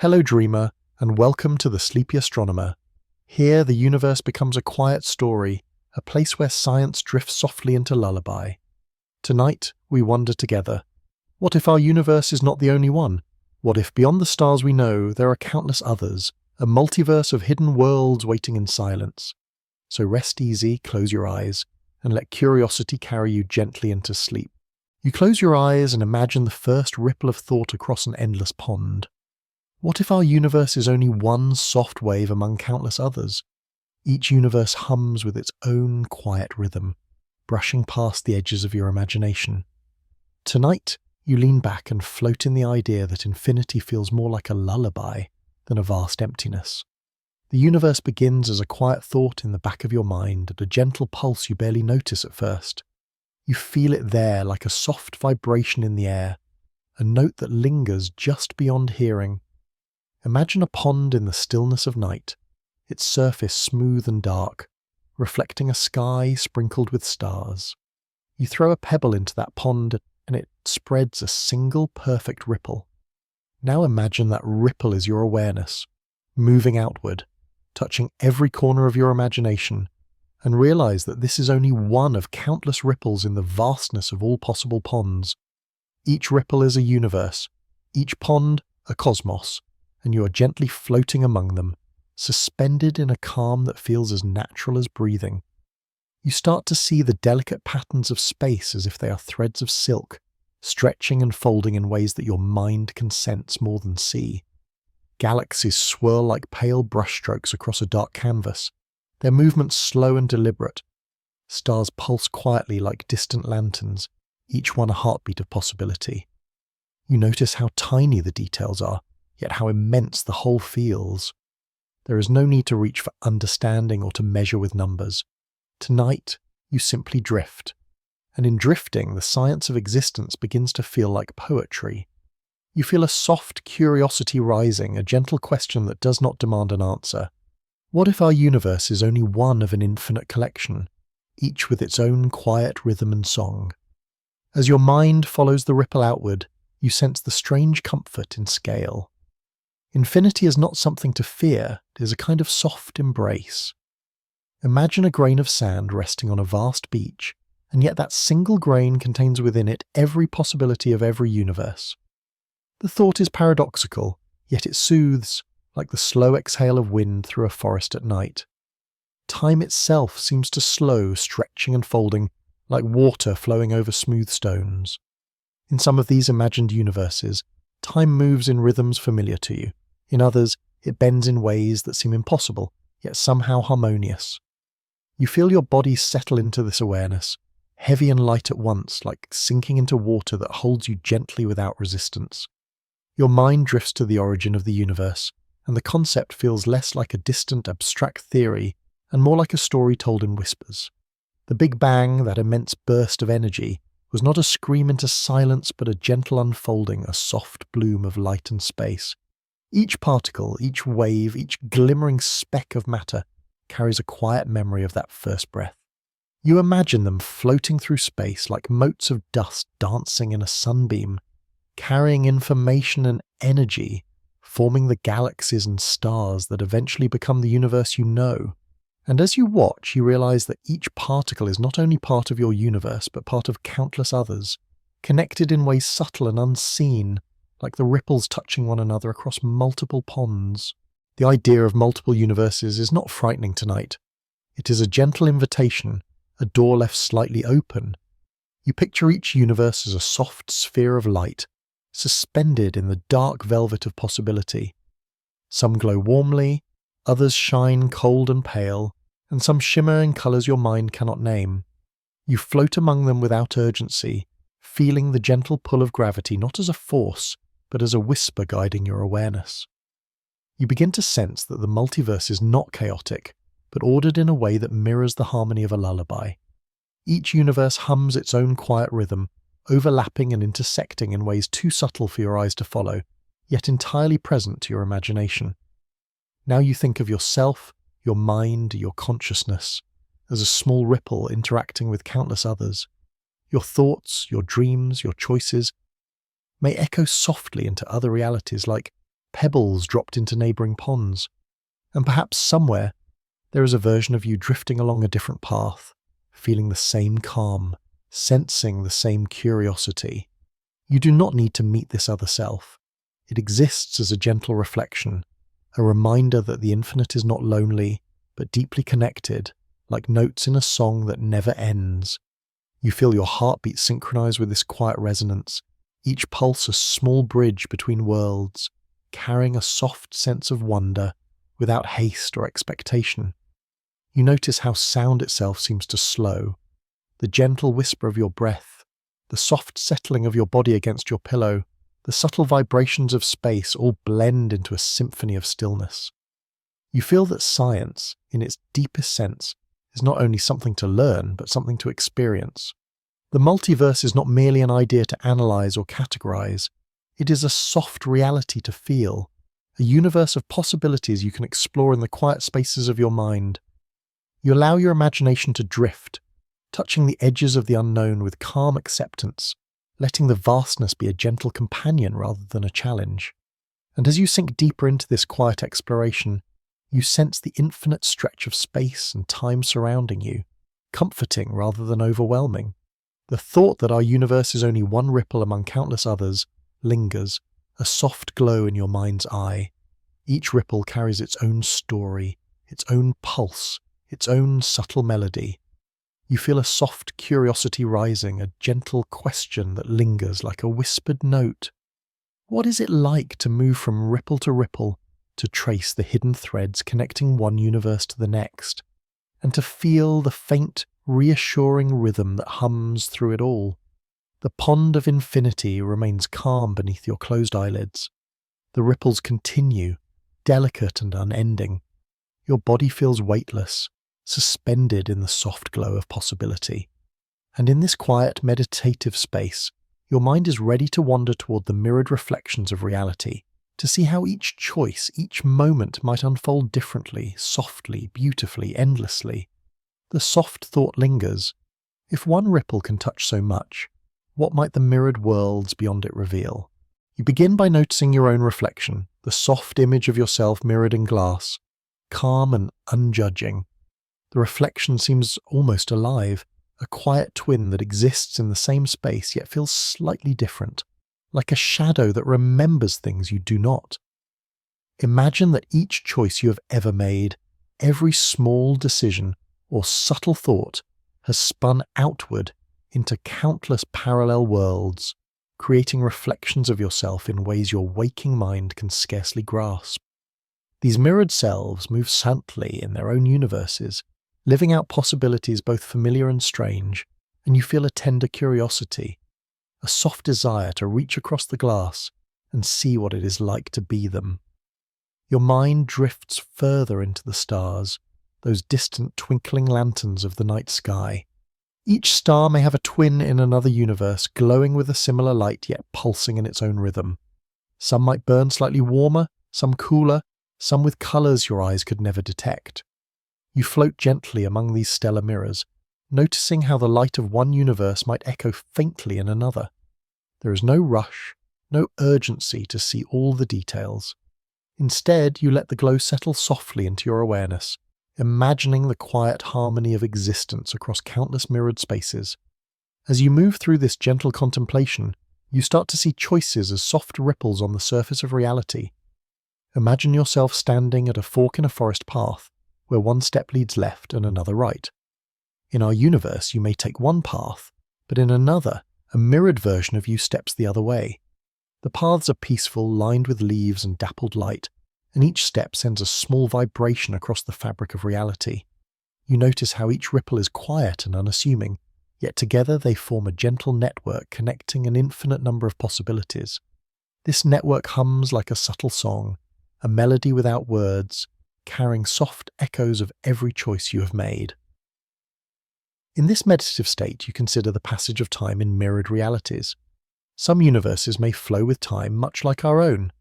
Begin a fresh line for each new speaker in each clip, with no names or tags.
Hello dreamer, and welcome to the Sleepy Astronomer. Here the universe becomes a quiet story, a place where science drifts softly into lullaby. Tonight we wonder together. What if our universe is not the only one? What if beyond the stars we know there are countless others, a multiverse of hidden worlds waiting in silence? So rest easy, close your eyes, and let curiosity carry you gently into sleep. You close your eyes and imagine the first ripple of thought across an endless pond. What if our universe is only one soft wave among countless others? Each universe hums with its own quiet rhythm, brushing past the edges of your imagination. Tonight, you lean back and float in the idea that infinity feels more like a lullaby than a vast emptiness. The universe begins as a quiet thought in the back of your mind, at a gentle pulse you barely notice at first. You feel it there like a soft vibration in the air, a note that lingers just beyond hearing. Imagine a pond in the stillness of night, its surface smooth and dark, reflecting a sky sprinkled with stars. You throw a pebble into that pond and it spreads a single perfect ripple. Now imagine that ripple is your awareness, moving outward, touching every corner of your imagination, and realize that this is only one of countless ripples in the vastness of all possible ponds. Each ripple is a universe, each pond a cosmos, and you are gently floating among them, suspended in a calm that feels as natural as breathing. You start to see the delicate patterns of space as if they are threads of silk, stretching and folding in ways that your mind can sense more than see. Galaxies swirl like pale brushstrokes across a dark canvas, their movements slow and deliberate. Stars pulse quietly like distant lanterns, each one a heartbeat of possibility. You notice how tiny the details are, yet how immense the whole feels. There is no need to reach for understanding or to measure with numbers. Tonight, you simply drift. And in drifting, the science of existence begins to feel like poetry. You feel a soft curiosity rising, a gentle question that does not demand an answer. What if our universe is only one of an infinite collection, each with its own quiet rhythm and song? As your mind follows the ripple outward, you sense the strange comfort in scale. Infinity is not something to fear, it is a kind of soft embrace. Imagine a grain of sand resting on a vast beach, and yet that single grain contains within it every possibility of every universe. The thought is paradoxical, yet it soothes, like the slow exhale of wind through a forest at night. Time itself seems to slow, stretching and folding, like water flowing over smooth stones. In some of these imagined universes, time moves in rhythms familiar to you. In others, it bends in ways that seem impossible, yet somehow harmonious. You feel your body settle into this awareness, heavy and light at once, like sinking into water that holds you gently without resistance. Your mind drifts to the origin of the universe, and the concept feels less like a distant abstract theory and more like a story told in whispers. The Big Bang, that immense burst of energy, was not a scream into silence but a gentle unfolding, a soft bloom of light and space. Each particle, each wave, each glimmering speck of matter carries a quiet memory of that first breath. You imagine them floating through space like motes of dust dancing in a sunbeam, carrying information and energy, forming the galaxies and stars that eventually become the universe you know. And as you watch, you realize that each particle is not only part of your universe, but part of countless others, connected in ways subtle and unseen, like the ripples touching one another across multiple ponds. The idea of multiple universes is not frightening tonight. It is a gentle invitation, a door left slightly open. You picture each universe as a soft sphere of light, suspended in the dark velvet of possibility. Some glow warmly, others shine cold and pale, and some shimmer in colours your mind cannot name. You float among them without urgency, feeling the gentle pull of gravity not as a force, but as a whisper guiding your awareness. You begin to sense that the multiverse is not chaotic, but ordered in a way that mirrors the harmony of a lullaby. Each universe hums its own quiet rhythm, overlapping and intersecting in ways too subtle for your eyes to follow, yet entirely present to your imagination. Now you think of yourself, your mind, your consciousness, as a small ripple interacting with countless others. Your thoughts, your dreams, your choices may echo softly into other realities like pebbles dropped into neighbouring ponds, and perhaps somewhere there is a version of you drifting along a different path, feeling the same calm, sensing the same curiosity. You do not need to meet this other self. It exists as a gentle reflection, a reminder that the infinite is not lonely, but deeply connected, like notes in a song that never ends. You feel your heartbeat synchronize with this quiet resonance, each pulse a small bridge between worlds, carrying a soft sense of wonder without haste or expectation. You notice how sound itself seems to slow, the gentle whisper of your breath, the soft settling of your body against your pillow, the subtle vibrations of space all blend into a symphony of stillness. You feel that science, in its deepest sense, is not only something to learn, but something to experience. The multiverse is not merely an idea to analyze or categorize. It is a soft reality to feel, a universe of possibilities you can explore in the quiet spaces of your mind. You allow your imagination to drift, touching the edges of the unknown with calm acceptance, letting the vastness be a gentle companion rather than a challenge. And as you sink deeper into this quiet exploration, you sense the infinite stretch of space and time surrounding you, comforting rather than overwhelming. The thought that our universe is only one ripple among countless others lingers, a soft glow in your mind's eye. Each ripple carries its own story, its own pulse, its own subtle melody. You feel a soft curiosity rising, a gentle question that lingers like a whispered note. What is it like to move from ripple to ripple, to trace the hidden threads connecting one universe to the next, and to feel the faint, reassuring rhythm that hums through it all? The pond of infinity remains calm beneath your closed eyelids. The ripples continue, delicate and unending. Your body feels weightless, suspended in the soft glow of possibility. And in this quiet, meditative space, your mind is ready to wander toward the mirrored reflections of reality, to see how each choice, each moment might unfold differently, softly, beautifully, endlessly. The soft thought lingers. If one ripple can touch so much, what might the mirrored worlds beyond it reveal? You begin by noticing your own reflection, the soft image of yourself mirrored in glass, calm and unjudging. The reflection seems almost alive, a quiet twin that exists in the same space yet feels slightly different, like a shadow that remembers things you do not. Imagine that each choice you have ever made, every small decision or subtle thought, has spun outward into countless parallel worlds, creating reflections of yourself in ways your waking mind can scarcely grasp. These mirrored selves move subtly in their own universes, living out possibilities both familiar and strange, and you feel a tender curiosity, a soft desire to reach across the glass and see what it is like to be them. Your mind drifts further into the stars, those distant twinkling lanterns of the night sky. Each star may have a twin in another universe, glowing with a similar light yet pulsing in its own rhythm. Some might burn slightly warmer, some cooler, some with colours your eyes could never detect. You float gently among these stellar mirrors, noticing how the light of one universe might echo faintly in another. There is no rush, no urgency to see all the details. Instead, you let the glow settle softly into your awareness, imagining the quiet harmony of existence across countless mirrored spaces. As you move through this gentle contemplation, you start to see choices as soft ripples on the surface of reality. Imagine yourself standing at a fork in a forest path, where one step leads left and another right. In our universe, you may take one path, but in another, a mirrored version of you steps the other way. The paths are peaceful, lined with leaves and dappled light, and each step sends a small vibration across the fabric of reality. You notice how each ripple is quiet and unassuming, yet together they form a gentle network connecting an infinite number of possibilities. This network hums like a subtle song, a melody without words, carrying soft echoes of every choice you have made. In this meditative state, you consider the passage of time in mirrored realities. Some universes may flow with time much like our own,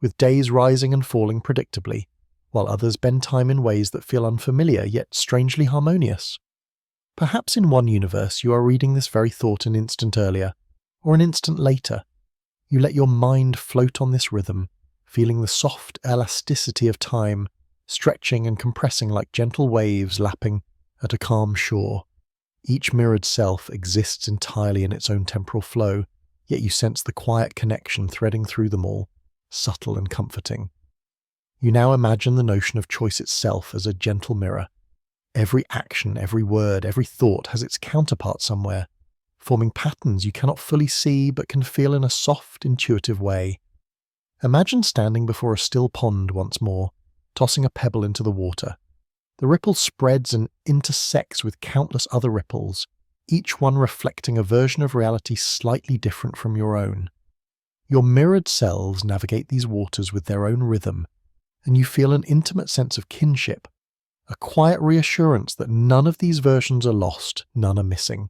with days rising and falling predictably, while others bend time in ways that feel unfamiliar yet strangely harmonious. Perhaps in one universe you are reading this very thought an instant earlier, or an instant later. You let your mind float on this rhythm, feeling the soft elasticity of time, stretching and compressing like gentle waves lapping at a calm shore. Each mirrored self exists entirely in its own temporal flow, yet you sense the quiet connection threading through them all, subtle and comforting. You now imagine the notion of choice itself as a gentle mirror. Every action, every word, every thought has its counterpart somewhere, forming patterns you cannot fully see but can feel in a soft, intuitive way. Imagine standing before a still pond once more, tossing a pebble into the water. The ripple spreads and intersects with countless other ripples, each one reflecting a version of reality slightly different from your own. Your mirrored selves navigate these waters with their own rhythm, and you feel an intimate sense of kinship, a quiet reassurance that none of these versions are lost, none are missing.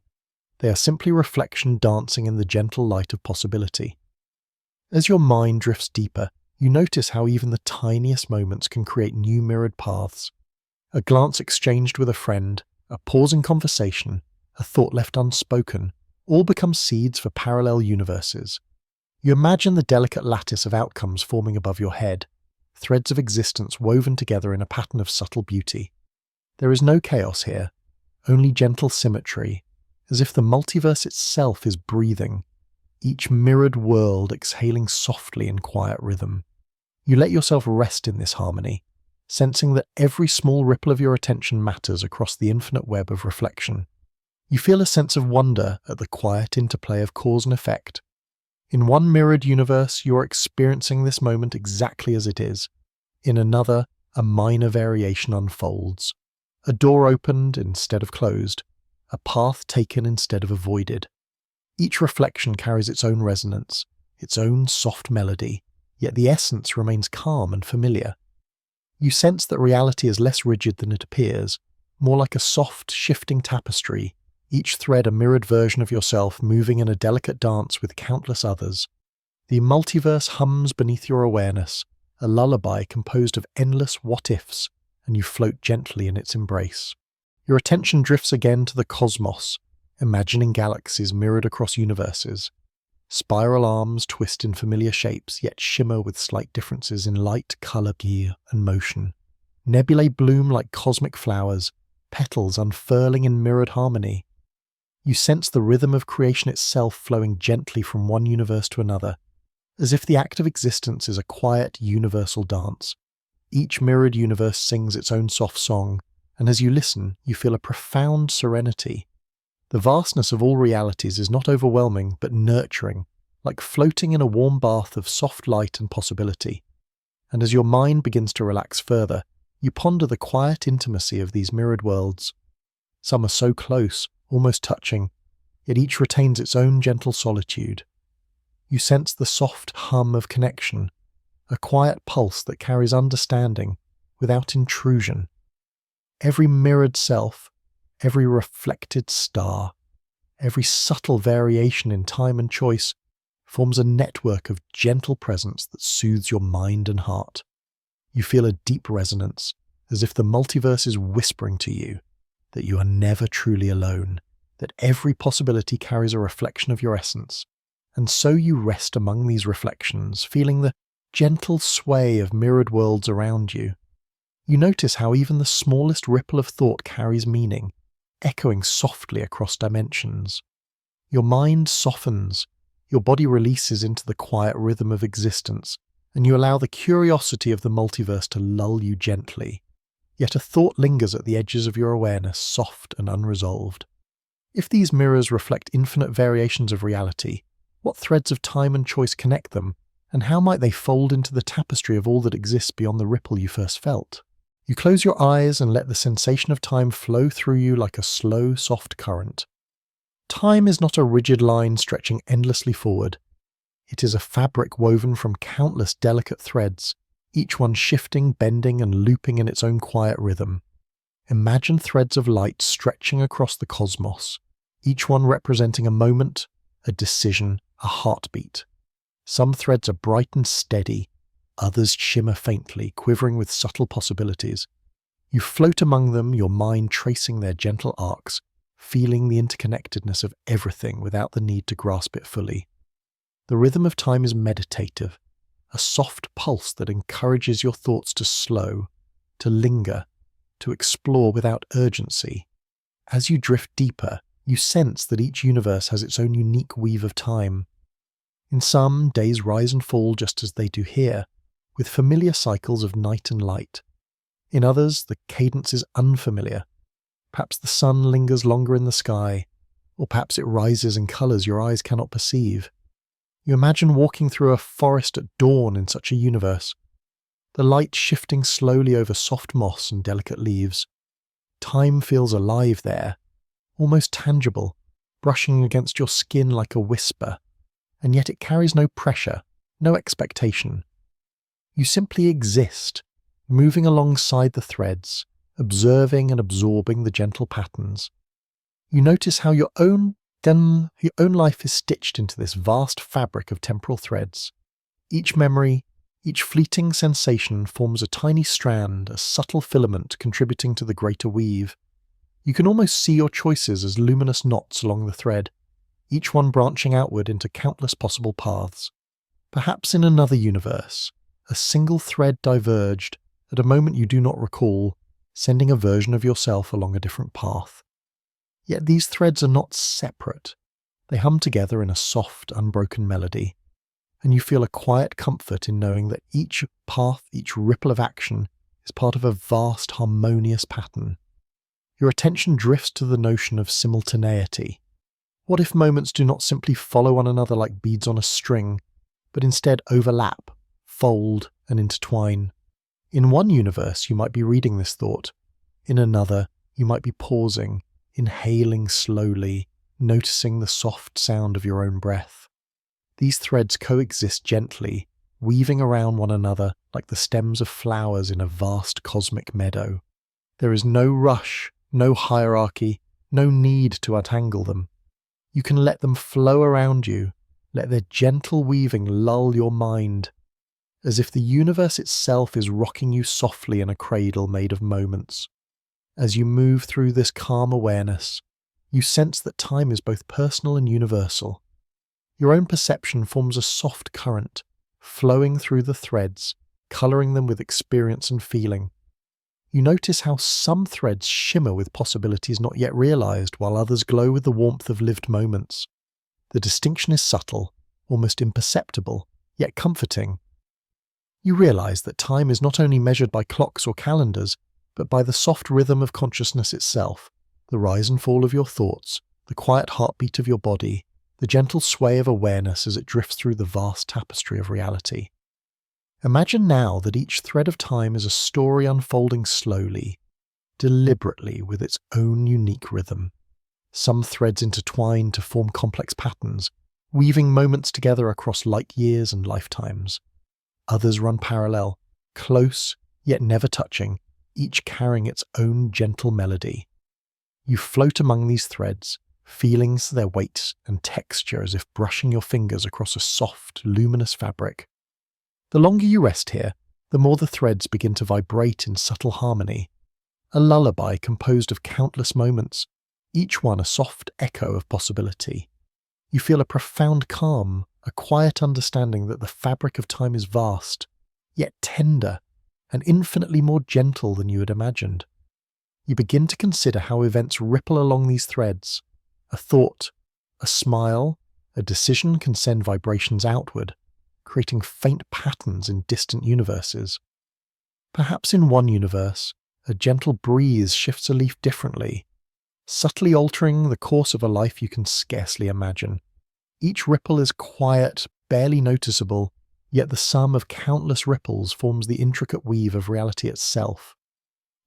They are simply reflection dancing in the gentle light of possibility. As your mind drifts deeper, you notice how even the tiniest moments can create new mirrored paths. A glance exchanged with a friend, a pause in conversation, a thought left unspoken, all become seeds for parallel universes. You imagine the delicate lattice of outcomes forming above your head, threads of existence woven together in a pattern of subtle beauty. There is no chaos here, only gentle symmetry, as if the multiverse itself is breathing, each mirrored world exhaling softly in quiet rhythm. You let yourself rest in this harmony, sensing that every small ripple of your attention matters across the infinite web of reflection. You feel a sense of wonder at the quiet interplay of cause and effect. In one mirrored universe, you are experiencing this moment exactly as it is. In another, a minor variation unfolds. A door opened instead of closed, a path taken instead of avoided. Each reflection carries its own resonance, its own soft melody, yet the essence remains calm and familiar. You sense that reality is less rigid than it appears, more like a soft, shifting tapestry, each thread a mirrored version of yourself moving in a delicate dance with countless others. The multiverse hums beneath your awareness, a lullaby composed of endless what-ifs, and you float gently in its embrace. Your attention drifts again to the cosmos, imagining galaxies mirrored across universes. Spiral arms twist in familiar shapes, yet shimmer with slight differences in light, color, gear, and motion. Nebulae bloom like cosmic flowers, petals unfurling in mirrored harmony. You sense the rhythm of creation itself flowing gently from one universe to another, as if the act of existence is a quiet, universal dance. Each mirrored universe sings its own soft song, and as you listen, you feel a profound serenity. The vastness of all realities is not overwhelming, but nurturing, like floating in a warm bath of soft light and possibility. And as your mind begins to relax further, you ponder the quiet intimacy of these mirrored worlds. Some are so close, almost touching, yet each retains its own gentle solitude. You sense the soft hum of connection, a quiet pulse that carries understanding without intrusion. Every mirrored self, every reflected star, every subtle variation in time and choice forms a network of gentle presence that soothes your mind and heart. You feel a deep resonance, as if the multiverse is whispering to you that you are never truly alone, that every possibility carries a reflection of your essence. And so you rest among these reflections, feeling the gentle sway of mirrored worlds around you. You notice how even the smallest ripple of thought carries meaning, echoing softly across dimensions. Your mind softens, your body releases into the quiet rhythm of existence, and you allow the curiosity of the multiverse to lull you gently. Yet a thought lingers at the edges of your awareness, soft and unresolved. If these mirrors reflect infinite variations of reality, what threads of time and choice connect them, and how might they fold into the tapestry of all that exists beyond the ripple you first felt? You close your eyes and let the sensation of time flow through you like a slow, soft current. Time is not a rigid line stretching endlessly forward. It is a fabric woven from countless delicate threads, each one shifting, bending, and looping in its own quiet rhythm. Imagine threads of light stretching across the cosmos, each one representing a moment, a decision, a heartbeat. Some threads are bright and steady, others shimmer faintly, quivering with subtle possibilities. You float among them, your mind tracing their gentle arcs, feeling the interconnectedness of everything without the need to grasp it fully. The rhythm of time is meditative, a soft pulse that encourages your thoughts to slow, to linger, to explore without urgency. As you drift deeper, you sense that each universe has its own unique weave of time. In some, days rise and fall just as they do here, with familiar cycles of night and light. In others, the cadence is unfamiliar. Perhaps the sun lingers longer in the sky, or perhaps it rises in colours your eyes cannot perceive. You imagine walking through a forest at dawn in such a universe, the light shifting slowly over soft moss and delicate leaves. Time feels alive there, almost tangible, brushing against your skin like a whisper, and yet it carries no pressure, no expectation. You simply exist, moving alongside the threads, observing and absorbing the gentle patterns. You notice how your own life is stitched into this vast fabric of temporal threads. Each memory, each fleeting sensation forms a tiny strand, a subtle filament contributing to the greater weave. You can almost see your choices as luminous knots along the thread, each one branching outward into countless possible paths. Perhaps in another universe, a single thread diverged at a moment you do not recall, sending a version of yourself along a different path. Yet these threads are not separate. They hum together in a soft, unbroken melody, and you feel a quiet comfort in knowing that each path, each ripple of action, is part of a vast, harmonious pattern. Your attention drifts to the notion of simultaneity. What if moments do not simply follow one another like beads on a string, but instead overlap, fold, and intertwine? In one universe, you might be reading this thought. In another, you might be pausing, inhaling slowly, noticing the soft sound of your own breath. These threads coexist gently, weaving around one another like the stems of flowers in a vast cosmic meadow. There is no rush, no hierarchy, no need to untangle them. You can let them flow around you, let their gentle weaving lull your mind, as if the universe itself is rocking you softly in a cradle made of moments. As you move through this calm awareness, you sense that time is both personal and universal. Your own perception forms a soft current, flowing through the threads, colouring them with experience and feeling. You notice how some threads shimmer with possibilities not yet realised, while others glow with the warmth of lived moments. The distinction is subtle, almost imperceptible, yet comforting. You realise that time is not only measured by clocks or calendars, but by the soft rhythm of consciousness itself, the rise and fall of your thoughts, the quiet heartbeat of your body, the gentle sway of awareness as it drifts through the vast tapestry of reality. Imagine now that each thread of time is a story unfolding slowly, deliberately with its own unique rhythm. Some threads intertwine to form complex patterns, weaving moments together across light years and lifetimes. Others run parallel, close yet never touching, each carrying its own gentle melody. You float among these threads, feeling their weight and texture as if brushing your fingers across a soft, luminous fabric. The longer you rest here, the more the threads begin to vibrate in subtle harmony. A lullaby composed of countless moments, each one a soft echo of possibility. You feel a profound calm, a quiet understanding that the fabric of time is vast, yet tender, and infinitely more gentle than you had imagined. You begin to consider how events ripple along these threads. A thought, a smile, a decision can send vibrations outward, creating faint patterns in distant universes. Perhaps in one universe, a gentle breeze shifts a leaf differently, subtly altering the course of a life you can scarcely imagine. Each ripple is quiet, barely noticeable, yet the sum of countless ripples forms the intricate weave of reality itself.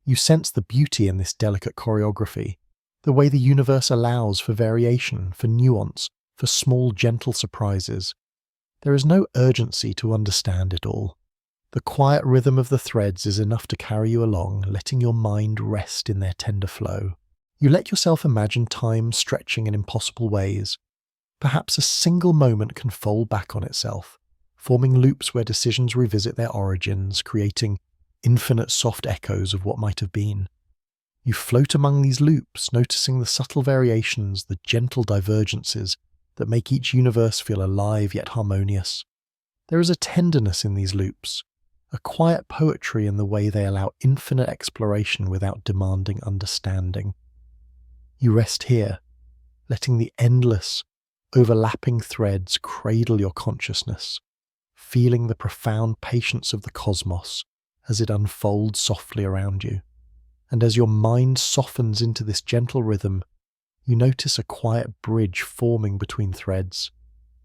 You sense the beauty in this delicate choreography, the way the universe allows for variation, for nuance, for small gentle surprises. There is no urgency to understand it all. The quiet rhythm of the threads is enough to carry you along, letting your mind rest in their tender flow. You let yourself imagine time stretching in impossible ways. Perhaps a single moment can fold back on itself, forming loops where decisions revisit their origins, creating infinite soft echoes of what might have been. You float among these loops, noticing the subtle variations, the gentle divergences that make each universe feel alive yet harmonious. There is a tenderness in these loops, a quiet poetry in the way they allow infinite exploration without demanding understanding. You rest here, letting the endless, overlapping threads cradle your consciousness, feeling the profound patience of the cosmos as it unfolds softly around you. And as your mind softens into this gentle rhythm, you notice a quiet bridge forming between threads,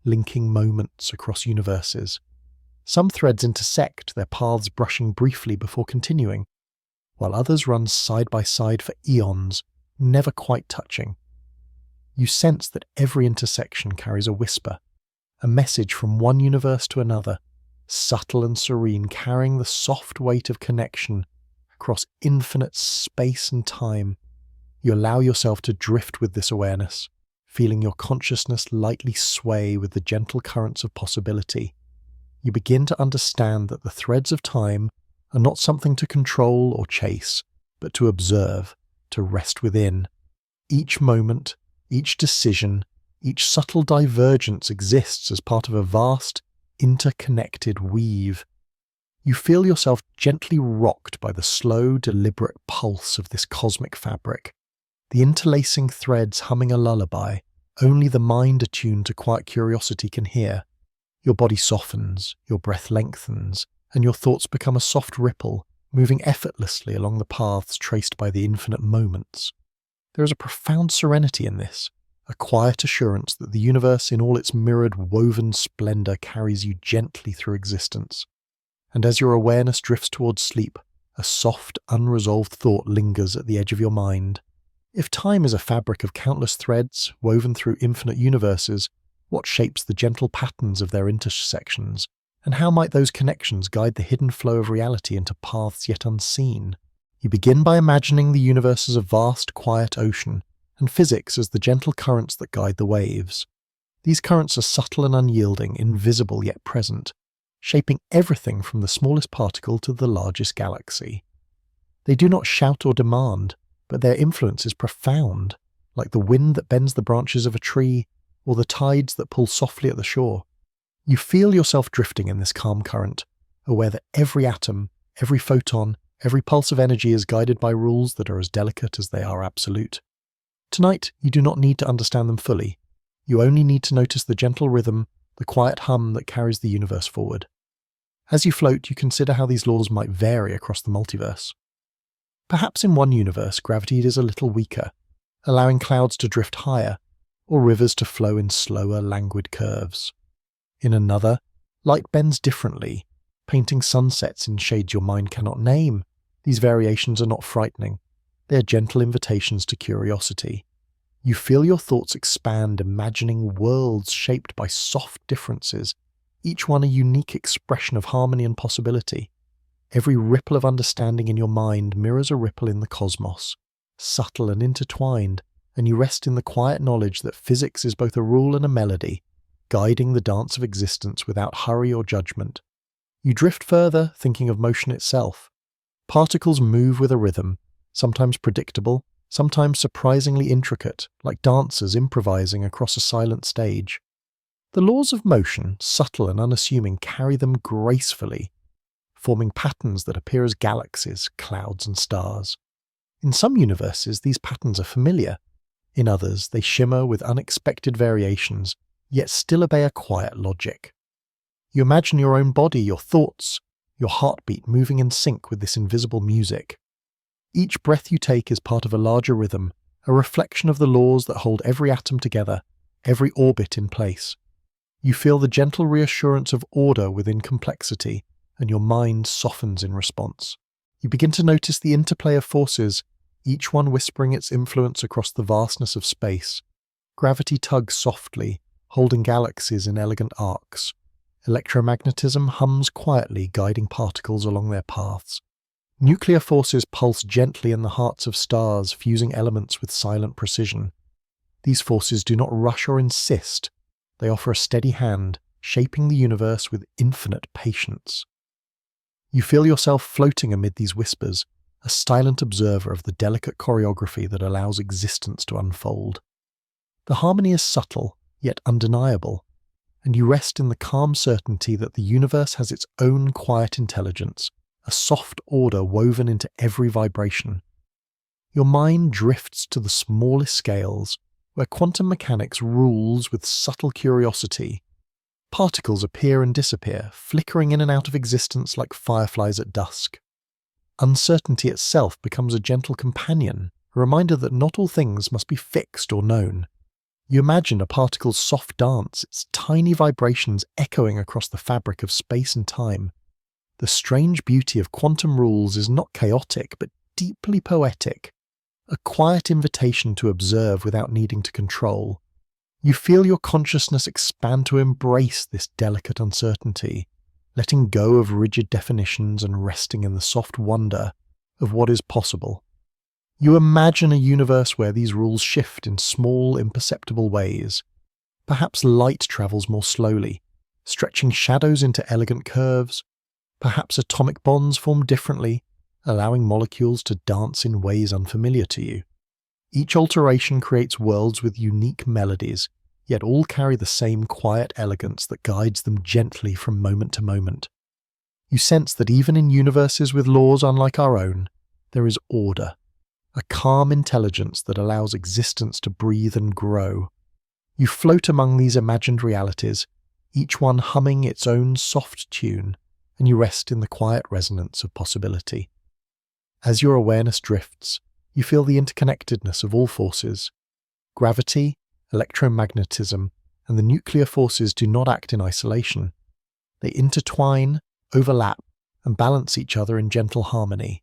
linking moments across universes. Some threads intersect, their paths brushing briefly before continuing, while others run side by side for eons, never quite touching. You sense that every intersection carries a whisper, a message from one universe to another, subtle and serene, carrying the soft weight of connection across infinite space and time. You allow yourself to drift with this awareness, feeling your consciousness lightly sway with the gentle currents of possibility. You begin to understand that the threads of time are not something to control or chase, but to observe, to rest within. Each moment, each decision, each subtle divergence exists as part of a vast, interconnected weave. You feel yourself gently rocked by the slow, deliberate pulse of this cosmic fabric, the interlacing threads humming a lullaby only the mind attuned to quiet curiosity can hear. Your body softens, your breath lengthens, and your thoughts become a soft ripple, moving effortlessly along the paths traced by the infinite moments. There is a profound serenity in this, a quiet assurance that the universe in all its mirrored, woven splendor carries you gently through existence. And as your awareness drifts towards sleep, a soft, unresolved thought lingers at the edge of your mind. If time is a fabric of countless threads woven through infinite universes, what shapes the gentle patterns of their intersections, and how might those connections guide the hidden flow of reality into paths yet unseen? You begin by imagining the universe as a vast, quiet ocean, and physics as the gentle currents that guide the waves. These currents are subtle and unyielding, invisible yet present, shaping everything from the smallest particle to the largest galaxy. They do not shout or demand, but their influence is profound, like the wind that bends the branches of a tree, or the tides that pull softly at the shore. You feel yourself drifting in this calm current, aware that every atom, every photon, every pulse of energy is guided by rules that are as delicate as they are absolute. Tonight, you do not need to understand them fully. You only need to notice the gentle rhythm, the quiet hum that carries the universe forward. As you float, you consider how these laws might vary across the multiverse. Perhaps in one universe, gravity is a little weaker, allowing clouds to drift higher, or rivers to flow in slower, languid curves. In another, light bends differently, painting sunsets in shades your mind cannot name. These variations are not frightening. They are gentle invitations to curiosity. You feel your thoughts expand, imagining worlds shaped by soft differences, each one a unique expression of harmony and possibility. Every ripple of understanding in your mind mirrors a ripple in the cosmos, subtle and intertwined, and you rest in the quiet knowledge that physics is both a rule and a melody, guiding the dance of existence without hurry or judgment. You drift further, thinking of motion itself. Particles move with a rhythm, sometimes predictable, sometimes surprisingly intricate, like dancers improvising across a silent stage. The laws of motion, subtle and unassuming, carry them gracefully, forming patterns that appear as galaxies, clouds, and stars. In some universes, these patterns are familiar. In others, they shimmer with unexpected variations, yet still obey a quiet logic. You imagine your own body, your thoughts, your heartbeat moving in sync with this invisible music. Each breath you take is part of a larger rhythm, a reflection of the laws that hold every atom together, every orbit in place. You feel the gentle reassurance of order within complexity, and your mind softens in response. You begin to notice the interplay of forces, each one whispering its influence across the vastness of space. Gravity tugs softly, holding galaxies in elegant arcs. Electromagnetism hums quietly, guiding particles along their paths. Nuclear forces pulse gently in the hearts of stars, fusing elements with silent precision. These forces do not rush or insist. They offer a steady hand, shaping the universe with infinite patience. You feel yourself floating amid these whispers, a silent observer of the delicate choreography that allows existence to unfold. The harmony is subtle, yet undeniable, and you rest in the calm certainty that the universe has its own quiet intelligence, a soft order woven into every vibration. Your mind drifts to the smallest scales, where quantum mechanics rules with subtle curiosity. Particles appear and disappear, flickering in and out of existence like fireflies at dusk. Uncertainty itself becomes a gentle companion, a reminder that not all things must be fixed or known. You imagine a particle's soft dance, its tiny vibrations echoing across the fabric of space and time. The strange beauty of quantum rules is not chaotic, but deeply poetic, a quiet invitation to observe without needing to control. You feel your consciousness expand to embrace this delicate uncertainty, letting go of rigid definitions and resting in the soft wonder of what is possible. You imagine a universe where these rules shift in small, imperceptible ways. Perhaps light travels more slowly, stretching shadows into elegant curves. Perhaps atomic bonds form differently, allowing molecules to dance in ways unfamiliar to you. Each alteration creates worlds with unique melodies, yet all carry the same quiet elegance that guides them gently from moment to moment. You sense that even in universes with laws unlike our own, there is order, a calm intelligence that allows existence to breathe and grow. You float among these imagined realities, each one humming its own soft tune, and you rest in the quiet resonance of possibility. As your awareness drifts, you feel the interconnectedness of all forces. Gravity, electromagnetism, and the nuclear forces do not act in isolation. They intertwine, overlap, and balance each other in gentle harmony.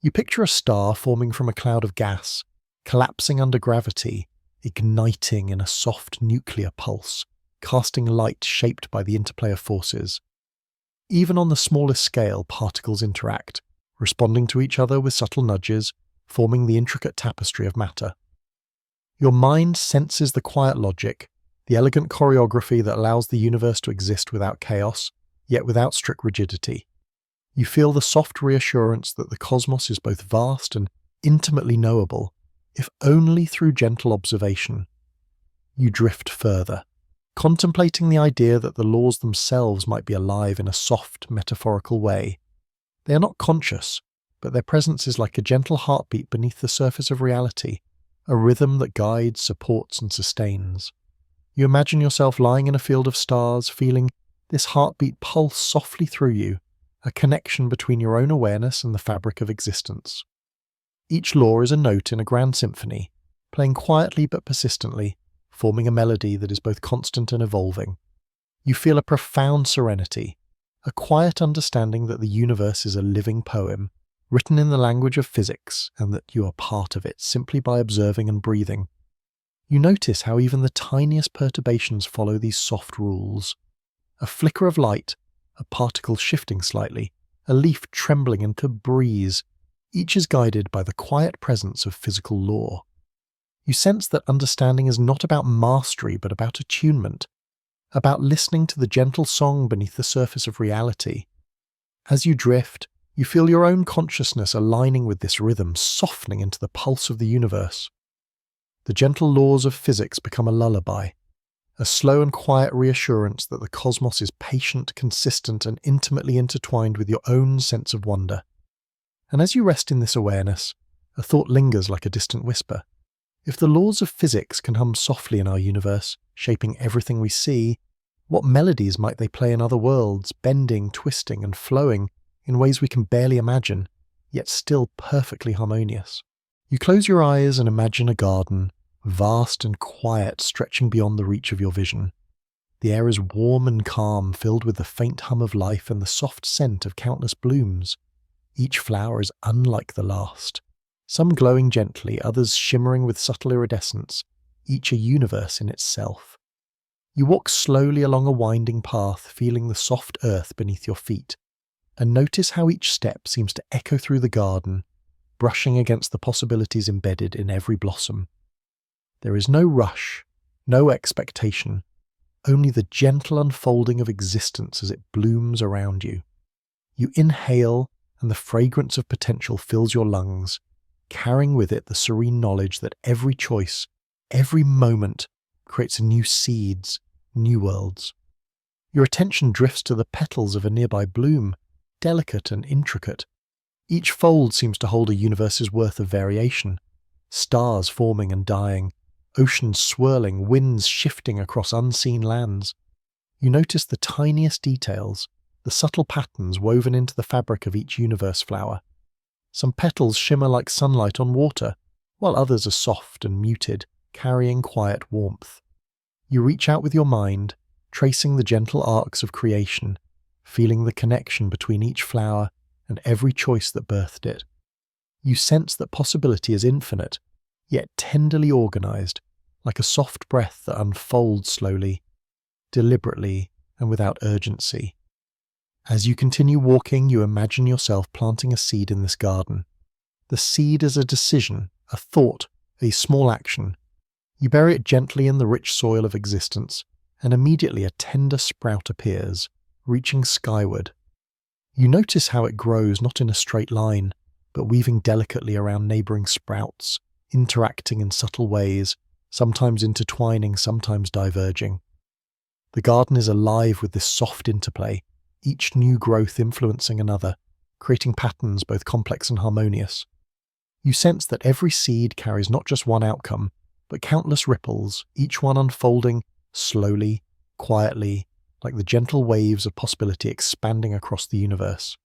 You picture a star forming from a cloud of gas, collapsing under gravity, igniting in a soft nuclear pulse, casting light shaped by the interplay of forces. Even on the smallest scale, particles interact, responding to each other with subtle nudges, forming the intricate tapestry of matter. Your mind senses the quiet logic, the elegant choreography that allows the universe to exist without chaos, yet without strict rigidity. You feel the soft reassurance that the cosmos is both vast and intimately knowable, if only through gentle observation. You drift further, contemplating the idea that the laws themselves might be alive in a soft, metaphorical way. They are not conscious, but their presence is like a gentle heartbeat beneath the surface of reality, a rhythm that guides, supports, and sustains. You imagine yourself lying in a field of stars, feeling this heartbeat pulse softly through you, a connection between your own awareness and the fabric of existence. Each law is a note in a grand symphony, playing quietly but persistently, forming a melody that is both constant and evolving. You feel a profound serenity, a quiet understanding that the universe is a living poem, written in the language of physics, and that you are part of it simply by observing and breathing. You notice how even the tiniest perturbations follow these soft rules. A flicker of light, a particle shifting slightly, a leaf trembling into a breeze, each is guided by the quiet presence of physical law. You sense that understanding is not about mastery but about attunement, about listening to the gentle song beneath the surface of reality. As you drift, you feel your own consciousness aligning with this rhythm, softening into the pulse of the universe. The gentle laws of physics become a lullaby, a slow and quiet reassurance that the cosmos is patient, consistent, and intimately intertwined with your own sense of wonder. And as you rest in this awareness, a thought lingers like a distant whisper. If the laws of physics can hum softly in our universe, shaping everything we see, what melodies might they play in other worlds, bending, twisting, and flowing in ways we can barely imagine, yet still perfectly harmonious? You close your eyes and imagine a garden, vast and quiet, stretching beyond the reach of your vision. The air is warm and calm, filled with the faint hum of life and the soft scent of countless blooms. Each flower is unlike the last, some glowing gently, others shimmering with subtle iridescence, each a universe in itself. You walk slowly along a winding path, feeling the soft earth beneath your feet, and notice how each step seems to echo through the garden, brushing against the possibilities embedded in every blossom. There is no rush, no expectation, only the gentle unfolding of existence as it blooms around you. You inhale, and the fragrance of potential fills your lungs, carrying with it the serene knowledge that every choice, every moment, creates new seeds, new worlds. Your attention drifts to the petals of a nearby bloom, delicate and intricate. Each fold seems to hold a universe's worth of variation. Stars forming and dying, oceans swirling, winds shifting across unseen lands. You notice the tiniest details, the subtle patterns woven into the fabric of each universe flower. Some petals shimmer like sunlight on water, while others are soft and muted, carrying quiet warmth. You reach out with your mind, tracing the gentle arcs of creation, feeling the connection between each flower and every choice that birthed it. You sense that possibility is infinite, yet tenderly organized, like a soft breath that unfolds slowly, deliberately, and without urgency. As you continue walking, you imagine yourself planting a seed in this garden. The seed is a decision, a thought, a small action. You bury it gently in the rich soil of existence, and immediately a tender sprout appears, reaching skyward. You notice how it grows not in a straight line, but weaving delicately around neighbouring sprouts, interacting in subtle ways, sometimes intertwining, sometimes diverging. The garden is alive with this soft interplay, each new growth influencing another, creating patterns both complex and harmonious. You sense that every seed carries not just one outcome, but countless ripples, each one unfolding slowly, quietly, like the gentle waves of possibility expanding across the universe.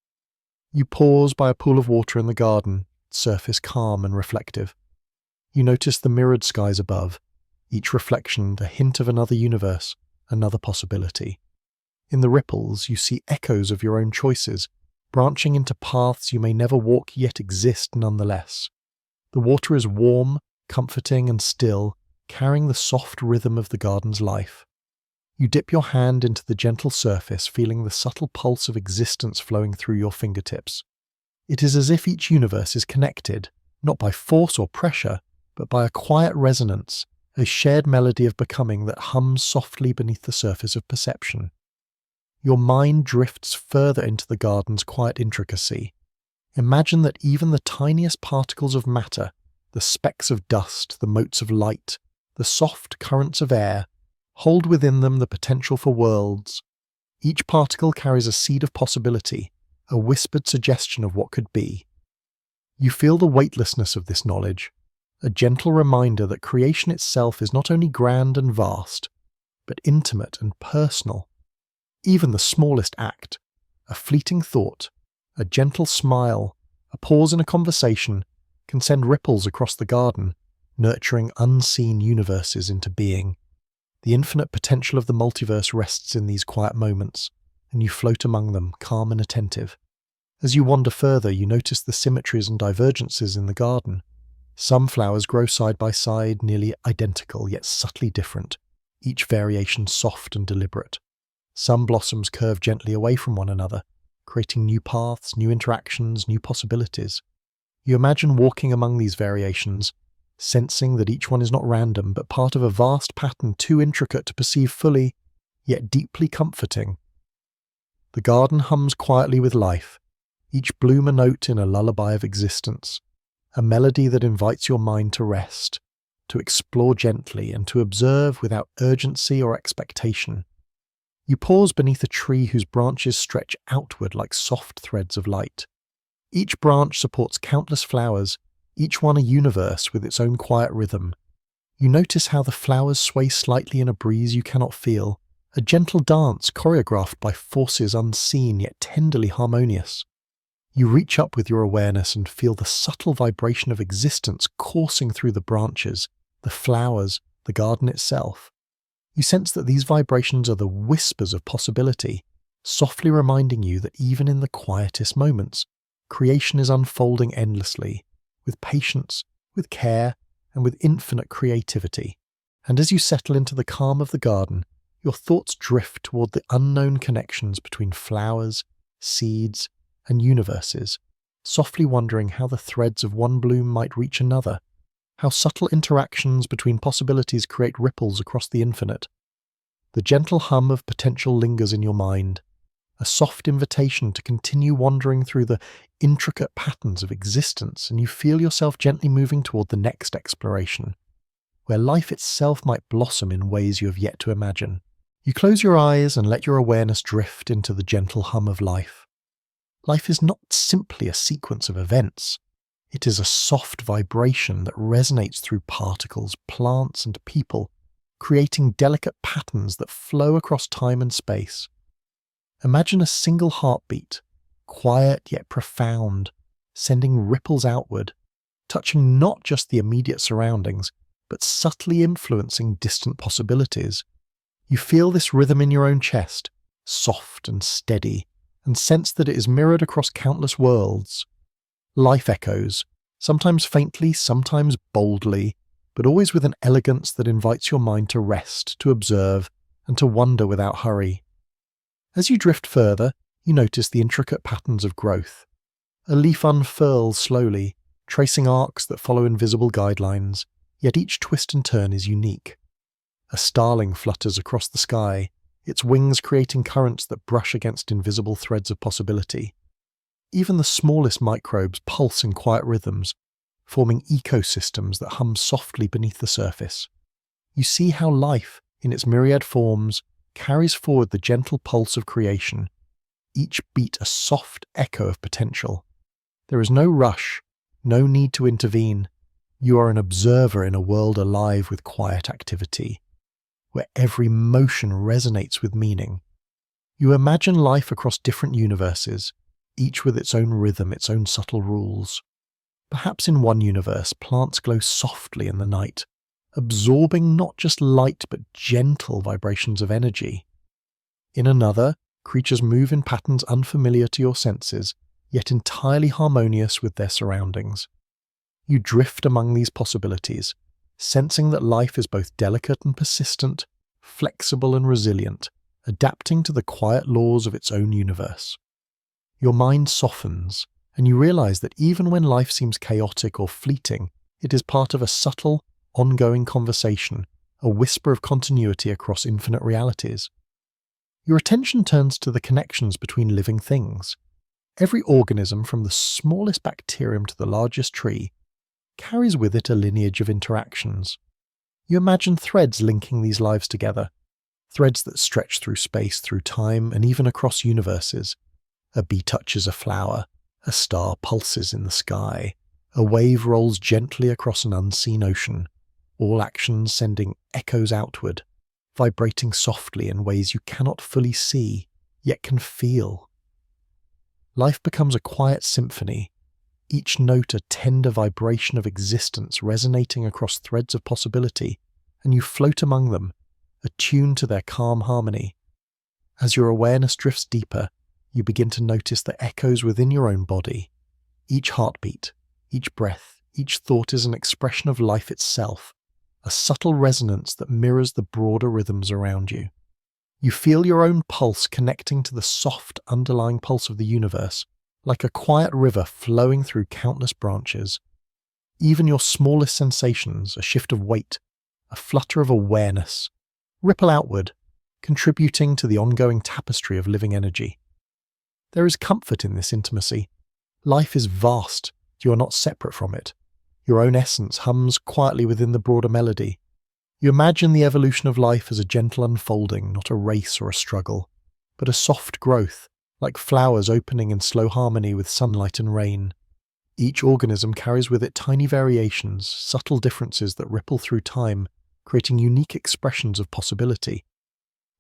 You pause by a pool of water in the garden, surface calm and reflective. You notice the mirrored skies above, each reflection a hint of another universe, another possibility. In the ripples, you see echoes of your own choices, branching into paths you may never walk yet exist nonetheless. The water is warm, comforting and still, carrying the soft rhythm of the garden's life. You dip your hand into the gentle surface, feeling the subtle pulse of existence flowing through your fingertips. It is as if each universe is connected, not by force or pressure, but by a quiet resonance, a shared melody of becoming that hums softly beneath the surface of perception. Your mind drifts further into the garden's quiet intricacy. Imagine that even the tiniest particles of matter, the specks of dust, the motes of light, the soft currents of air, hold within them the potential for worlds. Each particle carries a seed of possibility, a whispered suggestion of what could be. You feel the weightlessness of this knowledge, a gentle reminder that creation itself is not only grand and vast, but intimate and personal. Even the smallest act, a fleeting thought, a gentle smile, a pause in a conversation, can send ripples across the garden, nurturing unseen universes into being. The infinite potential of the multiverse rests in these quiet moments, and you float among them, calm and attentive. As you wander further, you notice the symmetries and divergences in the garden. Some flowers grow side by side, nearly identical, yet subtly different, each variation soft and deliberate. Some blossoms curve gently away from one another, creating new paths, new interactions, new possibilities. You imagine walking among these variations, sensing that each one is not random, but part of a vast pattern too intricate to perceive fully, yet deeply comforting. The garden hums quietly with life, each bloom a note in a lullaby of existence, a melody that invites your mind to rest, to explore gently, and to observe without urgency or expectation. You pause beneath a tree whose branches stretch outward like soft threads of light. Each branch supports countless flowers, each one a universe with its own quiet rhythm. You notice how the flowers sway slightly in a breeze you cannot feel, a gentle dance choreographed by forces unseen yet tenderly harmonious. You reach up with your awareness and feel the subtle vibration of existence coursing through the branches, the flowers, the garden itself. You sense that these vibrations are the whispers of possibility, softly reminding you that even in the quietest moments, creation is unfolding endlessly, with patience, with care, and with infinite creativity. And as you settle into the calm of the garden, your thoughts drift toward the unknown connections between flowers, seeds, and universes, softly wondering how the threads of one bloom might reach another, how subtle interactions between possibilities create ripples across the infinite. The gentle hum of potential lingers in your mind, a soft invitation to continue wandering through the intricate patterns of existence, and you feel yourself gently moving toward the next exploration, where life itself might blossom in ways you have yet to imagine. You close your eyes and let your awareness drift into the gentle hum of life. Life is not simply a sequence of events. It is a soft vibration that resonates through particles, plants, and people, creating delicate patterns that flow across time and space. Imagine a single heartbeat, quiet yet profound, sending ripples outward, touching not just the immediate surroundings, but subtly influencing distant possibilities. You feel this rhythm in your own chest, soft and steady, and sense that it is mirrored across countless worlds. Life echoes, sometimes faintly, sometimes boldly, but always with an elegance that invites your mind to rest, to observe, and to wonder without hurry. As you drift further, you notice the intricate patterns of growth. A leaf unfurls slowly, tracing arcs that follow invisible guidelines, yet each twist and turn is unique. A starling flutters across the sky, its wings creating currents that brush against invisible threads of possibility. Even the smallest microbes pulse in quiet rhythms, forming ecosystems that hum softly beneath the surface. You see how life, in its myriad forms, carries forward the gentle pulse of creation, each beat a soft echo of potential. There is no rush, no need to intervene. You are an observer in a world alive with quiet activity, where every motion resonates with meaning. You imagine life across different universes, each with its own rhythm, its own subtle rules. Perhaps in one universe, plants glow softly in the night, absorbing not just light but gentle vibrations of energy. In another, creatures move in patterns unfamiliar to your senses, yet entirely harmonious with their surroundings. You drift among these possibilities, sensing that life is both delicate and persistent, flexible and resilient, adapting to the quiet laws of its own universe. Your mind softens, and you realize that even when life seems chaotic or fleeting, it is part of a subtle, ongoing conversation, a whisper of continuity across infinite realities. Your attention turns to the connections between living things. Every organism, from the smallest bacterium to the largest tree, carries with it a lineage of interactions. You imagine threads linking these lives together, threads that stretch through space, through time, and even across universes. A bee touches a flower, a star pulses in the sky, a wave rolls gently across an unseen ocean, all actions sending echoes outward, vibrating softly in ways you cannot fully see, yet can feel. Life becomes a quiet symphony, each note a tender vibration of existence resonating across threads of possibility, and you float among them, attuned to their calm harmony. As your awareness drifts deeper, you begin to notice the echoes within your own body. Each heartbeat, each breath, each thought is an expression of life itself, a subtle resonance that mirrors the broader rhythms around you. You feel your own pulse connecting to the soft underlying pulse of the universe, like a quiet river flowing through countless branches. Even your smallest sensations, a shift of weight, a flutter of awareness, ripple outward, contributing to the ongoing tapestry of living energy. There is comfort in this intimacy. Life is vast, you are not separate from it. Your own essence hums quietly within the broader melody. You imagine the evolution of life as a gentle unfolding, not a race or a struggle, but a soft growth, like flowers opening in slow harmony with sunlight and rain. Each organism carries with it tiny variations, subtle differences that ripple through time, creating unique expressions of possibility.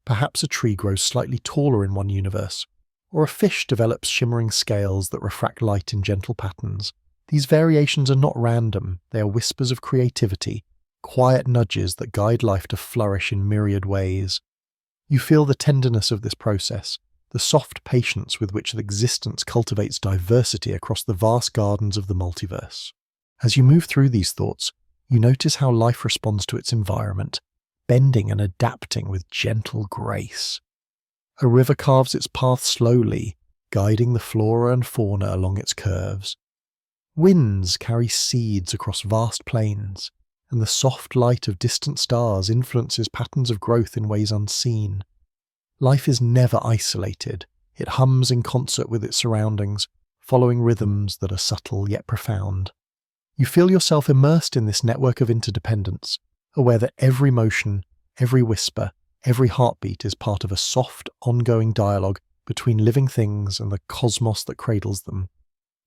Perhaps a tree grows slightly taller in one universe, or a fish develops shimmering scales that refract light in gentle patterns. These variations are not random, they are whispers of creativity, quiet nudges that guide life to flourish in myriad ways. You feel the tenderness of this process, the soft patience with which existence cultivates diversity across the vast gardens of the multiverse. As you move through these thoughts, you notice how life responds to its environment, bending and adapting with gentle grace. A river carves its path slowly, guiding the flora and fauna along its curves. Winds carry seeds across vast plains, and the soft light of distant stars influences patterns of growth in ways unseen. Life is never isolated. It hums in concert with its surroundings, following rhythms that are subtle yet profound. You feel yourself immersed in this network of interdependence, aware that every motion, every whisper, Every heartbeat is part of a soft, ongoing dialogue between living things and the cosmos that cradles them.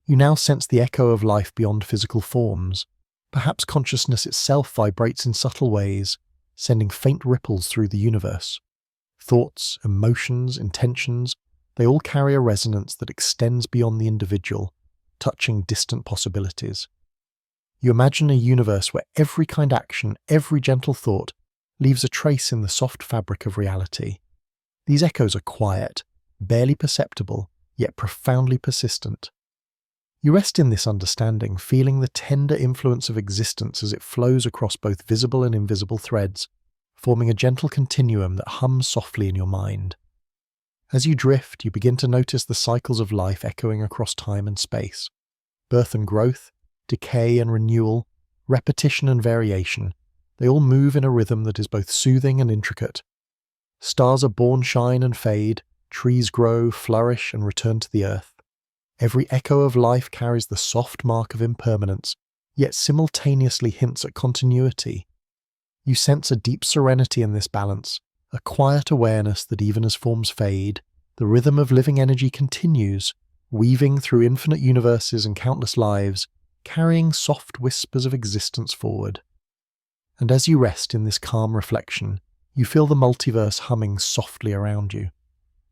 You now sense the echo of life beyond physical forms. Perhaps consciousness itself vibrates in subtle ways, sending faint ripples through the universe. Thoughts, emotions, intentions, they all carry a resonance that extends beyond the individual, touching distant possibilities. You imagine a universe where every kind action, every gentle thought, leaves a trace in the soft fabric of reality. These echoes are quiet, barely perceptible, yet profoundly persistent. You rest in this understanding, feeling the tender influence of existence as it flows across both visible and invisible threads, forming a gentle continuum that hums softly in your mind. As you drift, you begin to notice the cycles of life echoing across time and space. Birth and growth, decay and renewal, repetition and variation, they all move in a rhythm that is both soothing and intricate. Stars are born, shine and fade, trees grow, flourish and return to the earth. Every echo of life carries the soft mark of impermanence, yet simultaneously hints at continuity. You sense a deep serenity in this balance, a quiet awareness that even as forms fade, the rhythm of living energy continues, weaving through infinite universes and countless lives, carrying soft whispers of existence forward. And as you rest in this calm reflection, you feel the multiverse humming softly around you.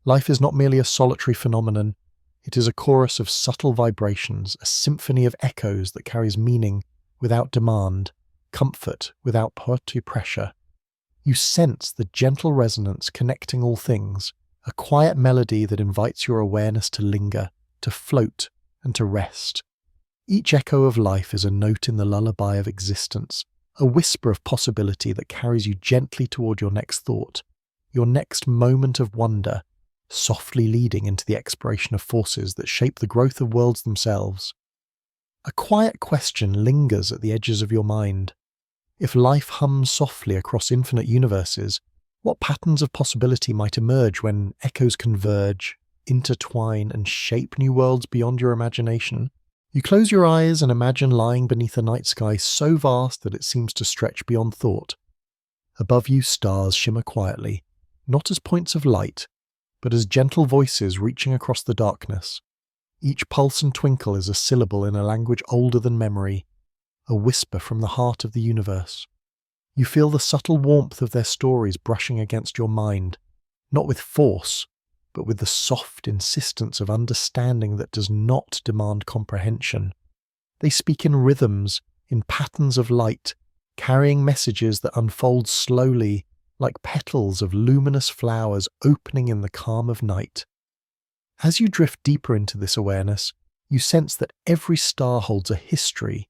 Life is not merely a solitary phenomenon, it is a chorus of subtle vibrations, a symphony of echoes that carries meaning without demand, comfort without poetry pressure. You sense the gentle resonance connecting all things, a quiet melody that invites your awareness to linger, to float, and to rest. Each echo of life is a note in the lullaby of existence, a whisper of possibility that carries you gently toward your next thought, your next moment of wonder, softly leading into the exploration of forces that shape the growth of worlds themselves. A quiet question lingers at the edges of your mind. If life hums softly across infinite universes, what patterns of possibility might emerge when echoes converge, intertwine, and shape new worlds beyond your imagination? You close your eyes and imagine lying beneath a night sky so vast that it seems to stretch beyond thought. Above you, stars shimmer quietly, not as points of light, but as gentle voices reaching across the darkness. Each pulse and twinkle is a syllable in a language older than memory, a whisper from the heart of the universe. You feel the subtle warmth of their stories brushing against your mind, not with force, but with the soft insistence of understanding that does not demand comprehension. They speak in rhythms, in patterns of light, carrying messages that unfold slowly, like petals of luminous flowers opening in the calm of night. As you drift deeper into this awareness, you sense that every star holds a history,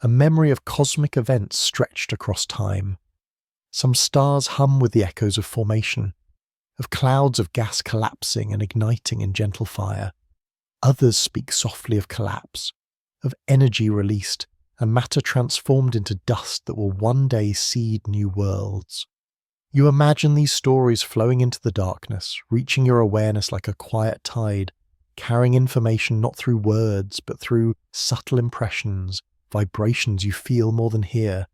a memory of cosmic events stretched across time. Some stars hum with the echoes of formation, of clouds of gas collapsing and igniting in gentle fire. Others speak softly of collapse, of energy released and matter transformed into dust that will one day seed new worlds. You imagine these stories flowing into the darkness, reaching your awareness like a quiet tide, carrying information not through words but through subtle impressions, vibrations you feel more than hear.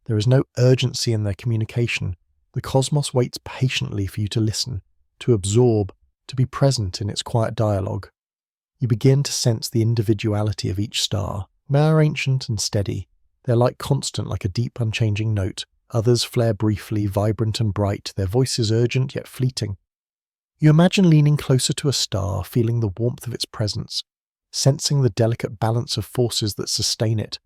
There is no urgency in their communication. The cosmos waits patiently for you to listen, to absorb, to be present in its quiet dialogue. You begin to sense the individuality of each star. They are ancient and steady. Their light constant like a deep unchanging note. Others flare briefly, vibrant and bright, their voices urgent yet fleeting. You imagine leaning closer to a star, feeling the warmth of its presence, sensing the delicate balance of forces that sustain it.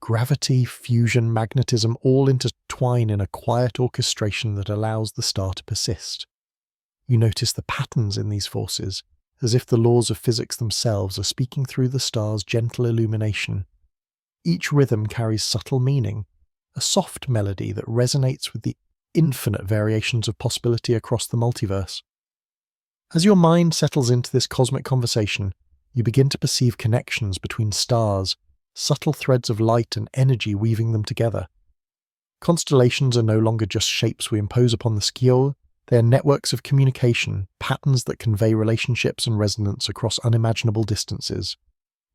Gravity, fusion, magnetism all intertwine in a quiet orchestration that allows the star to persist. You notice the patterns in these forces, as if the laws of physics themselves are speaking through the star's gentle illumination. Each rhythm carries subtle meaning, a soft melody that resonates with the infinite variations of possibility across the multiverse. As your mind settles into this cosmic conversation, you begin to perceive connections between stars, subtle threads of light and energy weaving them together. Constellations are no longer just shapes we impose upon the sky, they are networks of communication, patterns that convey relationships and resonance across unimaginable distances.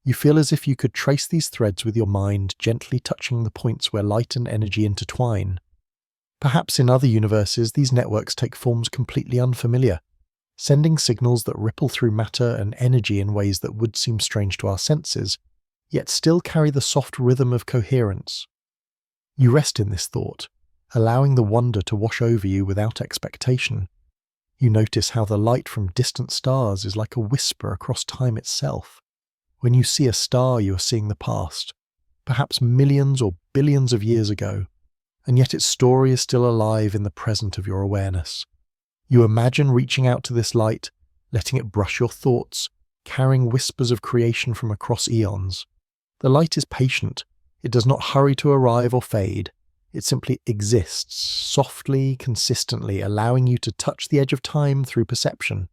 You feel as if you could trace these threads with your mind, gently touching the points where light and energy intertwine. Perhaps in other universes, these networks take forms completely unfamiliar, sending signals that ripple through matter and energy in ways that would seem strange to our senses, yet still carry the soft rhythm of coherence. You rest in this thought, allowing the wonder to wash over you without expectation. You notice how the light from distant stars is like a whisper across time itself. When you see a star, you are seeing the past, perhaps millions or billions of years ago, and yet its story is still alive in the present of your awareness. You imagine reaching out to this light, letting it brush your thoughts, carrying whispers of creation from across eons. The light is patient. It does not hurry to arrive or fade. It simply exists, softly, consistently, allowing you to touch the edge of time through perception.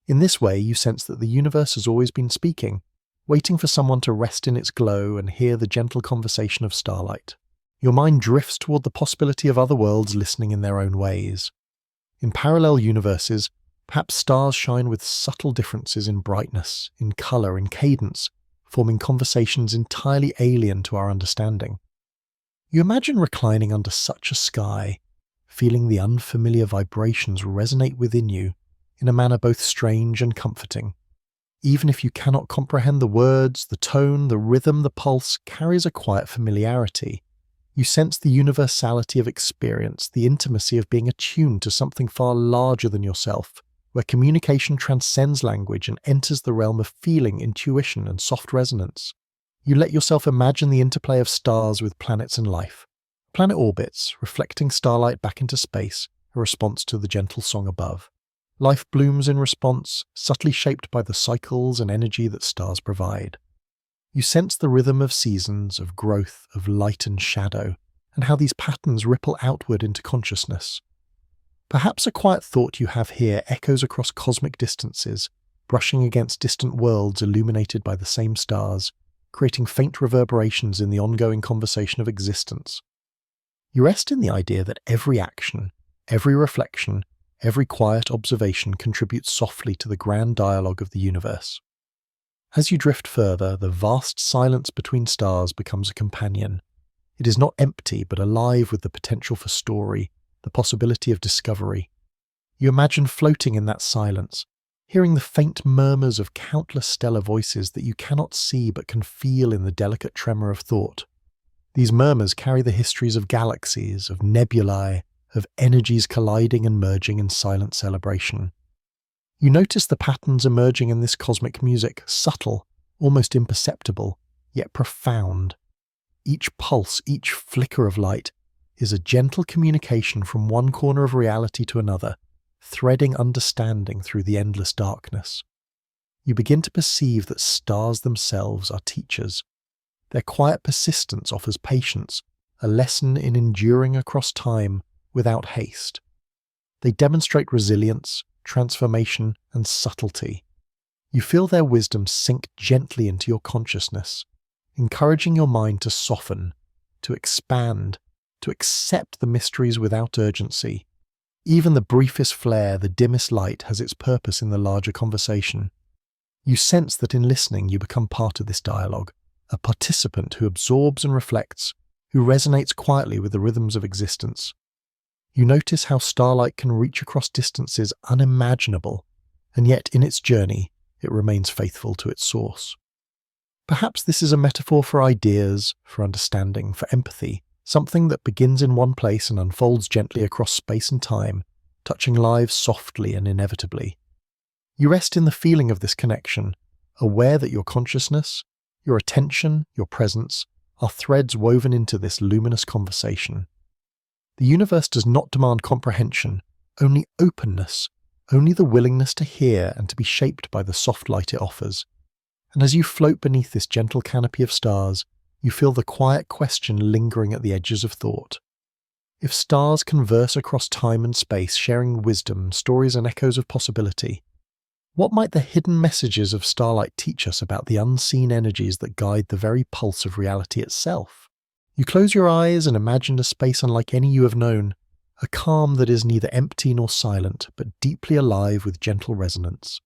In this way, you sense that the universe has always been speaking, waiting for someone to rest in its glow and hear the gentle conversation of starlight. Your mind drifts toward the possibility of other worlds listening in their own ways. In parallel universes, perhaps stars shine with subtle differences in brightness, in colour, in cadence, forming conversations entirely alien to our understanding. You imagine reclining under such a sky, feeling the unfamiliar vibrations resonate within you in a manner both strange and comforting. Even if you cannot comprehend the words, the tone, the rhythm, the pulse carries a quiet familiarity. You sense the universality of experience, the intimacy of being attuned to something far larger than yourself, where communication transcends language and enters the realm of feeling, intuition, and soft resonance. You let yourself imagine the interplay of stars with planets and life. Planet orbits, reflecting starlight back into space, a response to the gentle song above. Life blooms in response, subtly shaped by the cycles and energy that stars provide. You sense the rhythm of seasons, of growth, of light and shadow, and how these patterns ripple outward into consciousness. Perhaps a quiet thought you have here echoes across cosmic distances, brushing against distant worlds illuminated by the same stars, creating faint reverberations in the ongoing conversation of existence. You rest in the idea that every action, every reflection, every quiet observation contributes softly to the grand dialogue of the universe. As you drift further, the vast silence between stars becomes a companion. It is not empty, but alive with the potential for story, the possibility of discovery. You imagine floating in that silence, hearing the faint murmurs of countless stellar voices that you cannot see but can feel in the delicate tremor of thought. These murmurs carry the histories of galaxies, of nebulae, of energies colliding and merging in silent celebration. You notice the patterns emerging in this cosmic music, subtle, almost imperceptible, yet profound. Each pulse, each flicker of light, is a gentle communication from one corner of reality to another, threading understanding through the endless darkness. You begin to perceive that stars themselves are teachers. Their quiet persistence offers patience, a lesson in enduring across time without haste. They demonstrate resilience, transformation, and subtlety. You feel their wisdom sink gently into your consciousness, encouraging your mind to soften, to expand, to accept the mysteries without urgency. Even the briefest flare, the dimmest light, has its purpose in the larger conversation. You sense that in listening you become part of this dialogue, a participant who absorbs and reflects, who resonates quietly with the rhythms of existence. You notice how starlight can reach across distances unimaginable, and yet in its journey it remains faithful to its source. Perhaps this is a metaphor for ideas, for understanding, for empathy, something that begins in one place and unfolds gently across space and time, touching lives softly and inevitably. You rest in the feeling of this connection, aware that your consciousness, your attention, your presence, are threads woven into this luminous conversation. The universe does not demand comprehension, only openness, only the willingness to hear and to be shaped by the soft light it offers. And as you float beneath this gentle canopy of stars, you feel the quiet question lingering at the edges of thought. If stars converse across time and space, sharing wisdom, stories and echoes of possibility, what might the hidden messages of starlight teach us about the unseen energies that guide the very pulse of reality itself? You close your eyes and imagine a space unlike any you have known, a calm that is neither empty nor silent, but deeply alive with gentle resonance.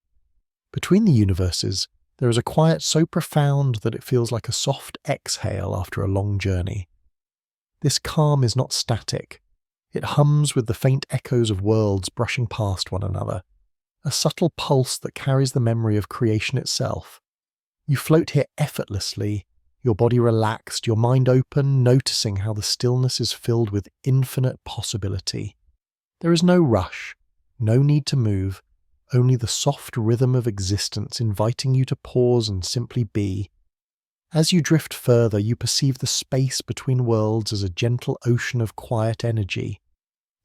Between the universes, there is a quiet so profound that it feels like a soft exhale after a long journey. This calm is not static. It hums with the faint echoes of worlds brushing past one another, a subtle pulse that carries the memory of creation itself. You float here effortlessly, your body relaxed, your mind open, noticing how the stillness is filled with infinite possibility. There is no rush, no need to move, only the soft rhythm of existence inviting you to pause and simply be. As you drift further, you perceive the space between worlds as a gentle ocean of quiet energy.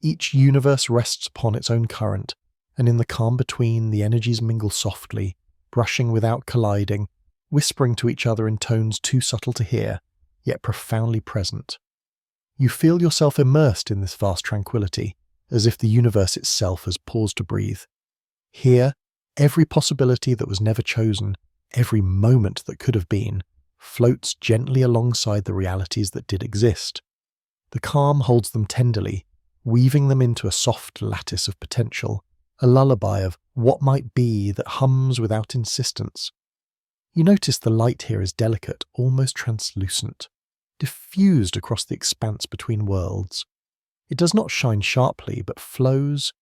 Each universe rests upon its own current, and in the calm between, the energies mingle softly, brushing without colliding, whispering to each other in tones too subtle to hear, yet profoundly present. You feel yourself immersed in this vast tranquility, as if the universe itself has paused to breathe. Here, every possibility that was never chosen, every moment that could have been, floats gently alongside the realities that did exist. The calm holds them tenderly, weaving them into a soft lattice of potential, a lullaby of what might be that hums without insistence. You notice the light here is delicate, almost translucent, diffused across the expanse between worlds. It does not shine sharply, but flows,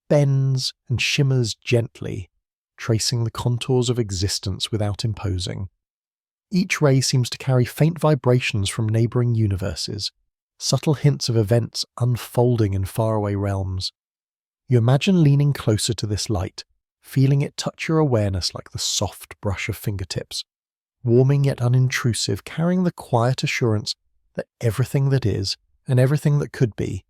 bends, and shimmers gently, tracing the contours of existence without imposing. Each ray seems to carry faint vibrations from neighbouring universes, subtle hints of events unfolding in faraway realms. You imagine leaning closer to this light, feeling it touch your awareness like the soft brush of fingertips, warming yet unintrusive, carrying the quiet assurance that everything that is, and everything that could be,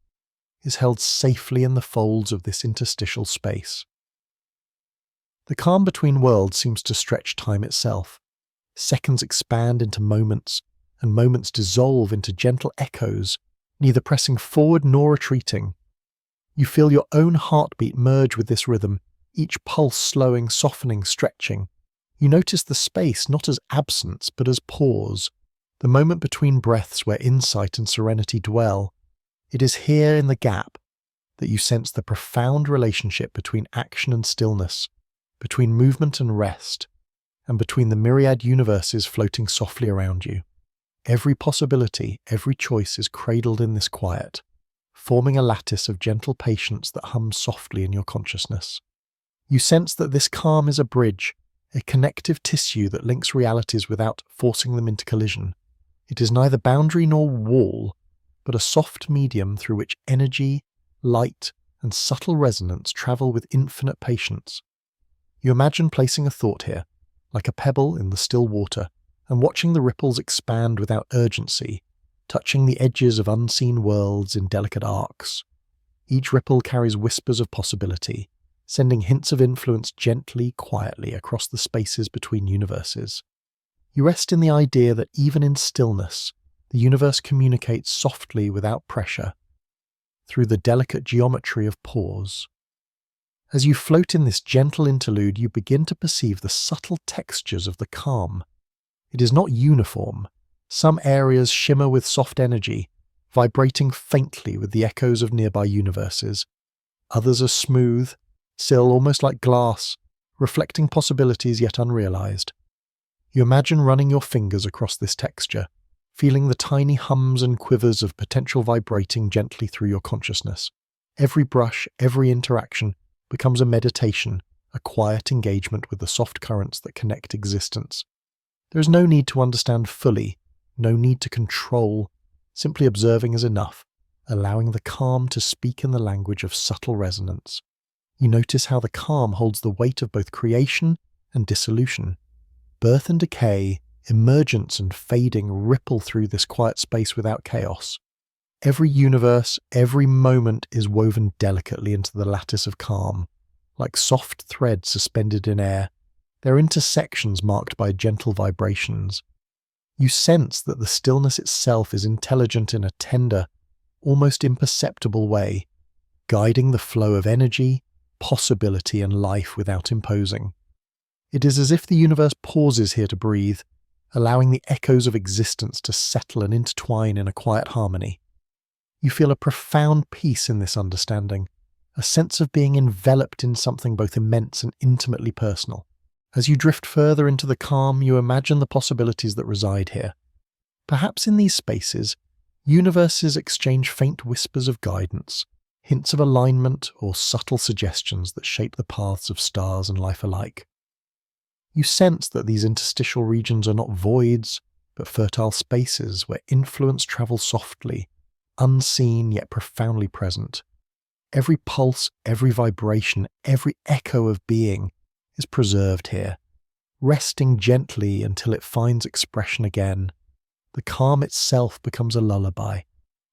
is held safely in the folds of this interstitial space. The calm between worlds seems to stretch time itself. Seconds expand into moments, and moments dissolve into gentle echoes, neither pressing forward nor retreating. You feel your own heartbeat merge with this rhythm, each pulse slowing, softening, stretching. You notice the space not as absence, but as pause, the moment between breaths where insight and serenity dwell. It is here in the gap that you sense the profound relationship between action and stillness, between movement and rest, and between the myriad universes floating softly around you. Every possibility, every choice is cradled in this quiet, forming a lattice of gentle patience that hums softly in your consciousness. You sense that this calm is a bridge, a connective tissue that links realities without forcing them into collision. It is neither boundary nor wall, but a soft medium through which energy, light, and subtle resonance travel with infinite patience. You imagine placing a thought here, like a pebble in the still water, and watching the ripples expand without urgency, touching the edges of unseen worlds in delicate arcs. Each ripple carries whispers of possibility, sending hints of influence gently, quietly across the spaces between universes. You rest in the idea that even in stillness, the universe communicates softly without pressure, through the delicate geometry of pause. As you float in this gentle interlude, you begin to perceive the subtle textures of the calm. It is not uniform. Some areas shimmer with soft energy, vibrating faintly with the echoes of nearby universes. Others are smooth, still almost like glass, reflecting possibilities yet unrealized. You imagine running your fingers across this texture, feeling the tiny hums and quivers of potential vibrating gently through your consciousness. Every brush, every interaction becomes a meditation, a quiet engagement with the soft currents that connect existence. There is no need to understand fully, no need to control. Simply observing is enough, allowing the calm to speak in the language of subtle resonance. You notice how the calm holds the weight of both creation and dissolution. Birth and decay, emergence and fading ripple through this quiet space without chaos. Every universe, every moment is woven delicately into the lattice of calm, like soft threads suspended in air, their intersections marked by gentle vibrations. You sense that the stillness itself is intelligent in a tender, almost imperceptible way, guiding the flow of energy, possibility and life without imposing. It is as if the universe pauses here to breathe, allowing the echoes of existence to settle and intertwine in a quiet harmony. You feel a profound peace in this understanding, a sense of being enveloped in something both immense and intimately personal. As you drift further into the calm, you imagine the possibilities that reside here. Perhaps in these spaces, universes exchange faint whispers of guidance, hints of alignment or subtle suggestions that shape the paths of stars and life alike. You sense that these interstitial regions are not voids, but fertile spaces where influence travels softly, unseen yet profoundly present. Every pulse, every vibration, every echo of being is preserved here, resting gently until it finds expression again. The calm itself becomes a lullaby,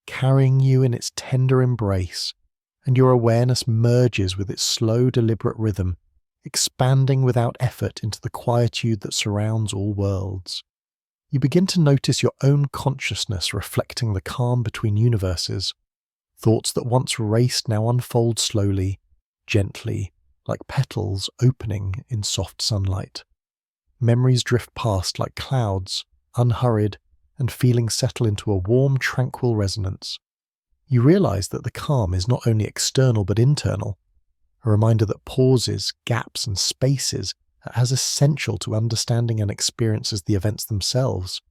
carrying you in its tender embrace, and your awareness merges with its slow, deliberate rhythm, expanding without effort into the quietude that surrounds all worlds. You begin to notice your own consciousness reflecting the calm between universes. Thoughts that once raced now unfold slowly, gently, like petals opening in soft sunlight. Memories drift past like clouds, unhurried, and feelings settle into a warm, tranquil resonance. You realize that the calm is not only external but internal, a reminder that pauses, gaps, and spaces are as essential to understanding and experience as the events themselves.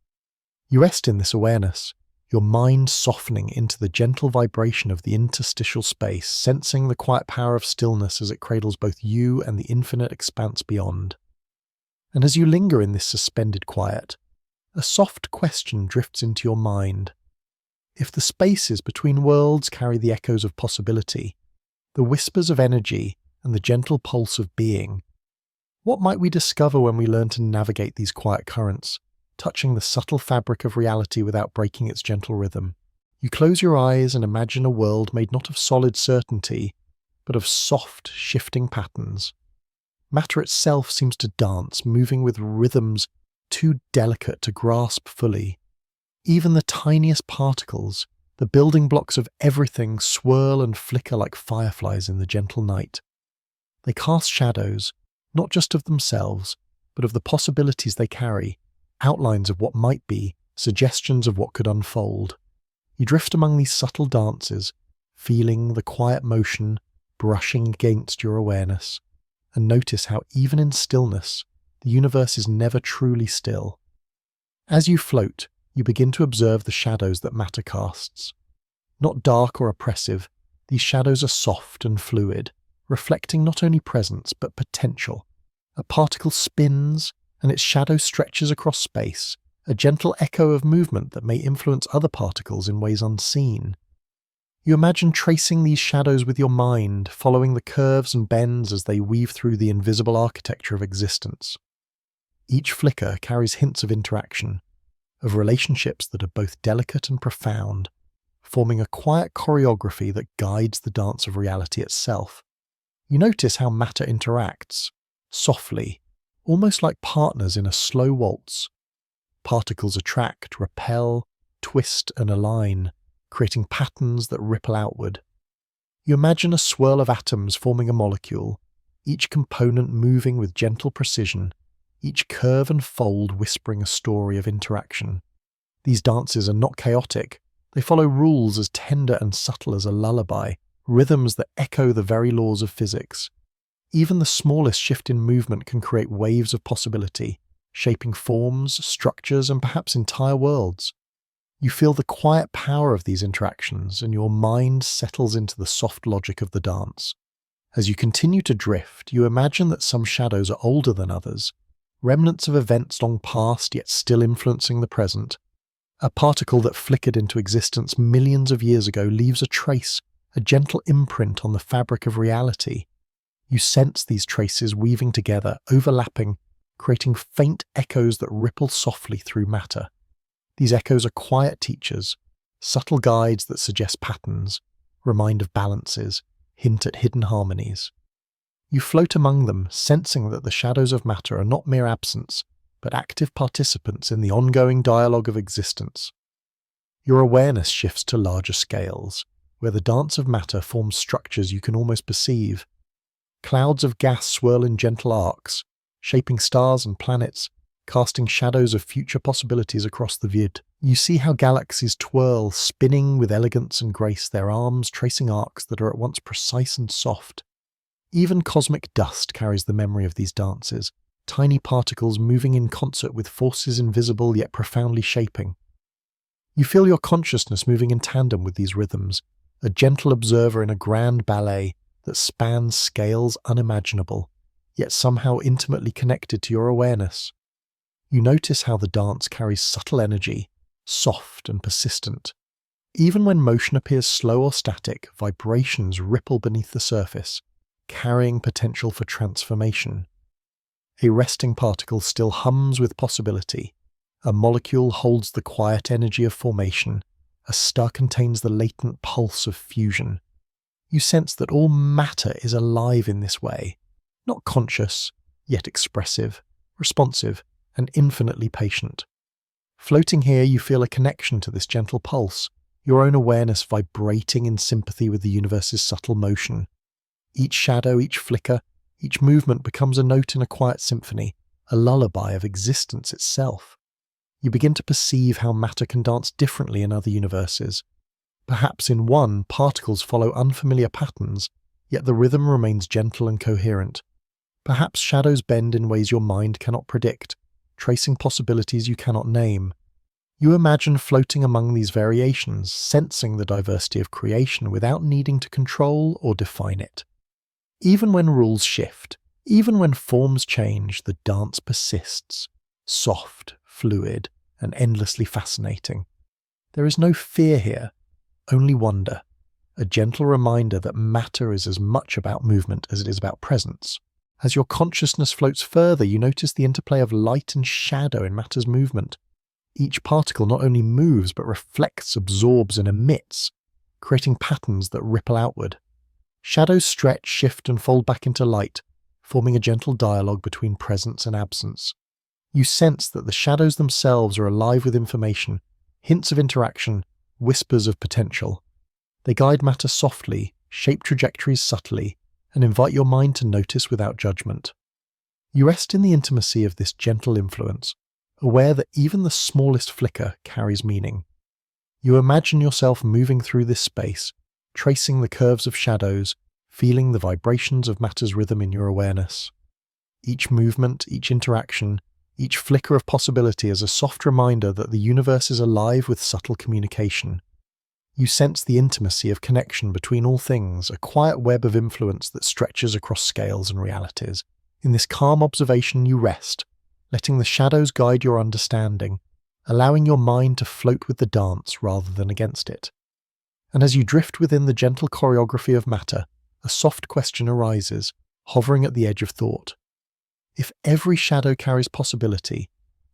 You rest in this awareness, your mind softening into the gentle vibration of the interstitial space, sensing the quiet power of stillness as it cradles both you and the infinite expanse beyond. And as you linger in this suspended quiet, a soft question drifts into your mind. If the spaces between worlds carry the echoes of possibility, the whispers of energy, and the gentle pulse of being, what might we discover when we learn to navigate these quiet currents, touching the subtle fabric of reality without breaking its gentle rhythm? You close your eyes and imagine a world made not of solid certainty, but of soft, shifting patterns. Matter itself seems to dance, moving with rhythms too delicate to grasp fully. Even the tiniest particles, the building blocks of everything, swirl and flicker like fireflies in the gentle night. They cast shadows, not just of themselves, but of the possibilities they carry, outlines of what might be, suggestions of what could unfold. You drift among these subtle dances, feeling the quiet motion brushing against your awareness, and notice how even in stillness, the universe is never truly still. As you float, you begin to observe the shadows that matter casts. Not dark or oppressive, these shadows are soft and fluid, reflecting not only presence but potential. A particle spins, and its shadow stretches across space, a gentle echo of movement that may influence other particles in ways unseen. You imagine tracing these shadows with your mind, following the curves and bends as they weave through the invisible architecture of existence. Each flicker carries hints of interaction, of relationships that are both delicate and profound, forming a quiet choreography that guides the dance of reality itself. You notice how matter interacts, softly, almost like partners in a slow waltz. Particles attract, repel, twist and align, creating patterns that ripple outward. You imagine a swirl of atoms forming a molecule, each component moving with gentle precision, each curve and fold whispering a story of interaction. These dances are not chaotic. They follow rules as tender and subtle as a lullaby, rhythms that echo the very laws of physics. Even the smallest shift in movement can create waves of possibility, shaping forms, structures, and perhaps entire worlds. You feel the quiet power of these interactions, and your mind settles into the soft logic of the dance. As you continue to drift, you imagine that some shadows are older than others, remnants of events long past yet still influencing the present. A particle that flickered into existence millions of years ago leaves a trace, a gentle imprint on the fabric of reality. You sense these traces weaving together, overlapping, creating faint echoes that ripple softly through matter. These echoes are quiet teachers, subtle guides that suggest patterns, remind of balances, hint at hidden harmonies. You float among them, sensing that the shadows of matter are not mere absence, but active participants in the ongoing dialogue of existence. Your awareness shifts to larger scales, where the dance of matter forms structures you can almost perceive. Clouds of gas swirl in gentle arcs, shaping stars and planets, casting shadows of future possibilities across the vid. You see how galaxies twirl, spinning with elegance and grace, their arms tracing arcs that are at once precise and soft. Even cosmic dust carries the memory of these dances, tiny particles moving in concert with forces invisible yet profoundly shaping. You feel your consciousness moving in tandem with these rhythms, a gentle observer in a grand ballet that spans scales unimaginable, yet somehow intimately connected to your awareness. You notice how the dance carries subtle energy, soft and persistent. Even when motion appears slow or static, vibrations ripple beneath the surface, carrying potential for transformation. A resting particle still hums with possibility. A molecule holds the quiet energy of formation. A star contains the latent pulse of fusion. You sense that all matter is alive in this way, not conscious, yet expressive, responsive, and infinitely patient. Floating here, you feel a connection to this gentle pulse, your own awareness vibrating in sympathy with the universe's subtle motion. Each shadow, each flicker, each movement becomes a note in a quiet symphony, a lullaby of existence itself. You begin to perceive how matter can dance differently in other universes. Perhaps in one, particles follow unfamiliar patterns, yet the rhythm remains gentle and coherent. Perhaps shadows bend in ways your mind cannot predict, tracing possibilities you cannot name. You imagine floating among these variations, sensing the diversity of creation without needing to control or define it. Even when rules shift, even when forms change, the dance persists, soft, fluid, and endlessly fascinating. There is no fear here, only wonder, a gentle reminder that matter is as much about movement as it is about presence. As your consciousness floats further, you notice the interplay of light and shadow in matter's movement. Each particle not only moves but reflects, absorbs, and emits, creating patterns that ripple outward. Shadows stretch, shift, and fold back into light, forming a gentle dialogue between presence and absence. You sense that the shadows themselves are alive with information, hints of interaction, whispers of potential. They guide matter softly, shape trajectories subtly, and invite your mind to notice without judgment. You rest in the intimacy of this gentle influence, aware that even the smallest flicker carries meaning. You imagine yourself moving through this space, tracing the curves of shadows, feeling the vibrations of matter's rhythm in your awareness. Each movement, each interaction, each flicker of possibility is a soft reminder that the universe is alive with subtle communication. You sense the intimacy of connection between all things, a quiet web of influence that stretches across scales and realities. In this calm observation you rest, letting the shadows guide your understanding, allowing your mind to float with the dance rather than against it. And as you drift within the gentle choreography of matter, a soft question arises, hovering at the edge of thought. If every shadow carries possibility,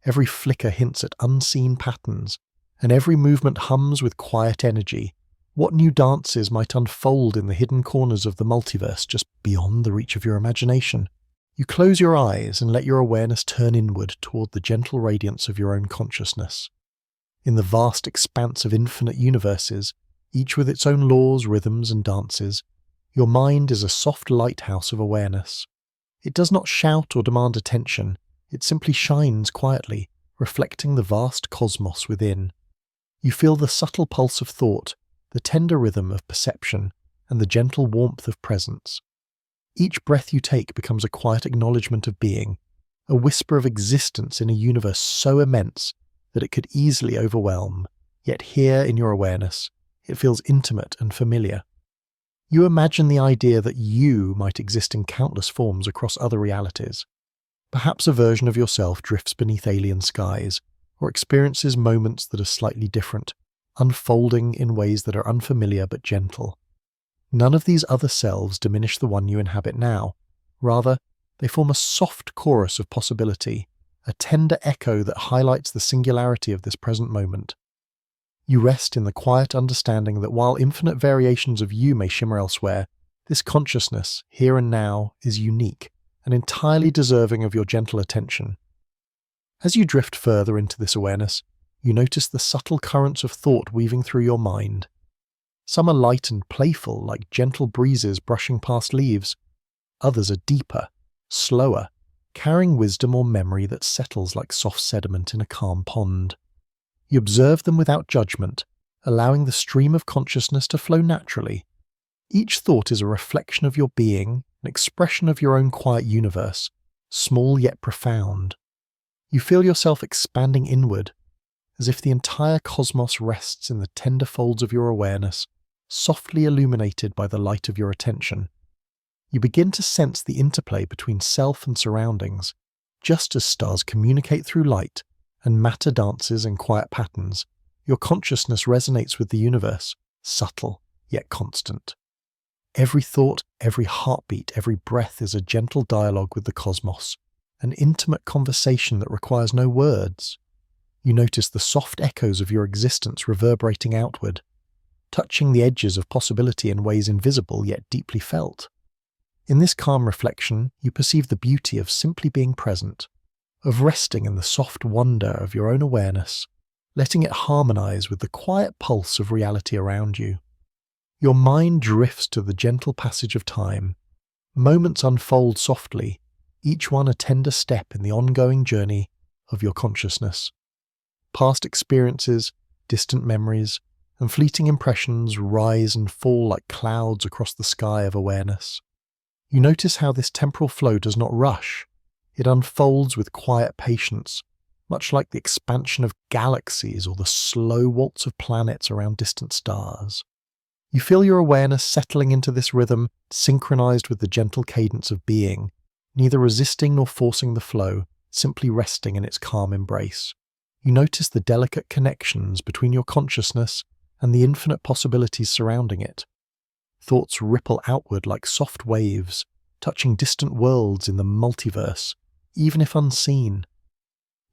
every flicker hints at unseen patterns, and every movement hums with quiet energy, what new dances might unfold in the hidden corners of the multiverse just beyond the reach of your imagination? You close your eyes and let your awareness turn inward toward the gentle radiance of your own consciousness. In the vast expanse of infinite universes, each with its own laws, rhythms, and dances, your mind is a soft lighthouse of awareness. It does not shout or demand attention, it simply shines quietly, reflecting the vast cosmos within. You feel the subtle pulse of thought, the tender rhythm of perception, and the gentle warmth of presence. Each breath you take becomes a quiet acknowledgement of being, a whisper of existence in a universe so immense that it could easily overwhelm, yet here in your awareness, it feels intimate and familiar. You imagine the idea that you might exist in countless forms across other realities. Perhaps a version of yourself drifts beneath alien skies, or experiences moments that are slightly different, unfolding in ways that are unfamiliar but gentle. None of these other selves diminish the one you inhabit now. Rather, they form a soft chorus of possibility, a tender echo that highlights the singularity of this present moment. You rest in the quiet understanding that while infinite variations of you may shimmer elsewhere, this consciousness, here and now, is unique and entirely deserving of your gentle attention. As you drift further into this awareness, you notice the subtle currents of thought weaving through your mind. Some are light and playful, like gentle breezes brushing past leaves. Others are deeper, slower, carrying wisdom or memory that settles like soft sediment in a calm pond. You observe them without judgment, allowing the stream of consciousness to flow naturally. Each thought is a reflection of your being, an expression of your own quiet universe, small yet profound. You feel yourself expanding inward, as if the entire cosmos rests in the tender folds of your awareness, softly illuminated by the light of your attention. You begin to sense the interplay between self and surroundings. Just as stars communicate through light and matter dances in quiet patterns, your consciousness resonates with the universe, subtle yet constant. Every thought, every heartbeat, every breath is a gentle dialogue with the cosmos, an intimate conversation that requires no words. You notice the soft echoes of your existence reverberating outward, touching the edges of possibility in ways invisible yet deeply felt. In this calm reflection, you perceive the beauty of simply being present, of resting in the soft wonder of your own awareness, letting it harmonize with the quiet pulse of reality around you. Your mind drifts to the gentle passage of time. Moments unfold softly, each one a tender step in the ongoing journey of your consciousness. Past experiences, distant memories, and fleeting impressions rise and fall like clouds across the sky of awareness. You notice how this temporal flow does not rush. It unfolds with quiet patience, much like the expansion of galaxies or the slow waltz of planets around distant stars. You feel your awareness settling into this rhythm, synchronized with the gentle cadence of being, neither resisting nor forcing the flow, simply resting in its calm embrace. You notice the delicate connections between your consciousness and the infinite possibilities surrounding it. Thoughts ripple outward like soft waves, touching distant worlds in the multiverse, even if unseen.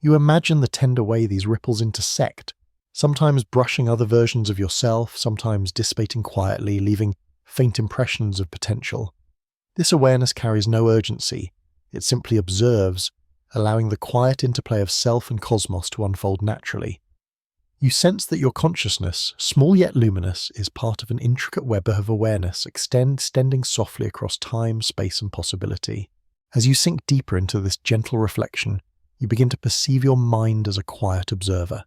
You imagine the tender way these ripples intersect, sometimes brushing other versions of yourself, sometimes dissipating quietly, leaving faint impressions of potential. This awareness carries no urgency. It simply observes, allowing the quiet interplay of self and cosmos to unfold naturally. You sense that your consciousness, small yet luminous, is part of an intricate web of awareness extending softly across time, space, and possibility. As you sink deeper into this gentle reflection, you begin to perceive your mind as a quiet observer.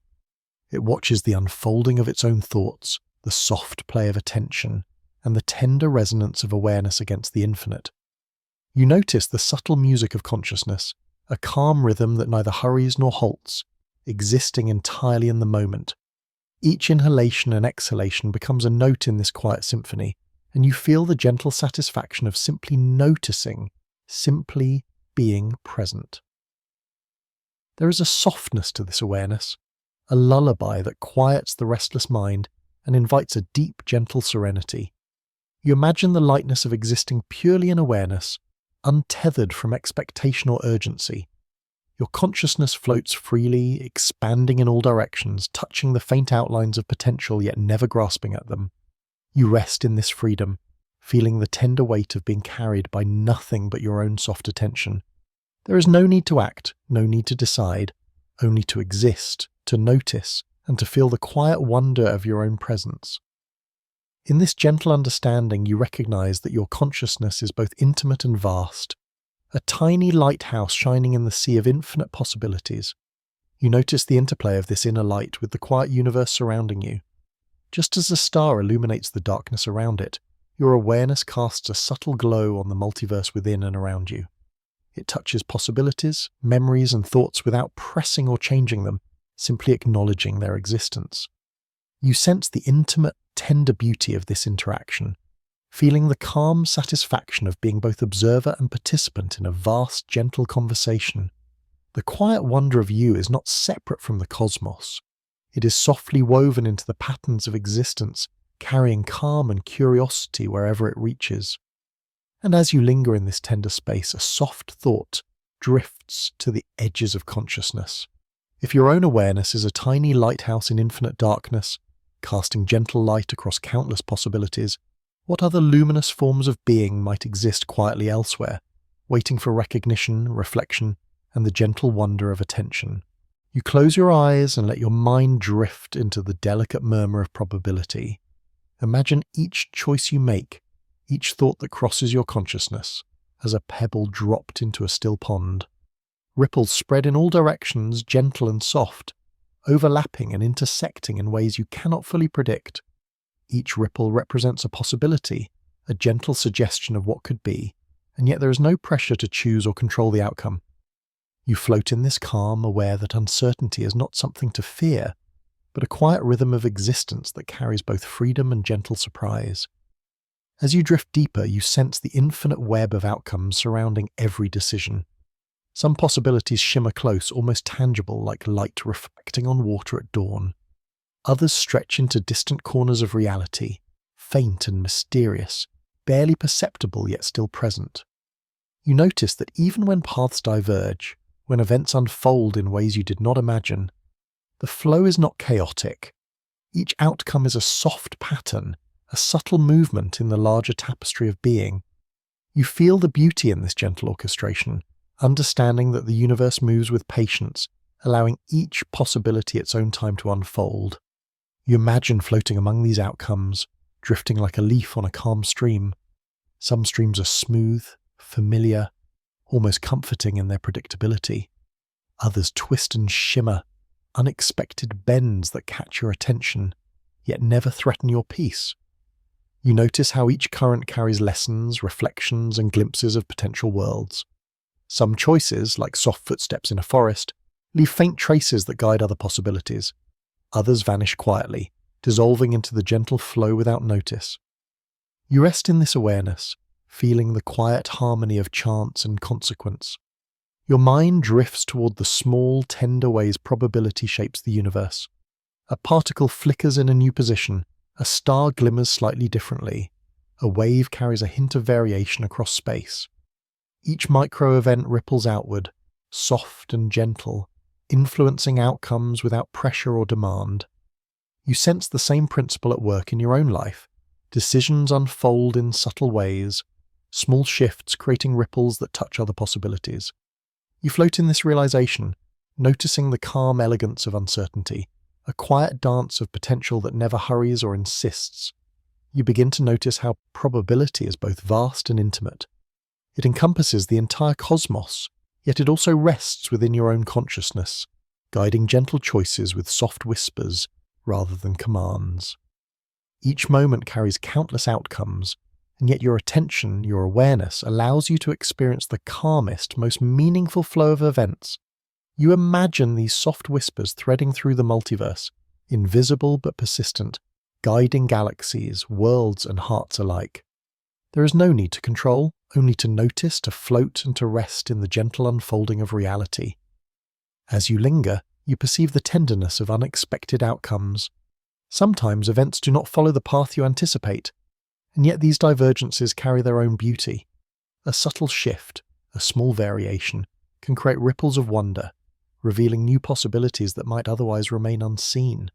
It watches the unfolding of its own thoughts, the soft play of attention, and the tender resonance of awareness against the infinite. You notice the subtle music of consciousness, a calm rhythm that neither hurries nor halts, existing entirely in the moment. Each inhalation and exhalation becomes a note in this quiet symphony, and you feel the gentle satisfaction of simply noticing, simply being present. There is a softness to this awareness, a lullaby that quiets the restless mind and invites a deep, gentle serenity. You imagine the lightness of existing purely in awareness, untethered from expectation or urgency. Your consciousness floats freely, expanding in all directions, touching the faint outlines of potential yet never grasping at them. You rest in this freedom, feeling the tender weight of being carried by nothing but your own soft attention. There is no need to act, no need to decide, only to exist, to notice, and to feel the quiet wonder of your own presence. In this gentle understanding, you recognize that your consciousness is both intimate and vast, a tiny lighthouse shining in the sea of infinite possibilities. You notice the interplay of this inner light with the quiet universe surrounding you. Just as a star illuminates the darkness around it, your awareness casts a subtle glow on the multiverse within and around you. It touches possibilities, memories, and thoughts without pressing or changing them, simply acknowledging their existence. You sense the intimate, tender beauty of this interaction, feeling the calm satisfaction of being both observer and participant in a vast, gentle conversation. The quiet wonder of you is not separate from the cosmos. It is softly woven into the patterns of existence, carrying calm and curiosity wherever it reaches. And as you linger in this tender space, a soft thought drifts to the edges of consciousness. If your own awareness is a tiny lighthouse in infinite darkness, casting gentle light across countless possibilities, what other luminous forms of being might exist quietly elsewhere, waiting for recognition, reflection, and the gentle wonder of attention? You close your eyes and let your mind drift into the delicate murmur of probability. Imagine each choice you make, each thought that crosses your consciousness, as a pebble dropped into a still pond. Ripples spread in all directions, gentle and soft, overlapping and intersecting in ways you cannot fully predict. Each ripple represents a possibility, a gentle suggestion of what could be, and yet there is no pressure to choose or control the outcome. You float in this calm, aware that uncertainty is not something to fear, but a quiet rhythm of existence that carries both freedom and gentle surprise. As you drift deeper, you sense the infinite web of outcomes surrounding every decision. Some possibilities shimmer close, almost tangible, like light reflecting on water at dawn. Others stretch into distant corners of reality, faint and mysterious, barely perceptible yet still present. You notice that even when paths diverge, when events unfold in ways you did not imagine, the flow is not chaotic. Each outcome is a soft pattern, a subtle movement in the larger tapestry of being. You feel the beauty in this gentle orchestration, understanding that the universe moves with patience, allowing each possibility its own time to unfold. You imagine floating among these outcomes, drifting like a leaf on a calm stream. Some streams are smooth, familiar, almost comforting in their predictability. Others twist and shimmer, unexpected bends that catch your attention, yet never threaten your peace. You notice how each current carries lessons, reflections, and glimpses of potential worlds. Some choices, like soft footsteps in a forest, leave faint traces that guide other possibilities. Others vanish quietly, dissolving into the gentle flow without notice. You rest in this awareness, feeling the quiet harmony of chance and consequence. Your mind drifts toward the small, tender ways probability shapes the universe. A particle flickers in a new position, a star glimmers slightly differently, a wave carries a hint of variation across space. Each micro-event ripples outward, soft and gentle, influencing outcomes without pressure or demand. You sense the same principle at work in your own life. Decisions unfold in subtle ways, small shifts creating ripples that touch other possibilities. You float in this realization, noticing the calm elegance of uncertainty, a quiet dance of potential that never hurries or insists. You begin to notice how probability is both vast and intimate. It encompasses the entire cosmos, yet it also rests within your own consciousness, guiding gentle choices with soft whispers rather than commands. Each moment carries countless outcomes, and yet your attention, your awareness, allows you to experience the calmest, most meaningful flow of events. You imagine these soft whispers threading through the multiverse, invisible but persistent, guiding galaxies, worlds, and hearts alike. There is no need to control, only to notice, to float, and to rest in the gentle unfolding of reality. As you linger, you perceive the tenderness of unexpected outcomes. Sometimes events do not follow the path you anticipate, and yet these divergences carry their own beauty. A subtle shift, a small variation, can create ripples of wonder, revealing new possibilities that might otherwise remain unseen.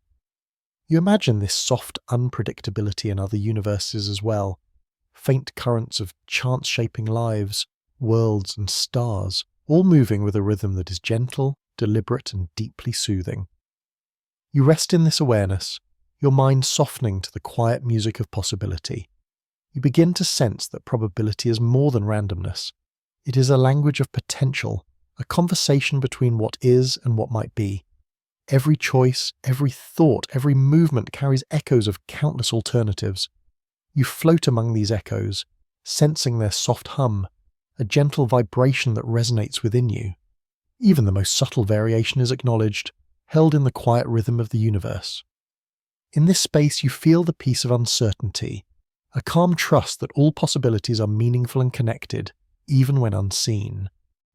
You imagine this soft unpredictability in other universes as well, faint currents of chance-shaping lives, worlds, and stars, all moving with a rhythm that is gentle, deliberate, and deeply soothing. You rest in this awareness, your mind softening to the quiet music of possibility. You begin to sense that probability is more than randomness. It is a language of potential, a conversation between what is and what might be. Every choice, every thought, every movement carries echoes of countless alternatives. You float among these echoes, sensing their soft hum, a gentle vibration that resonates within you. Even the most subtle variation is acknowledged, held in the quiet rhythm of the universe. In this space you feel the peace of uncertainty, a calm trust that all possibilities are meaningful and connected, even when unseen.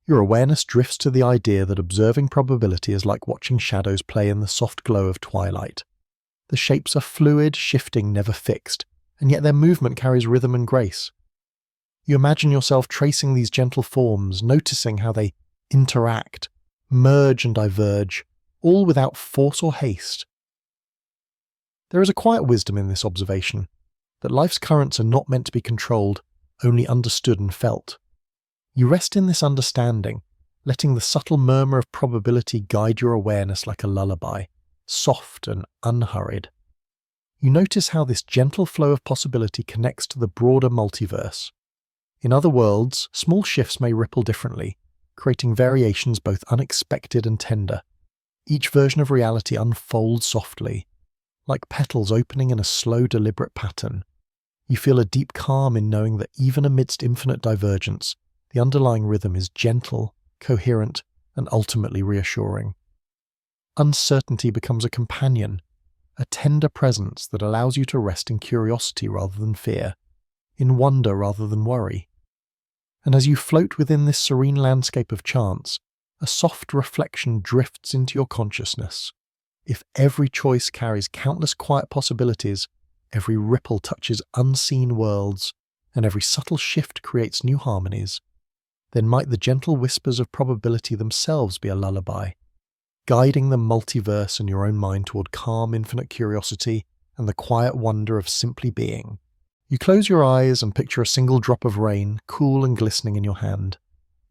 Your awareness drifts to the idea that observing probability is like watching shadows play in the soft glow of twilight. The shapes are fluid, shifting, never fixed, and yet their movement carries rhythm and grace. You imagine yourself tracing these gentle forms, noticing how they interact, merge and diverge, all without force or haste. There is a quiet wisdom in this observation, that life's currents are not meant to be controlled, only understood and felt. You rest in this understanding, letting the subtle murmur of probability guide your awareness like a lullaby, soft and unhurried. You notice how this gentle flow of possibility connects to the broader multiverse. In other worlds, small shifts may ripple differently, creating variations both unexpected and tender. Each version of reality unfolds softly, like petals opening in a slow, deliberate pattern. You feel a deep calm in knowing that even amidst infinite divergence, the underlying rhythm is gentle, coherent, and ultimately reassuring. Uncertainty becomes a companion, a tender presence that allows you to rest in curiosity rather than fear, in wonder rather than worry. And as you float within this serene landscape of chance, a soft reflection drifts into your consciousness. If every choice carries countless quiet possibilities, every ripple touches unseen worlds, and every subtle shift creates new harmonies, then might the gentle whispers of probability themselves be a lullaby, guiding the multiverse and your own mind toward calm, infinite curiosity and the quiet wonder of simply being. You close your eyes and picture a single drop of rain, cool and glistening in your hand.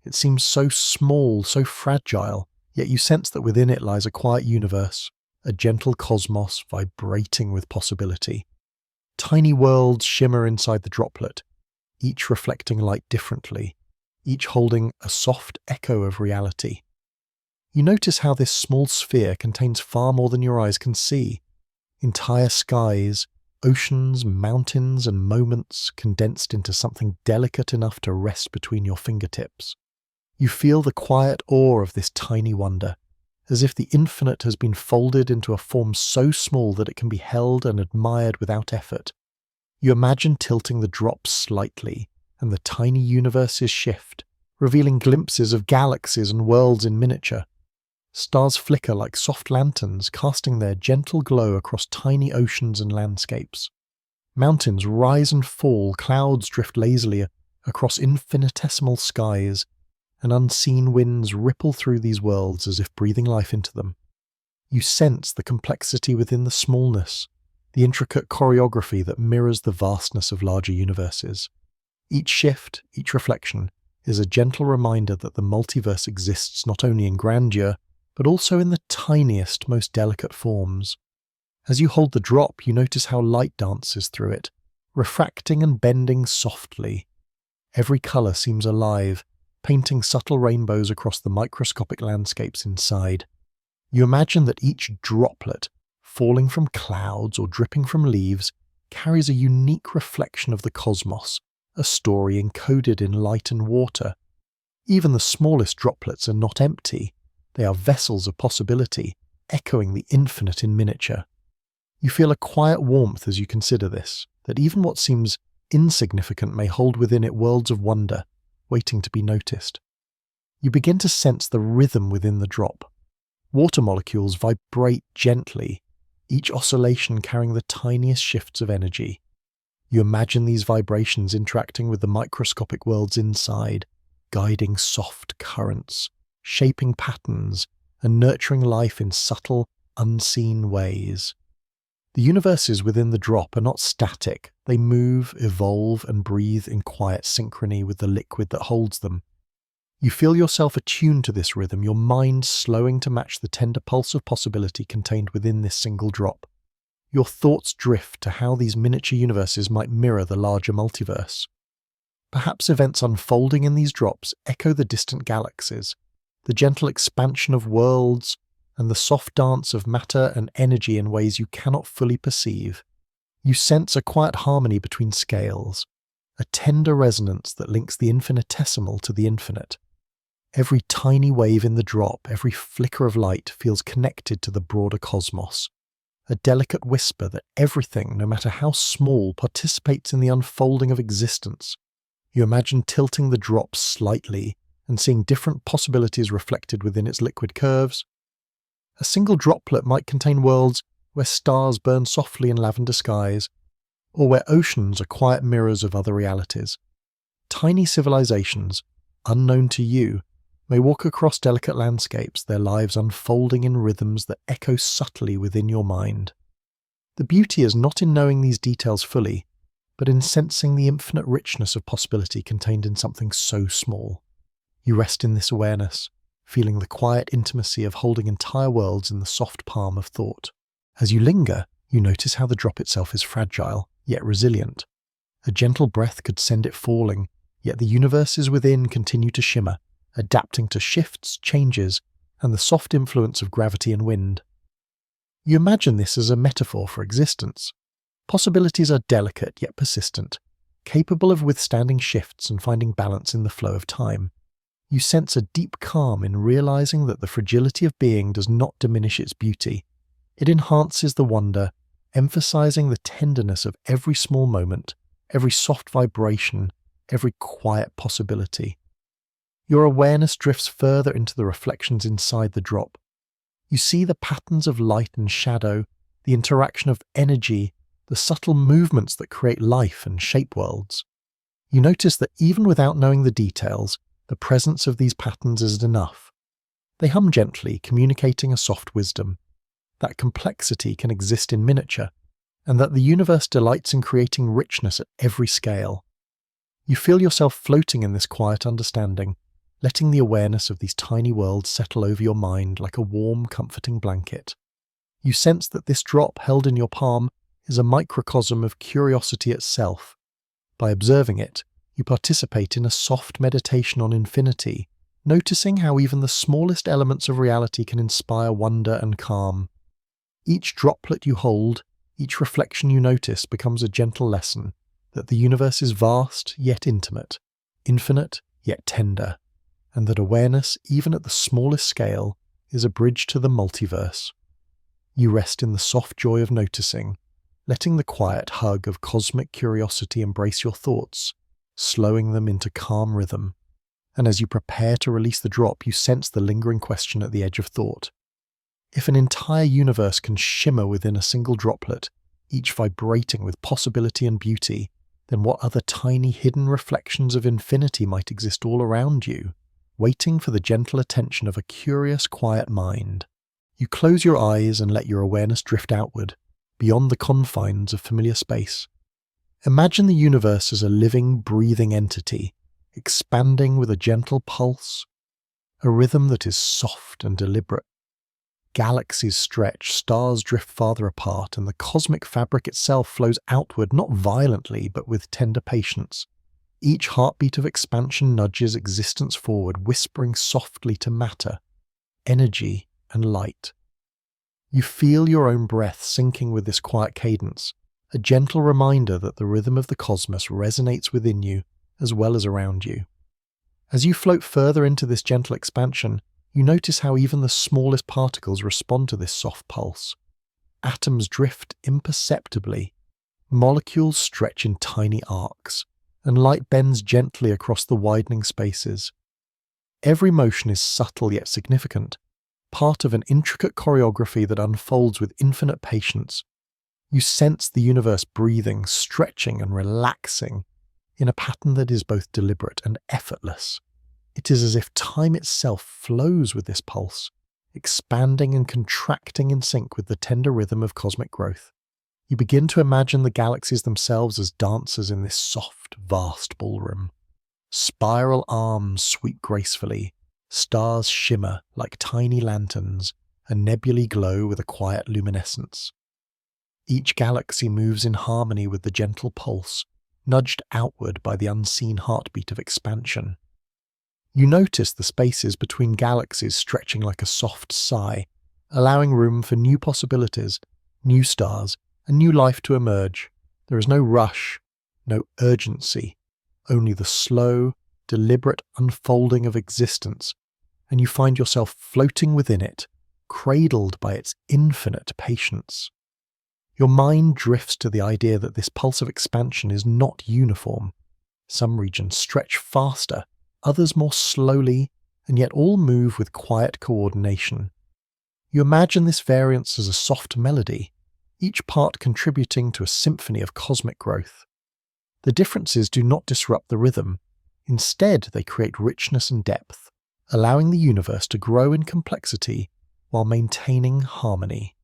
It seems so small, so fragile, yet you sense that within it lies a quiet universe, a gentle cosmos vibrating with possibility. Tiny worlds shimmer inside the droplet, each reflecting light differently, each holding a soft echo of reality. You notice how this small sphere contains far more than your eyes can see. Entire skies, oceans, mountains, and moments condensed into something delicate enough to rest between your fingertips. You feel the quiet awe of this tiny wonder, as if the infinite has been folded into a form so small that it can be held and admired without effort. You imagine tilting the drop slightly, and the tiny universes shift, revealing glimpses of galaxies and worlds in miniature. Stars flicker like soft lanterns, casting their gentle glow across tiny oceans and landscapes. Mountains rise and fall, clouds drift lazily across infinitesimal skies, and unseen winds ripple through these worlds as if breathing life into them. You sense the complexity within the smallness, the intricate choreography that mirrors the vastness of larger universes. Each shift, each reflection, is a gentle reminder that the multiverse exists not only in grandeur, but also in the tiniest, most delicate forms. As you hold the drop, you notice how light dances through it, refracting and bending softly. Every colour seems alive, painting subtle rainbows across the microscopic landscapes inside. You imagine that each droplet, falling from clouds or dripping from leaves, carries a unique reflection of the cosmos, a story encoded in light and water. Even the smallest droplets are not empty. They are vessels of possibility, echoing the infinite in miniature. You feel a quiet warmth as you consider this, that even what seems insignificant may hold within it worlds of wonder, waiting to be noticed. You begin to sense the rhythm within the drop. Water molecules vibrate gently, each oscillation carrying the tiniest shifts of energy. You imagine these vibrations interacting with the microscopic worlds inside, guiding soft currents, shaping patterns, and nurturing life in subtle, unseen ways. The universes within the drop are not static. They move, evolve, and breathe in quiet synchrony with the liquid that holds them. You feel yourself attuned to this rhythm, your mind slowing to match the tender pulse of possibility contained within this single drop. Your thoughts drift to how these miniature universes might mirror the larger multiverse. Perhaps events unfolding in these drops echo the distant galaxies, the gentle expansion of worlds, and the soft dance of matter and energy in ways you cannot fully perceive. You sense a quiet harmony between scales, a tender resonance that links the infinitesimal to the infinite. Every tiny wave in the drop, every flicker of light feels connected to the broader cosmos, a delicate whisper that everything, no matter how small, participates in the unfolding of existence. You imagine tilting the drop slightly and seeing different possibilities reflected within its liquid curves. A single droplet might contain worlds where stars burn softly in lavender skies, or where oceans are quiet mirrors of other realities. Tiny civilizations, unknown to you, may walk across delicate landscapes, their lives unfolding in rhythms that echo subtly within your mind. The beauty is not in knowing these details fully, but in sensing the infinite richness of possibility contained in something so small. You rest in this awareness, feeling the quiet intimacy of holding entire worlds in the soft palm of thought. As you linger, you notice how the drop itself is fragile, yet resilient. A gentle breath could send it falling, yet the universes within continue to shimmer, adapting to shifts, changes, and the soft influence of gravity and wind. You imagine this as a metaphor for existence. Possibilities are delicate yet persistent, capable of withstanding shifts and finding balance in the flow of time. You sense a deep calm in realizing that the fragility of being does not diminish its beauty. It enhances the wonder, emphasizing the tenderness of every small moment, every soft vibration, every quiet possibility. Your awareness drifts further into the reflections inside the drop. You see the patterns of light and shadow, the interaction of energy, the subtle movements that create life and shape worlds. You notice that even without knowing the details, the presence of these patterns is enough. They hum gently, communicating a soft wisdom, that complexity can exist in miniature, and that the universe delights in creating richness at every scale. You feel yourself floating in this quiet understanding, letting the awareness of these tiny worlds settle over your mind like a warm, comforting blanket. You sense that this drop held in your palm is a microcosm of curiosity itself. By observing it, you participate in a soft meditation on infinity, noticing how even the smallest elements of reality can inspire wonder and calm. Each droplet you hold, each reflection you notice becomes a gentle lesson that the universe is vast yet intimate, infinite yet tender, and that awareness, even at the smallest scale, is a bridge to the multiverse. You rest in the soft joy of noticing, letting the quiet hug of cosmic curiosity embrace your thoughts, slowing them into calm rhythm. And as you prepare to release the drop, you sense the lingering question at the edge of thought. If an entire universe can shimmer within a single droplet, each vibrating with possibility and beauty, then what other tiny hidden reflections of infinity might exist all around you, waiting for the gentle attention of a curious, quiet mind? You close your eyes and let your awareness drift outward, beyond the confines of familiar space. Imagine the universe as a living, breathing entity, expanding with a gentle pulse, a rhythm that is soft and deliberate. Galaxies stretch, stars drift farther apart, and the cosmic fabric itself flows outward, not violently, but with tender patience. Each heartbeat of expansion nudges existence forward, whispering softly to matter, energy, and light. You feel your own breath syncing with this quiet cadence, a gentle reminder that the rhythm of the cosmos resonates within you as well as around you. As you float further into this gentle expansion, you notice how even the smallest particles respond to this soft pulse. Atoms drift imperceptibly, molecules stretch in tiny arcs, and light bends gently across the widening spaces. Every motion is subtle yet significant, part of an intricate choreography that unfolds with infinite patience. You sense the universe breathing, stretching, and relaxing in a pattern that is both deliberate and effortless. It is as if time itself flows with this pulse, expanding and contracting in sync with the tender rhythm of cosmic growth. You begin to imagine the galaxies themselves as dancers in this soft, vast ballroom. Spiral arms sweep gracefully, stars shimmer like tiny lanterns, and nebulae glow with a quiet luminescence. Each galaxy moves in harmony with the gentle pulse, nudged outward by the unseen heartbeat of expansion. You notice the spaces between galaxies stretching like a soft sigh, allowing room for new possibilities, new stars, and new life to emerge. There is no rush, no urgency, only the slow, deliberate unfolding of existence, and you find yourself floating within it, cradled by its infinite patience. Your mind drifts to the idea that this pulse of expansion is not uniform. Some regions stretch faster, others more slowly, and yet all move with quiet coordination. You imagine this variance as a soft melody, each part contributing to a symphony of cosmic growth. The differences do not disrupt the rhythm. Instead, they create richness and depth, allowing the universe to grow in complexity while maintaining harmony.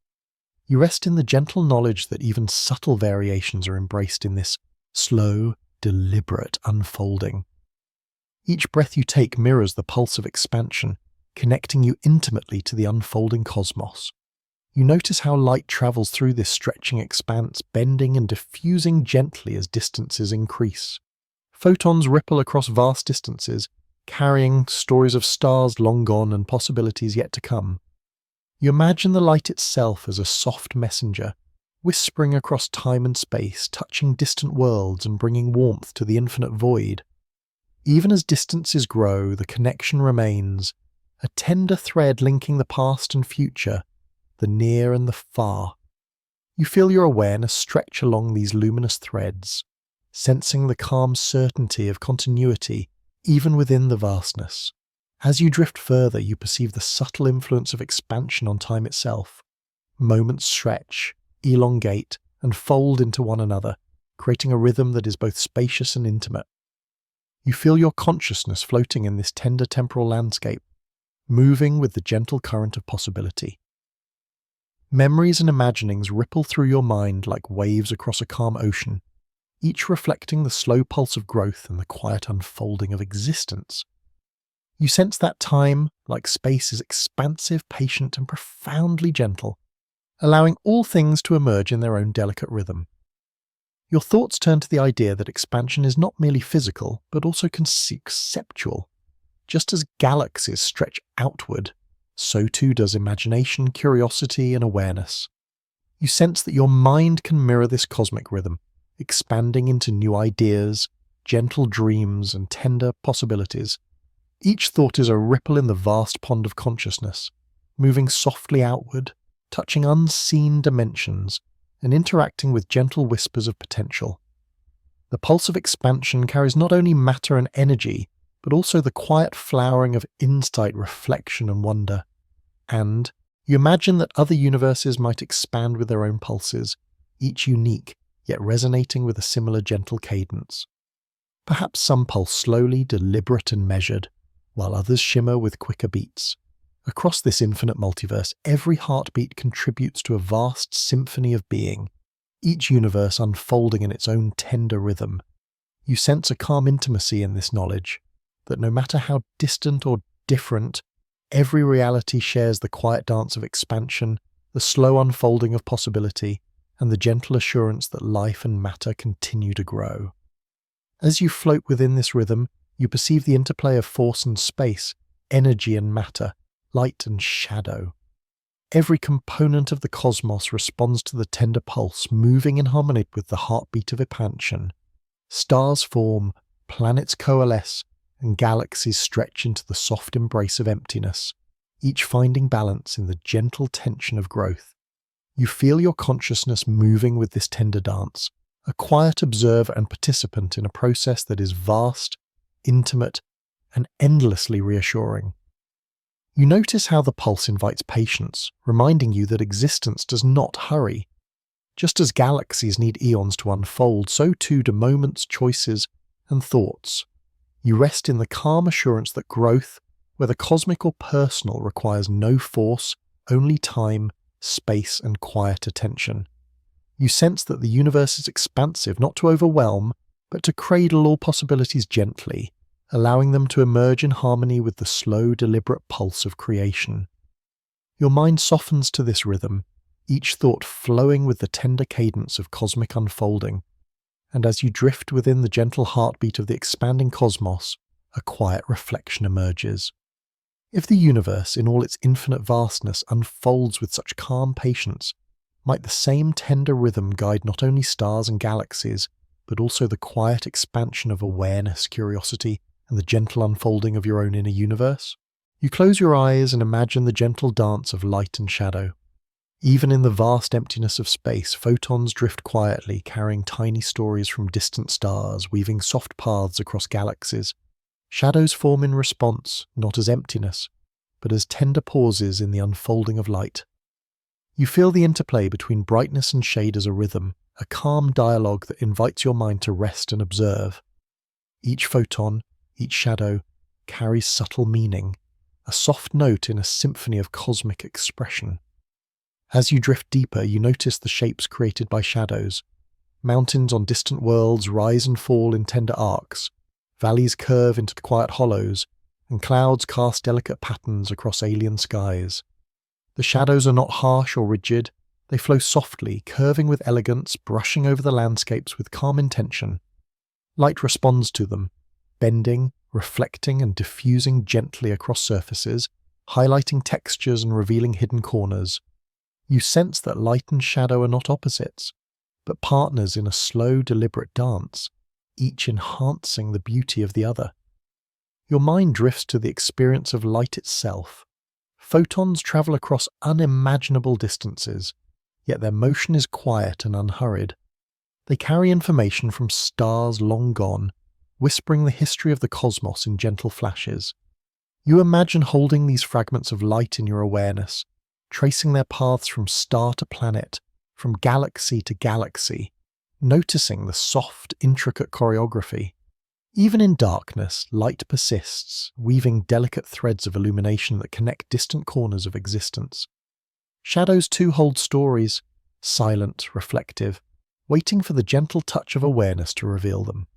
You rest in the gentle knowledge that even subtle variations are embraced in this slow, deliberate unfolding. Each breath you take mirrors the pulse of expansion, connecting you intimately to the unfolding cosmos. You notice how light travels through this stretching expanse, bending and diffusing gently as distances increase. Photons ripple across vast distances, carrying stories of stars long gone and possibilities yet to come. You imagine the light itself as a soft messenger, whispering across time and space, touching distant worlds and bringing warmth to the infinite void. Even as distances grow, the connection remains, a tender thread linking the past and future, the near and the far. You feel your awareness stretch along these luminous threads, sensing the calm certainty of continuity even within the vastness. As you drift further, you perceive the subtle influence of expansion on time itself. Moments stretch, elongate, and fold into one another, creating a rhythm that is both spacious and intimate. You feel your consciousness floating in this tender temporal landscape, moving with the gentle current of possibility. Memories and imaginings ripple through your mind like waves across a calm ocean, each reflecting the slow pulse of growth and the quiet unfolding of existence. You sense that time, like space, is expansive, patient, and profoundly gentle, allowing all things to emerge in their own delicate rhythm. Your thoughts turn to the idea that expansion is not merely physical, but also conceptual. Just as galaxies stretch outward, so too does imagination, curiosity, and awareness. You sense that your mind can mirror this cosmic rhythm, expanding into new ideas, gentle dreams, and tender possibilities. Each thought is a ripple in the vast pond of consciousness, moving softly outward, touching unseen dimensions, and interacting with gentle whispers of potential. The pulse of expansion carries not only matter and energy, but also the quiet flowering of insight, reflection, and wonder. And you imagine that other universes might expand with their own pulses, each unique, yet resonating with a similar gentle cadence. Perhaps some pulse slowly, deliberate, and measured, while others shimmer with quicker beats. Across this infinite multiverse, every heartbeat contributes to a vast symphony of being, each universe unfolding in its own tender rhythm. You sense a calm intimacy in this knowledge, that no matter how distant or different, every reality shares the quiet dance of expansion, the slow unfolding of possibility, and the gentle assurance that life and matter continue to grow. As you float within this rhythm, you perceive the interplay of force and space, energy and matter, light and shadow. Every component of the cosmos responds to the tender pulse, moving in harmony with the heartbeat of expansion. Stars form, planets coalesce, and galaxies stretch into the soft embrace of emptiness, each finding balance in the gentle tension of growth. You feel your consciousness moving with this tender dance, a quiet observer and participant in a process that is vast, intimate, and endlessly reassuring. You notice how the pulse invites patience, reminding you that existence does not hurry. Just as galaxies need eons to unfold, so too do moments, choices, and thoughts. You rest in the calm assurance that growth, whether cosmic or personal, requires no force, only time, space, and quiet attention. You sense that the universe is expansive, not to overwhelm, but to cradle all possibilities gently, allowing them to emerge in harmony with the slow, deliberate pulse of creation. Your mind softens to this rhythm, each thought flowing with the tender cadence of cosmic unfolding, and as you drift within the gentle heartbeat of the expanding cosmos, a quiet reflection emerges. If the universe, in all its infinite vastness, unfolds with such calm patience, might the same tender rhythm guide not only stars and galaxies, but also the quiet expansion of awareness, curiosity, and the gentle unfolding of your own inner universe? You close your eyes and imagine the gentle dance of light and shadow. Even in the vast emptiness of space, photons drift quietly, carrying tiny stories from distant stars, weaving soft paths across galaxies. Shadows form in response, not as emptiness, but as tender pauses in the unfolding of light. You feel the interplay between brightness and shade as a rhythm, a calm dialogue that invites your mind to rest and observe. Each photon, each shadow, carries subtle meaning, a soft note in a symphony of cosmic expression. As you drift deeper, you notice the shapes created by shadows. Mountains on distant worlds rise and fall in tender arcs, valleys curve into quiet hollows, and clouds cast delicate patterns across alien skies. The shadows are not harsh or rigid, they flow softly, curving with elegance, brushing over the landscapes with calm intention. Light responds to them, bending, reflecting, and diffusing gently across surfaces, highlighting textures and revealing hidden corners. You sense that light and shadow are not opposites, but partners in a slow, deliberate dance, each enhancing the beauty of the other. Your mind drifts to the experience of light itself. Photons travel across unimaginable distances, yet their motion is quiet and unhurried. They carry information from stars long gone, whispering the history of the cosmos in gentle flashes. You imagine holding these fragments of light in your awareness, tracing their paths from star to planet, from galaxy to galaxy, noticing the soft, intricate choreography. Even in darkness, light persists, weaving delicate threads of illumination that connect distant corners of existence. Shadows too hold stories, silent, reflective, waiting for the gentle touch of awareness to reveal them.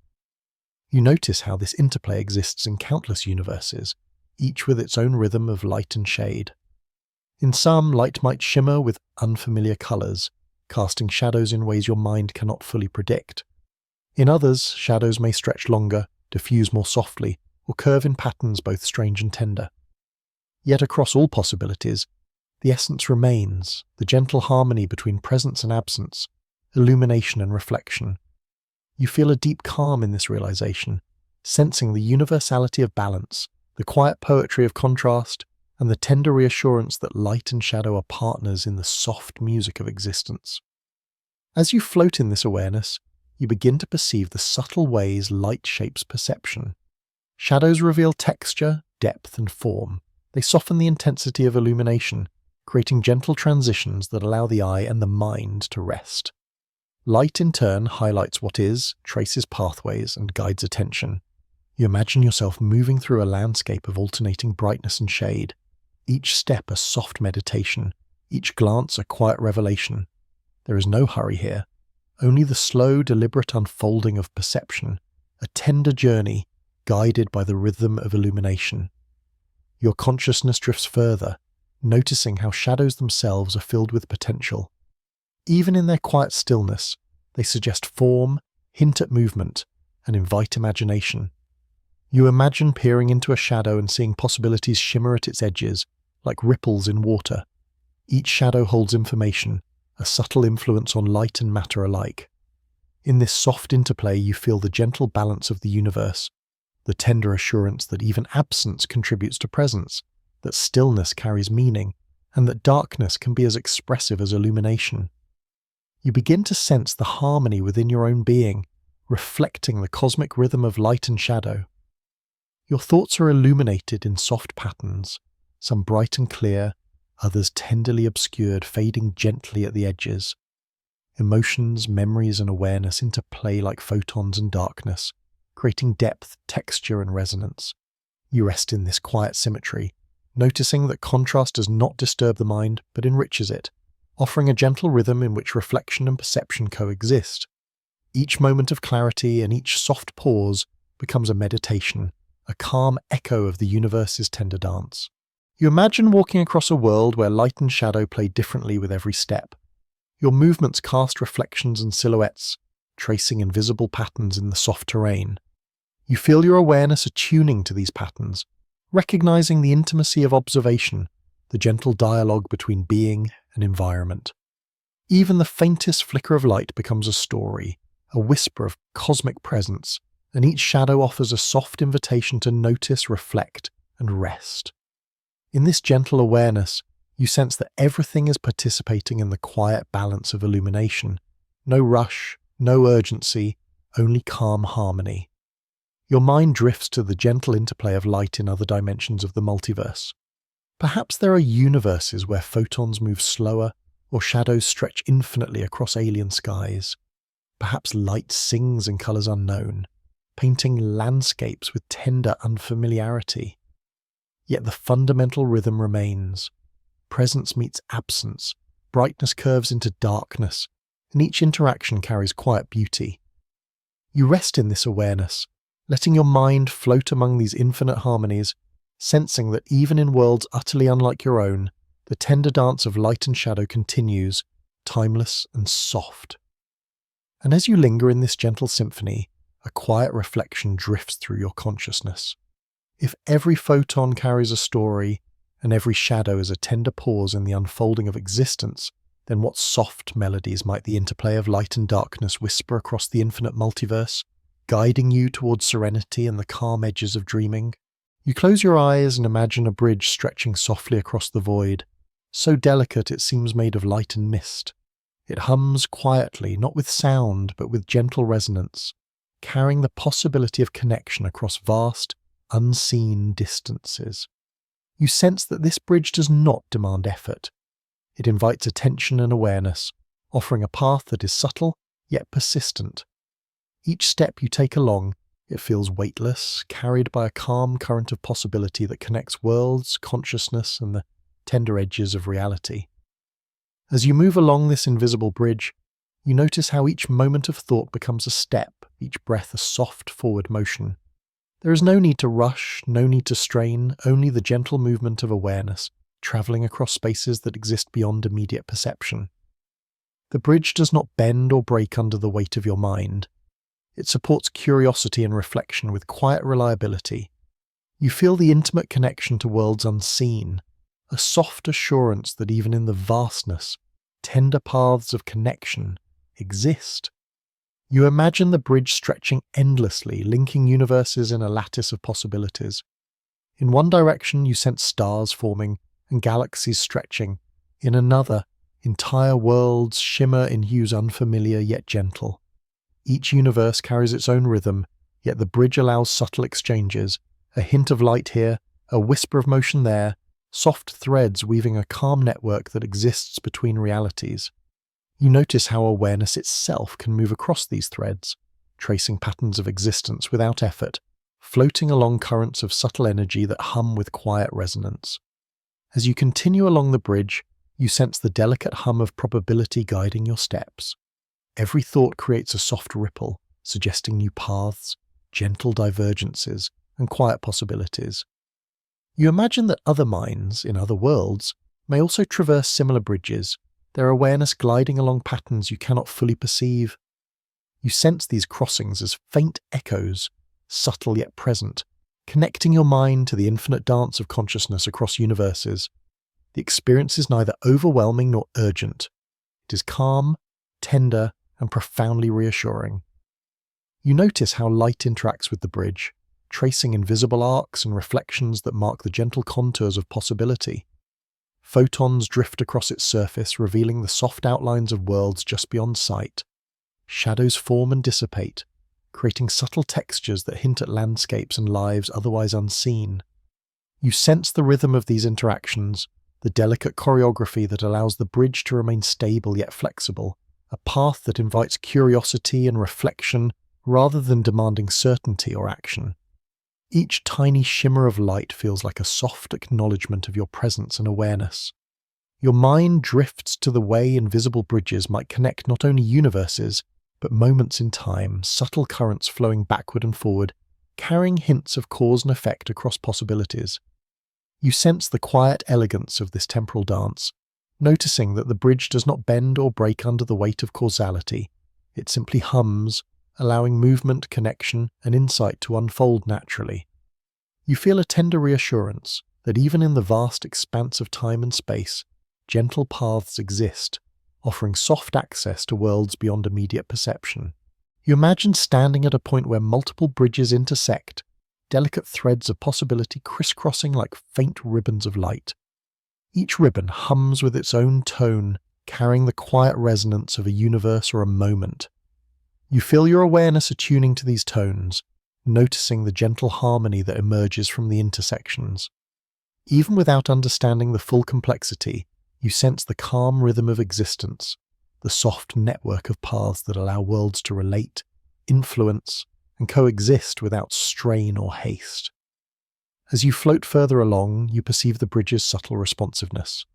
You notice how this interplay exists in countless universes, each with its own rhythm of light and shade. In some, light might shimmer with unfamiliar colours, casting shadows in ways your mind cannot fully predict. In others, shadows may stretch longer, diffuse more softly, or curve in patterns both strange and tender. Yet across all possibilities, the essence remains, the gentle harmony between presence and absence, illumination and reflection. You feel a deep calm in this realization, sensing the universality of balance, the quiet poetry of contrast, and the tender reassurance that light and shadow are partners in the soft music of existence. As you float in this awareness, you begin to perceive the subtle ways light shapes perception. Shadows reveal texture, depth, and form. They soften the intensity of illumination, creating gentle transitions that allow the eye and the mind to rest. Light, in turn, highlights what is, traces pathways, and guides attention. You imagine yourself moving through a landscape of alternating brightness and shade, each step a soft meditation, each glance a quiet revelation. There is no hurry here, only the slow, deliberate unfolding of perception, a tender journey guided by the rhythm of illumination. Your consciousness drifts further, noticing how shadows themselves are filled with potential. Even in their quiet stillness, they suggest form, hint at movement, and invite imagination. You imagine peering into a shadow and seeing possibilities shimmer at its edges, like ripples in water. Each shadow holds information, a subtle influence on light and matter alike. In this soft interplay, you feel the gentle balance of the universe, the tender assurance that even absence contributes to presence, that stillness carries meaning, and that darkness can be as expressive as illumination. You begin to sense the harmony within your own being, reflecting the cosmic rhythm of light and shadow. Your thoughts are illuminated in soft patterns, some bright and clear, others tenderly obscured, fading gently at the edges. Emotions, memories, and awareness interplay like photons in darkness, creating depth, texture, and resonance. You rest in this quiet symmetry, noticing that contrast does not disturb the mind, but enriches it, offering a gentle rhythm in which reflection and perception coexist. Each moment of clarity and each soft pause becomes a meditation, a calm echo of the universe's tender dance. You imagine walking across a world where light and shadow play differently with every step. Your movements cast reflections and silhouettes, tracing invisible patterns in the soft terrain. You feel your awareness attuning to these patterns, recognizing the intimacy of observation, the gentle dialogue between being and environment. Even the faintest flicker of light becomes a story, a whisper of cosmic presence, and each shadow offers a soft invitation to notice, reflect, and rest. In this gentle awareness, you sense that everything is participating in the quiet balance of illumination. No rush, no urgency, only calm harmony. Your mind drifts to the gentle interplay of light in other dimensions of the multiverse. Perhaps there are universes where photons move slower or shadows stretch infinitely across alien skies. Perhaps light sings in colours unknown, painting landscapes with tender unfamiliarity. Yet the fundamental rhythm remains. Presence meets absence, brightness curves into darkness, and each interaction carries quiet beauty. You rest in this awareness, letting your mind float among these infinite harmonies, sensing that even in worlds utterly unlike your own, the tender dance of light and shadow continues, timeless and soft. And as you linger in this gentle symphony, a quiet reflection drifts through your consciousness. If every photon carries a story, and every shadow is a tender pause in the unfolding of existence, then what soft melodies might the interplay of light and darkness whisper across the infinite multiverse, guiding you towards serenity and the calm edges of dreaming? You close your eyes and imagine a bridge stretching softly across the void, so delicate it seems made of light and mist. It hums quietly, not with sound, but with gentle resonance, carrying the possibility of connection across vast, unseen distances. You sense that this bridge does not demand effort. It invites attention and awareness, offering a path that is subtle yet persistent. Each step you take along, it feels weightless, carried by a calm current of possibility that connects worlds, consciousness, and the tender edges of reality. As you move along this invisible bridge, you notice how each moment of thought becomes a step, each breath a soft forward motion. There is no need to rush, no need to strain, only the gentle movement of awareness, travelling across spaces that exist beyond immediate perception. The bridge does not bend or break under the weight of your mind. It supports curiosity and reflection with quiet reliability. You feel the intimate connection to worlds unseen, a soft assurance that even in the vastness, tender paths of connection exist. You imagine the bridge stretching endlessly, linking universes in a lattice of possibilities. In one direction, you sense stars forming and galaxies stretching. In another, entire worlds shimmer in hues unfamiliar yet gentle. Each universe carries its own rhythm, yet the bridge allows subtle exchanges, a hint of light here, a whisper of motion there, soft threads weaving a calm network that exists between realities. You notice how awareness itself can move across these threads, tracing patterns of existence without effort, floating along currents of subtle energy that hum with quiet resonance. As you continue along the bridge, you sense the delicate hum of probability guiding your steps. Every thought creates a soft ripple, suggesting new paths, gentle divergences, and quiet possibilities. You imagine that other minds, in other worlds, may also traverse similar bridges, their awareness gliding along patterns you cannot fully perceive. You sense these crossings as faint echoes, subtle yet present, connecting your mind to the infinite dance of consciousness across universes. The experience is neither overwhelming nor urgent. It is calm, tender, and profoundly reassuring. You notice how light interacts with the bridge, tracing invisible arcs and reflections that mark the gentle contours of possibility. Photons drift across its surface, revealing the soft outlines of worlds just beyond sight. Shadows form and dissipate, creating subtle textures that hint at landscapes and lives otherwise unseen. You sense the rhythm of these interactions, the delicate choreography that allows the bridge to remain stable yet flexible, a path that invites curiosity and reflection rather than demanding certainty or action. Each tiny shimmer of light feels like a soft acknowledgement of your presence and awareness. Your mind drifts to the way invisible bridges might connect not only universes, but moments in time, subtle currents flowing backward and forward, carrying hints of cause and effect across possibilities. You sense the quiet elegance of this temporal dance, noticing that the bridge does not bend or break under the weight of causality. It simply hums, allowing movement, connection, and insight to unfold naturally. You feel a tender reassurance that even in the vast expanse of time and space, gentle paths exist, offering soft access to worlds beyond immediate perception. You imagine standing at a point where multiple bridges intersect, delicate threads of possibility crisscrossing like faint ribbons of light. Each ribbon hums with its own tone, carrying the quiet resonance of a universe or a moment. You feel your awareness attuning to these tones, noticing the gentle harmony that emerges from the intersections. Even without understanding the full complexity, you sense the calm rhythm of existence, the soft network of paths that allow worlds to relate, influence, and coexist without strain or haste. As you float further along, you perceive the bridge's subtle responsiveness.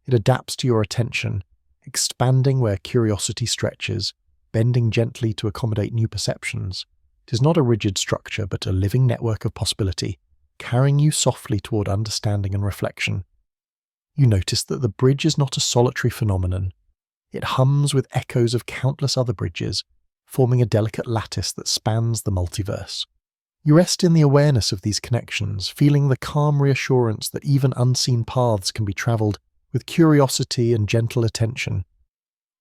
It adapts to your attention, expanding where curiosity stretches, bending gently to accommodate new perceptions. It is not a rigid structure, but a living network of possibility, carrying you softly toward understanding and reflection. You notice that the bridge is not a solitary phenomenon. It hums with echoes of countless other bridges, forming a delicate lattice that spans the multiverse. You rest in the awareness of these connections, feeling the calm reassurance that even unseen paths can be travelled with curiosity and gentle attention.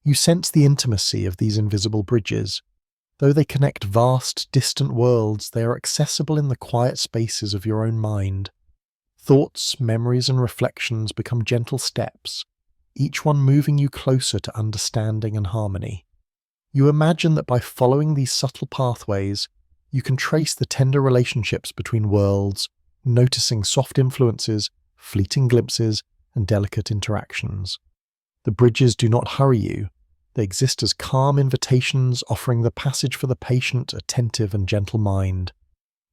You sense the intimacy of these invisible bridges. Though they connect vast, distant worlds, they are accessible in the quiet spaces of your own mind. Thoughts, memories, and reflections become gentle steps, each one moving you closer to understanding and harmony. You imagine that by following these subtle pathways, you can trace the tender relationships between worlds, noticing soft influences, fleeting glimpses, and delicate interactions. The bridges do not hurry you. They exist as calm invitations offering the passage for the patient, attentive, and gentle mind.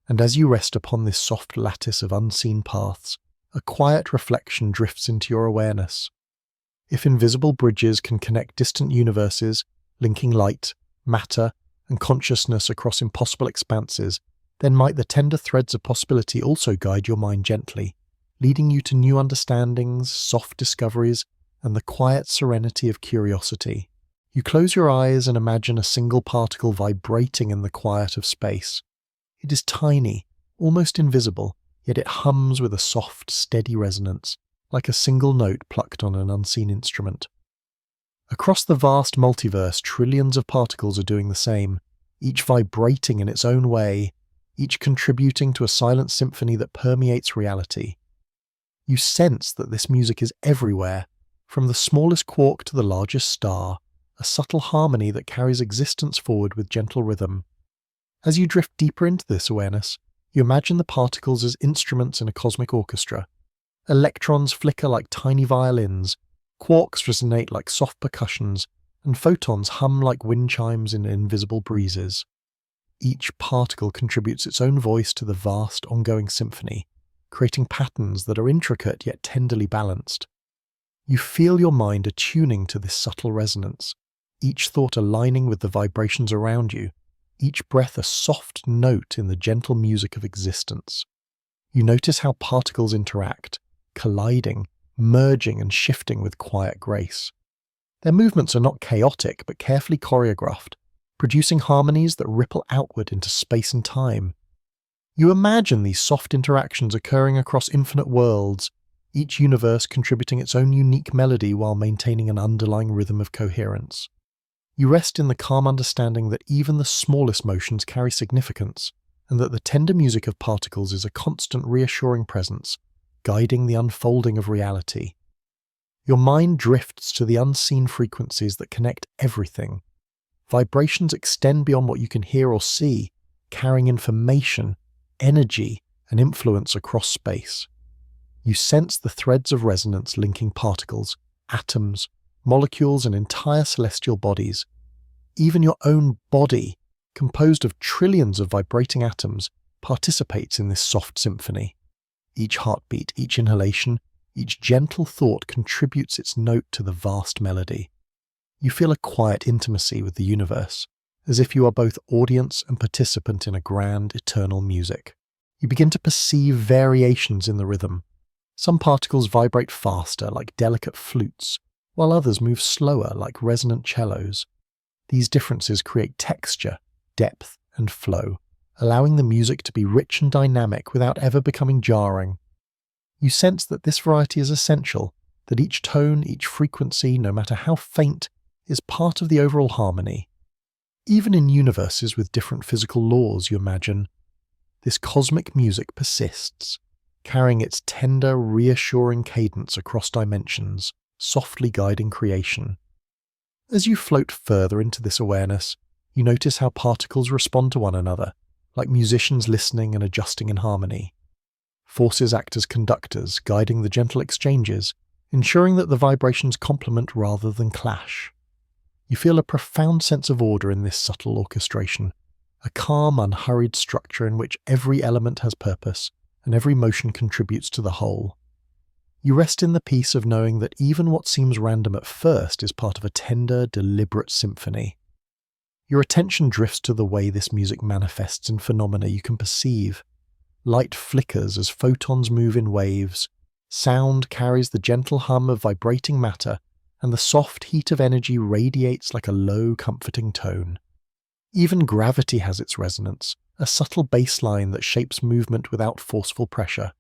And as you rest upon this soft lattice of unseen paths, a quiet reflection drifts into your awareness. If invisible bridges can connect distant universes, linking light, matter, and consciousness across impossible expanses, then might the tender threads of possibility also guide your mind gently, leading you to new understandings, soft discoveries, and the quiet serenity of curiosity. You close your eyes and imagine a single particle vibrating in the quiet of space. It is tiny, almost invisible, yet it hums with a soft, steady resonance, like a single note plucked on an unseen instrument. Across the vast multiverse, trillions of particles are doing the same, each vibrating in its own way, each contributing to a silent symphony that permeates reality. You sense that this music is everywhere, from the smallest quark to the largest star, a subtle harmony that carries existence forward with gentle rhythm. As you drift deeper into this awareness, you imagine the particles as instruments in a cosmic orchestra. Electrons flicker like tiny violins, quarks resonate like soft percussions, and photons hum like wind chimes in invisible breezes. Each particle contributes its own voice to the vast, ongoing symphony, creating patterns that are intricate yet tenderly balanced. You feel your mind attuning to this subtle resonance, each thought aligning with the vibrations around you, each breath a soft note in the gentle music of existence. You notice how particles interact, colliding, merging and shifting with quiet grace. Their movements are not chaotic but carefully choreographed, producing harmonies that ripple outward into space and time. You imagine these soft interactions occurring across infinite worlds, each universe contributing its own unique melody while maintaining an underlying rhythm of coherence. You rest in the calm understanding that even the smallest motions carry significance, and that the tender music of particles is a constant reassuring presence, guiding the unfolding of reality. Your mind drifts to the unseen frequencies that connect everything. Vibrations extend beyond what you can hear or see, carrying information, energy, and influence across space. You sense the threads of resonance linking particles, atoms, molecules, and entire celestial bodies. Even your own body, composed of trillions of vibrating atoms, participates in this soft symphony. Each heartbeat, each inhalation, each gentle thought contributes its note to the vast melody. You feel a quiet intimacy with the universe, as if you are both audience and participant in a grand, eternal music. You begin to perceive variations in the rhythm. Some particles vibrate faster, like delicate flutes, while others move slower, like resonant cellos. These differences create texture, depth, and flow, allowing the music to be rich and dynamic without ever becoming jarring. You sense that this variety is essential, that each tone, each frequency, no matter how faint, is part of the overall harmony. Even in universes with different physical laws, you imagine, this cosmic music persists, carrying its tender, reassuring cadence across dimensions, softly guiding creation. As you float further into this awareness, you notice how particles respond to one another, like musicians listening and adjusting in harmony. Forces act as conductors, guiding the gentle exchanges, ensuring that the vibrations complement rather than clash. You feel a profound sense of order in this subtle orchestration, a calm, unhurried structure in which every element has purpose, and every motion contributes to the whole. You rest in the peace of knowing that even what seems random at first is part of a tender, deliberate symphony. Your attention drifts to the way this music manifests in phenomena you can perceive. Light flickers as photons move in waves, sound carries the gentle hum of vibrating matter, and the soft heat of energy radiates like a low, comforting tone. Even gravity has its resonance, a subtle bass line that shapes movement without forceful pressure.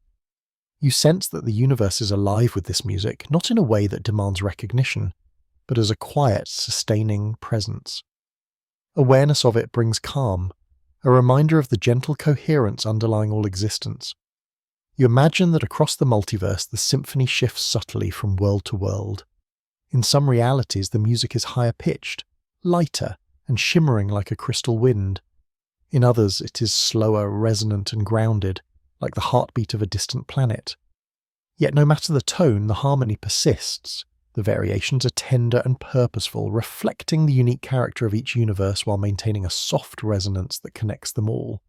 You sense that the universe is alive with this music, not in a way that demands recognition, but as a quiet, sustaining presence. Awareness of it brings calm, a reminder of the gentle coherence underlying all existence. You imagine that across the multiverse the symphony shifts subtly from world to world. In some realities, the music is higher pitched, lighter, and shimmering like a crystal wind. In others, it is slower, resonant, and grounded, like the heartbeat of a distant planet. Yet no matter the tone, the harmony persists. The variations are tender and purposeful, reflecting the unique character of each universe while maintaining a soft resonance that connects them all.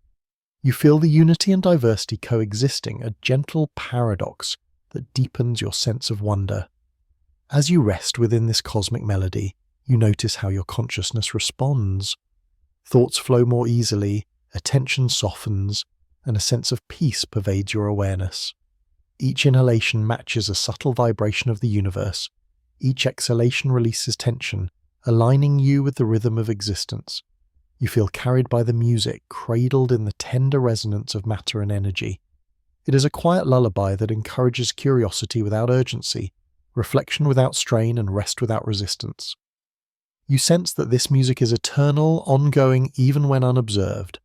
You feel the unity and diversity coexisting, a gentle paradox that deepens your sense of wonder. As you rest within this cosmic melody, you notice how your consciousness responds. Thoughts flow more easily, attention softens, and a sense of peace pervades your awareness. Each inhalation matches a subtle vibration of the universe. Each exhalation releases tension, aligning you with the rhythm of existence. You feel carried by the music, cradled in the tender resonance of matter and energy. It is a quiet lullaby that encourages curiosity without urgency, reflection without strain, and rest without resistance. You sense that this music is eternal, ongoing, even when unobserved.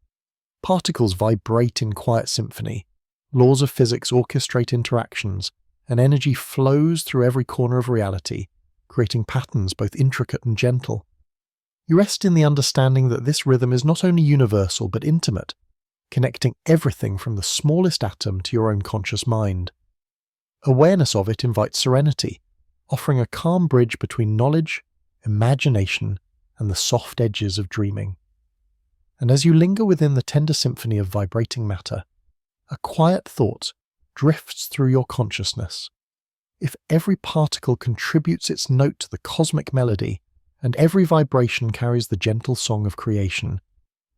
Particles vibrate in quiet symphony. Laws of physics orchestrate interactions, and energy flows through every corner of reality, creating patterns both intricate and gentle. You rest in the understanding that this rhythm is not only universal but intimate, connecting everything from the smallest atom to your own conscious mind. Awareness of it invites serenity, offering a calm bridge between knowledge, imagination, and the soft edges of dreaming. And as you linger within the tender symphony of vibrating matter, a quiet thought drifts through your consciousness. If every particle contributes its note to the cosmic melody, and every vibration carries the gentle song of creation,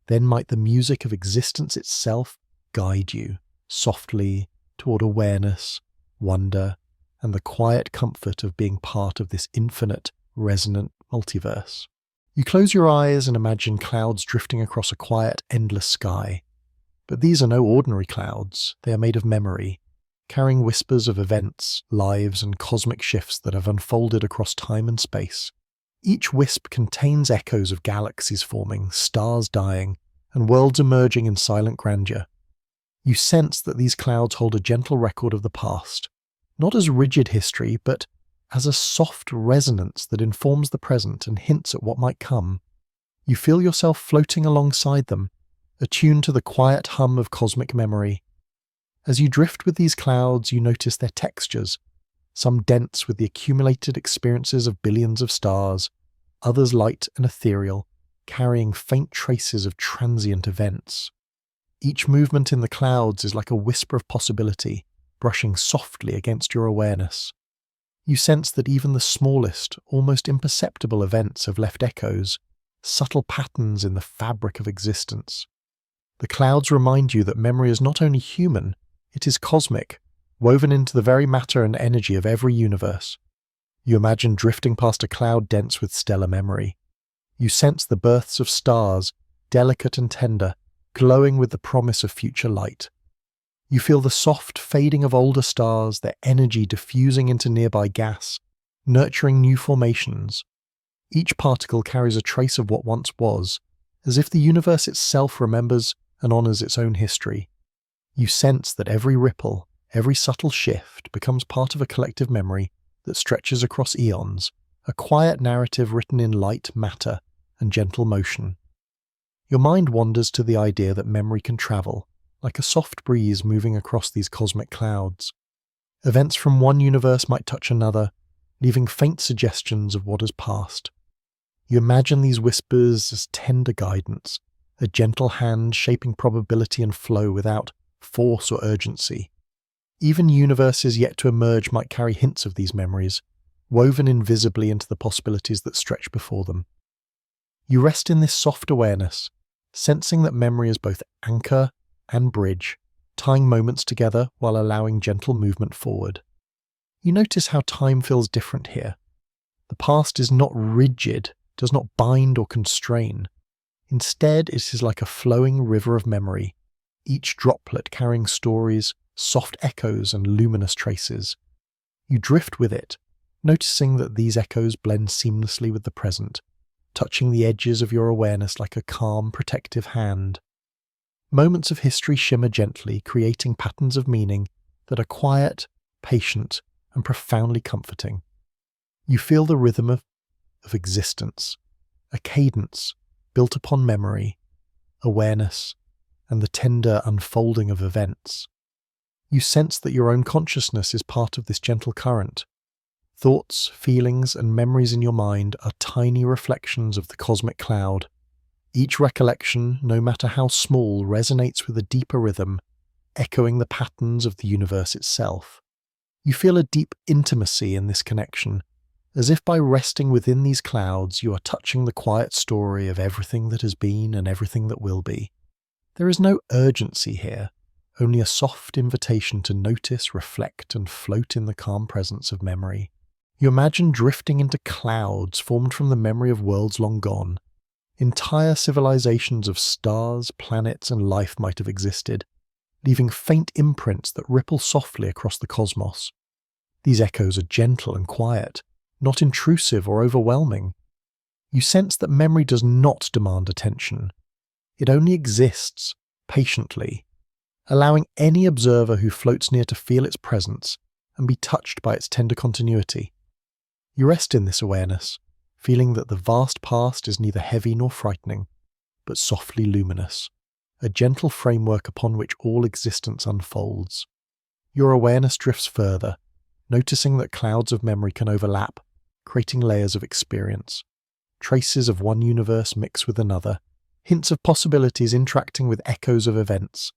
then might the music of existence itself guide you softly toward awareness, wonder, and the quiet comfort of being part of this infinite, resonant multiverse. You close your eyes and imagine clouds drifting across a quiet, endless sky. But these are no ordinary clouds. They are made of memory, carrying whispers of events, lives, and cosmic shifts that have unfolded across time and space. Each wisp contains echoes of galaxies forming, stars dying, and worlds emerging in silent grandeur. You sense that these clouds hold a gentle record of the past, not as rigid history, but as a soft resonance that informs the present and hints at what might come. You feel yourself floating alongside them, attuned to the quiet hum of cosmic memory. As you drift with these clouds, you notice their textures, some dense with the accumulated experiences of billions of stars, others light and ethereal, carrying faint traces of transient events. Each movement in the clouds is like a whisper of possibility, brushing softly against your awareness. You sense that even the smallest, almost imperceptible events have left echoes, subtle patterns in the fabric of existence. The clouds remind you that memory is not only human, it is cosmic, woven into the very matter and energy of every universe. You imagine drifting past a cloud dense with stellar memory. You sense the births of stars, delicate and tender, glowing with the promise of future light. You feel the soft fading of older stars, their energy diffusing into nearby gas, nurturing new formations. Each particle carries a trace of what once was, as if the universe itself remembers and honors its own history. You sense that every ripple, every subtle shift becomes part of a collective memory that stretches across eons, a quiet narrative written in light, matter, and gentle motion. Your mind wanders to the idea that memory can travel, like a soft breeze moving across these cosmic clouds. Events from one universe might touch another, leaving faint suggestions of what has passed. You imagine these whispers as tender guidance, a gentle hand shaping probability and flow without force or urgency. Even universes yet to emerge might carry hints of these memories, woven invisibly into the possibilities that stretch before them. You rest in this soft awareness, sensing that memory is both anchor and bridge, tying moments together while allowing gentle movement forward. You notice how time feels different here. The past is not rigid, does not bind or constrain. Instead, it is like a flowing river of memory, each droplet carrying stories, soft echoes, and luminous traces. You drift with it, noticing that these echoes blend seamlessly with the present, touching the edges of your awareness like a calm, protective hand. Moments of history shimmer gently, creating patterns of meaning that are quiet, patient, and profoundly comforting. You feel the rhythm of existence, a cadence built upon memory, awareness, and the tender unfolding of events. You sense that your own consciousness is part of this gentle current. Thoughts, feelings, and memories in your mind are tiny reflections of the cosmic cloud. Each recollection, no matter how small, resonates with a deeper rhythm, echoing the patterns of the universe itself. You feel a deep intimacy in this connection, as if by resting within these clouds you are touching the quiet story of everything that has been and everything that will be. There is no urgency here, only a soft invitation to notice, reflect, and float in the calm presence of memory. You imagine drifting into clouds formed from the memory of worlds long gone. Entire civilizations of stars, planets, and life might have existed, leaving faint imprints that ripple softly across the cosmos. These echoes are gentle and quiet, not intrusive or overwhelming. You sense that memory does not demand attention. It only exists, patiently, allowing any observer who floats near to feel its presence and be touched by its tender continuity. You rest in this awareness, feeling that the vast past is neither heavy nor frightening, but softly luminous, a gentle framework upon which all existence unfolds. Your awareness drifts further, noticing that clouds of memory can overlap, creating layers of experience. Traces of one universe mix with another, hints of possibilities interacting with echoes of events.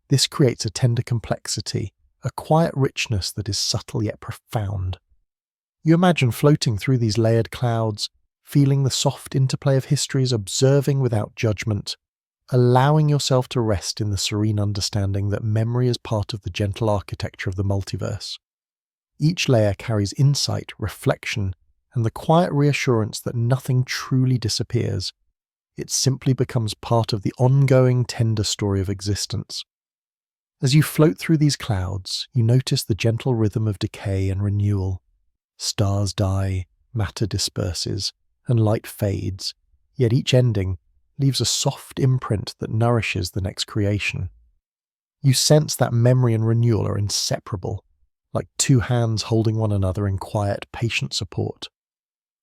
This creates a tender complexity, a quiet richness that is subtle yet profound. You imagine floating through these layered clouds, feeling the soft interplay of histories, observing without judgment, allowing yourself to rest in the serene understanding that memory is part of the gentle architecture of the multiverse. Each layer carries insight, reflection, and the quiet reassurance that nothing truly disappears. It simply becomes part of the ongoing, tender story of existence. As you float through these clouds, you notice the gentle rhythm of decay and renewal. Stars die, matter disperses, and light fades, yet each ending leaves a soft imprint that nourishes the next creation. You sense that memory and renewal are inseparable, like two hands holding one another in quiet, patient support.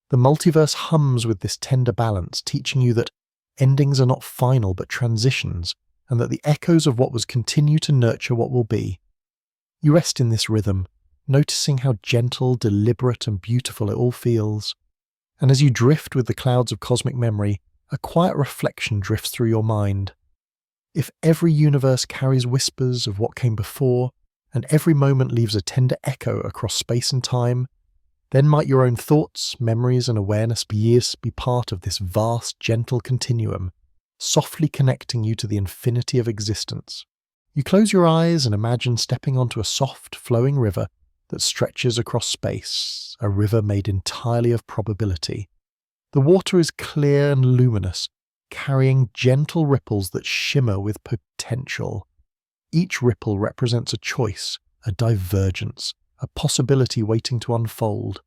The multiverse hums with this tender balance, teaching you that endings are not final but transitions, and that the echoes of what was continue to nurture what will be. You rest in this rhythm, noticing how gentle, deliberate, and beautiful it all feels. And as you drift with the clouds of cosmic memory, a quiet reflection drifts through your mind. If every universe carries whispers of what came before, and every moment leaves a tender echo across space and time, then might your own thoughts, memories, and awareness be part of this vast, gentle continuum, softly connecting you to the infinity of existence. You close your eyes and imagine stepping onto a soft, flowing river that stretches across space, a river made entirely of probability. The water is clear and luminous, carrying gentle ripples that shimmer with potential. Each ripple represents a choice, a divergence, a possibility waiting to unfold.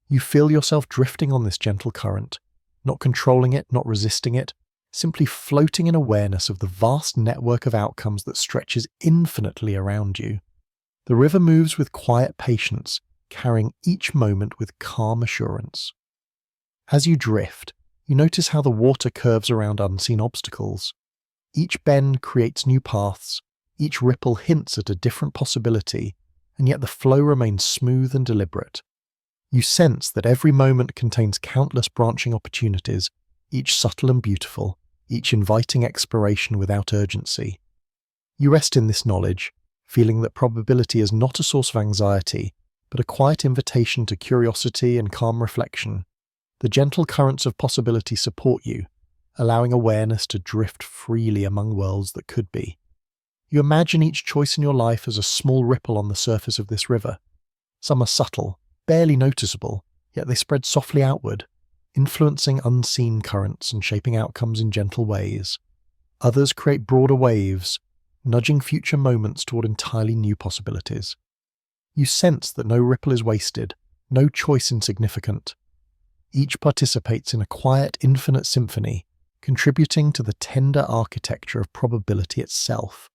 You feel yourself drifting on this gentle current, not controlling it, not resisting it, simply floating in awareness of the vast network of outcomes that stretches infinitely around you. The river moves with quiet patience, carrying each moment with calm assurance. As you drift, you notice how the water curves around unseen obstacles. Each bend creates new paths, each ripple hints at a different possibility, and yet the flow remains smooth and deliberate. You sense that every moment contains countless branching opportunities, each subtle and beautiful, each inviting exploration without urgency. You rest in this knowledge, feeling that probability is not a source of anxiety, but a quiet invitation to curiosity and calm reflection. The gentle currents of possibility support you, allowing awareness to drift freely among worlds that could be. You imagine each choice in your life as a small ripple on the surface of this river. Some are subtle, barely noticeable, yet they spread softly outward, influencing unseen currents and shaping outcomes in gentle ways. Others create broader waves, nudging future moments toward entirely new possibilities. You sense that no ripple is wasted, no choice insignificant. Each participates in a quiet, infinite symphony, contributing to the tender architecture of probability itself.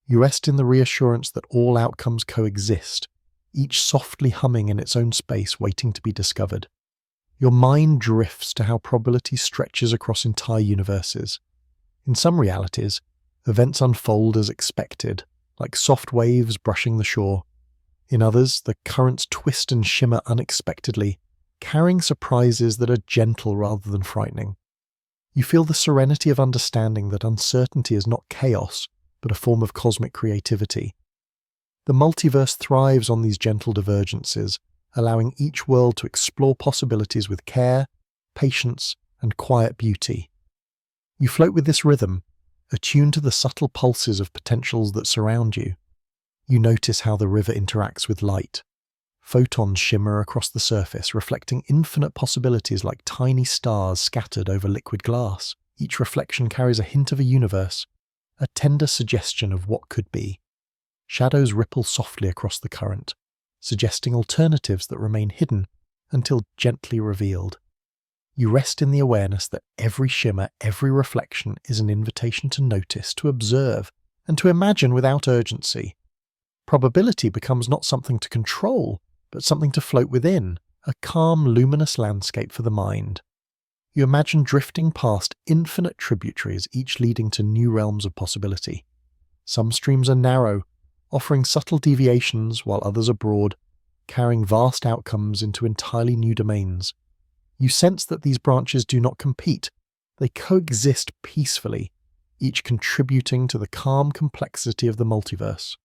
You rest in the reassurance that all outcomes coexist, each softly humming in its own space, waiting to be discovered. Your mind drifts to how probability stretches across entire universes. In some realities, events unfold as expected, like soft waves brushing the shore. In others, the currents twist and shimmer unexpectedly, carrying surprises that are gentle rather than frightening. You feel the serenity of understanding that uncertainty is not chaos, but a form of cosmic creativity. The multiverse thrives on these gentle divergences, allowing each world to explore possibilities with care, patience, and quiet beauty. You float with this rhythm, attuned to the subtle pulses of potentials that surround you. You notice how the river interacts with light. Photons shimmer across the surface, reflecting infinite possibilities like tiny stars scattered over liquid glass. Each reflection carries a hint of a universe, a tender suggestion of what could be. Shadows ripple softly across the current, suggesting alternatives that remain hidden until gently revealed. You rest in the awareness that every shimmer, every reflection is an invitation to notice, to observe, and to imagine without urgency. Probability becomes not something to control, but something to float within, a calm, luminous landscape for the mind. You imagine drifting past infinite tributaries, each leading to new realms of possibility. Some streams are narrow, offering subtle deviations, while others are broad, carrying vast outcomes into entirely new domains. You sense that these branches do not compete, they coexist peacefully, each contributing to the calm complexity of the multiverse.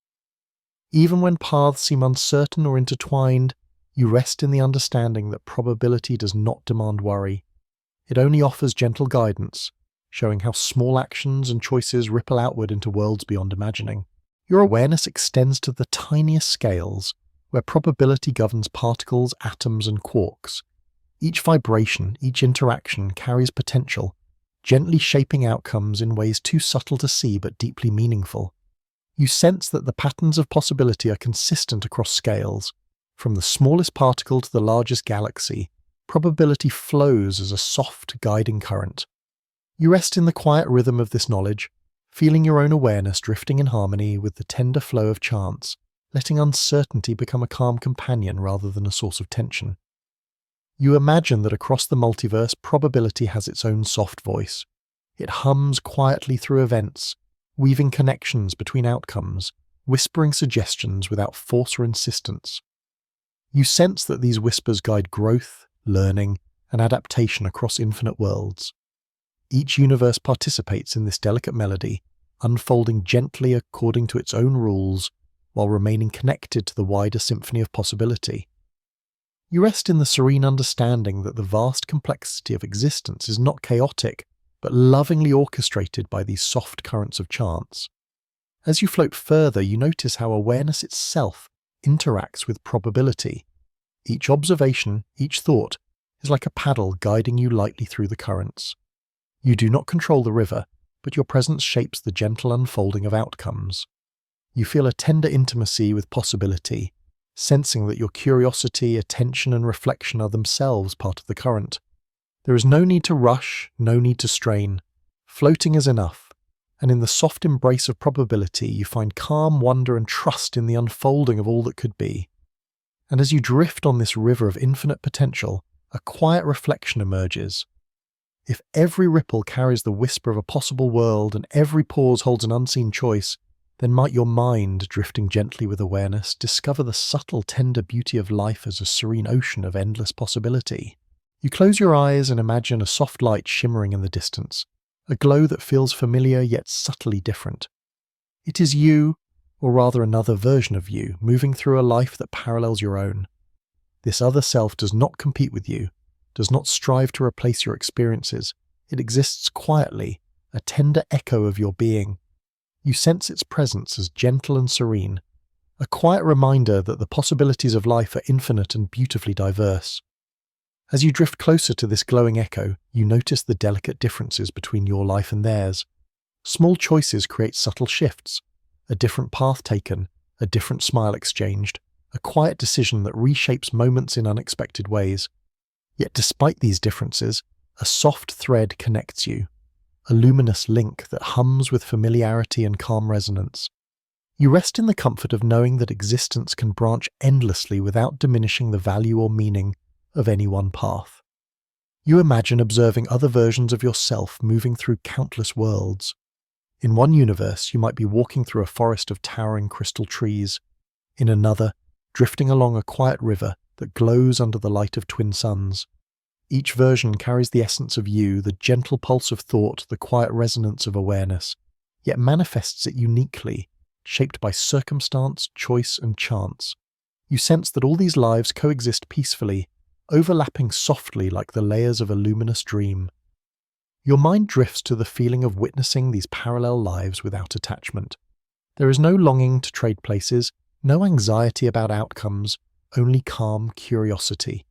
Even when paths seem uncertain or intertwined, you rest in the understanding that probability does not demand worry. It only offers gentle guidance, showing how small actions and choices ripple outward into worlds beyond imagining. Your awareness extends to the tiniest scales, where probability governs particles, atoms, and quarks. Each vibration, each interaction carries potential, gently shaping outcomes in ways too subtle to see but deeply meaningful. You sense that the patterns of possibility are consistent across scales. From the smallest particle to the largest galaxy, probability flows as a soft, guiding current. You rest in the quiet rhythm of this knowledge, feeling your own awareness drifting in harmony with the tender flow of chance, letting uncertainty become a calm companion rather than a source of tension. You imagine that across the multiverse, probability has its own soft voice. It hums quietly through events, weaving connections between outcomes, whispering suggestions without force or insistence. You sense that these whispers guide growth, learning, and adaptation across infinite worlds. Each universe participates in this delicate melody, unfolding gently according to its own rules, while remaining connected to the wider symphony of possibility. You rest in the serene understanding that the vast complexity of existence is not chaotic, but lovingly orchestrated by these soft currents of chance. As you float further, you notice how awareness itself interacts with probability. Each observation, each thought, is like a paddle guiding you lightly through the currents. You do not control the river, but your presence shapes the gentle unfolding of outcomes. You feel a tender intimacy with possibility, sensing that your curiosity, attention, and reflection are themselves part of the current. There is no need to rush, no need to strain. Floating is enough, and in the soft embrace of probability you find calm wonder and trust in the unfolding of all that could be. And as you drift on this river of infinite potential, a quiet reflection emerges. If every ripple carries the whisper of a possible world and every pause holds an unseen choice, then might your mind, drifting gently with awareness, discover the subtle, tender beauty of life as a serene ocean of endless possibility. You close your eyes and imagine a soft light shimmering in the distance, a glow that feels familiar yet subtly different. It is you, or rather another version of you, moving through a life that parallels your own. This other self does not compete with you, does not strive to replace your experiences. It exists quietly, a tender echo of your being. You sense its presence as gentle and serene, a quiet reminder that the possibilities of life are infinite and beautifully diverse. As you drift closer to this glowing echo, you notice the delicate differences between your life and theirs. Small choices create subtle shifts, a different path taken, a different smile exchanged, a quiet decision that reshapes moments in unexpected ways. Yet despite these differences, a soft thread connects you, a luminous link that hums with familiarity and calm resonance. You rest in the comfort of knowing that existence can branch endlessly without diminishing the value or meaning of any one path. You imagine observing other versions of yourself moving through countless worlds. In one universe, you might be walking through a forest of towering crystal trees. In another, drifting along a quiet river that glows under the light of twin suns. Each version carries the essence of you, the gentle pulse of thought, the quiet resonance of awareness, yet manifests it uniquely, shaped by circumstance, choice, and chance. You sense that all these lives coexist peacefully, overlapping softly like the layers of a luminous dream. Your mind drifts to the feeling of witnessing these parallel lives without attachment. There is no longing to trade places, no anxiety about outcomes, only calm curiosity.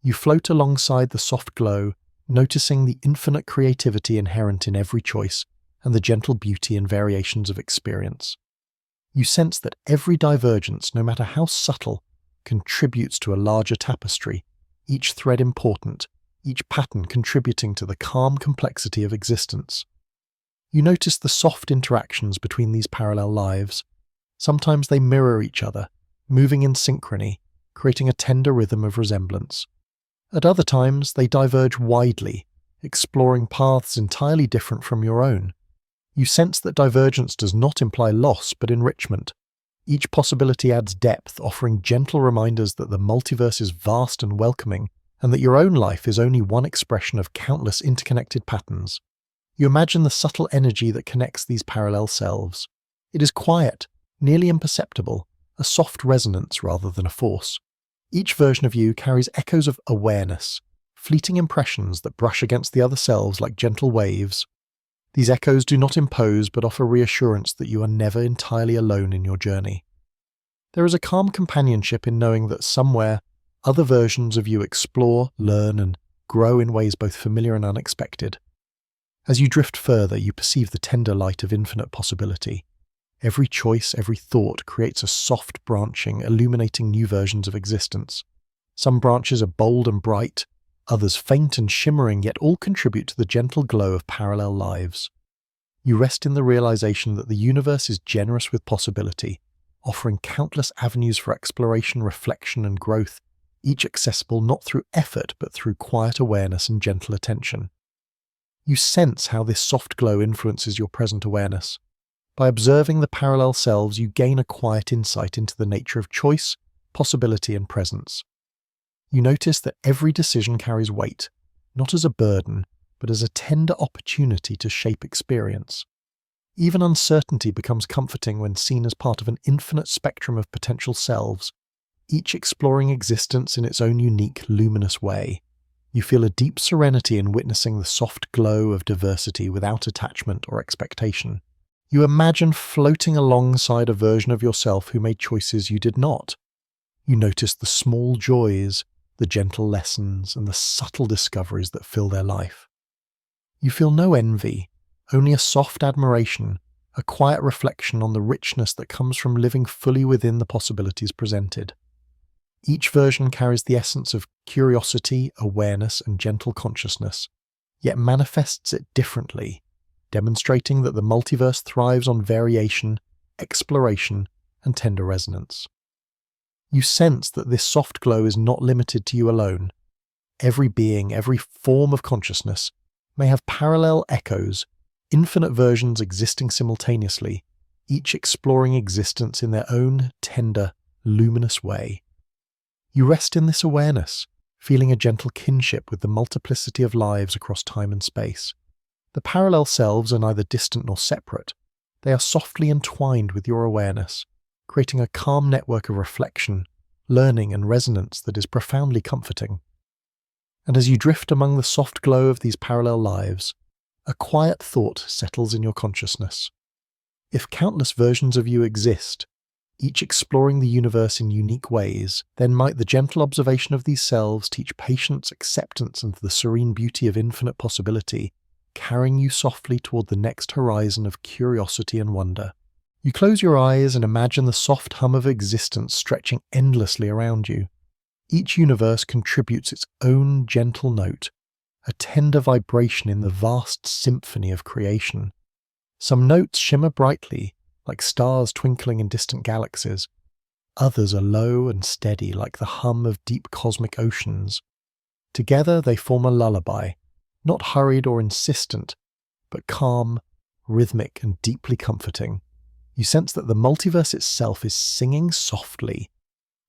You float alongside the soft glow, noticing the infinite creativity inherent in every choice and the gentle beauty and variations of experience. You sense that every divergence, no matter how subtle, contributes to a larger tapestry, each thread important, each pattern contributing to the calm complexity of existence. You notice the soft interactions between these parallel lives. Sometimes they mirror each other, moving in synchrony, creating a tender rhythm of resemblance. At other times, they diverge widely, exploring paths entirely different from your own. You sense that divergence does not imply loss but enrichment. Each possibility adds depth, offering gentle reminders that the multiverse is vast and welcoming, and that your own life is only one expression of countless interconnected patterns. You imagine the subtle energy that connects these parallel selves. It is quiet, nearly imperceptible, a soft resonance rather than a force. Each version of you carries echoes of awareness, fleeting impressions that brush against the other selves like gentle waves. These echoes do not impose but offer reassurance that you are never entirely alone in your journey. There is a calm companionship in knowing that somewhere, other versions of you explore, learn, and grow in ways both familiar and unexpected. As you drift further, you perceive the tender light of infinite possibility. Every choice, every thought creates a soft branching, illuminating new versions of existence. Some branches are bold and bright, others faint and shimmering, yet all contribute to the gentle glow of parallel lives. You rest in the realization that the universe is generous with possibility, offering countless avenues for exploration, reflection, and growth, each accessible not through effort but through quiet awareness and gentle attention. You sense how this soft glow influences your present awareness. By observing the parallel selves, you gain a quiet insight into the nature of choice, possibility, and presence. You notice that every decision carries weight, not as a burden, but as a tender opportunity to shape experience. Even uncertainty becomes comforting when seen as part of an infinite spectrum of potential selves, each exploring existence in its own unique, luminous way. You feel a deep serenity in witnessing the soft glow of diversity without attachment or expectation. You imagine floating alongside a version of yourself who made choices you did not. You notice the small joys, the gentle lessons, and the subtle discoveries that fill their life. You feel no envy, only a soft admiration, a quiet reflection on the richness that comes from living fully within the possibilities presented. Each version carries the essence of curiosity, awareness, and gentle consciousness, yet manifests it differently, demonstrating that the multiverse thrives on variation, exploration, and tender resonance. You sense that this soft glow is not limited to you alone. Every being, every form of consciousness, may have parallel echoes, infinite versions existing simultaneously, each exploring existence in their own tender, luminous way. You rest in this awareness, feeling a gentle kinship with the multiplicity of lives across time and space. The parallel selves are neither distant nor separate. They are softly entwined with your awareness, creating a calm network of reflection, learning, and resonance that is profoundly comforting. And as you drift among the soft glow of these parallel lives, a quiet thought settles in your consciousness. If countless versions of you exist, each exploring the universe in unique ways, then might the gentle observation of these selves teach patience, acceptance, and the serene beauty of infinite possibility, carrying you softly toward the next horizon of curiosity and wonder. You close your eyes and imagine the soft hum of existence stretching endlessly around you. Each universe contributes its own gentle note, a tender vibration in the vast symphony of creation. Some notes shimmer brightly, like stars twinkling in distant galaxies. Others are low and steady, like the hum of deep cosmic oceans. Together they form a lullaby, not hurried or insistent, but calm, rhythmic, and deeply comforting. You sense that the multiverse itself is singing softly,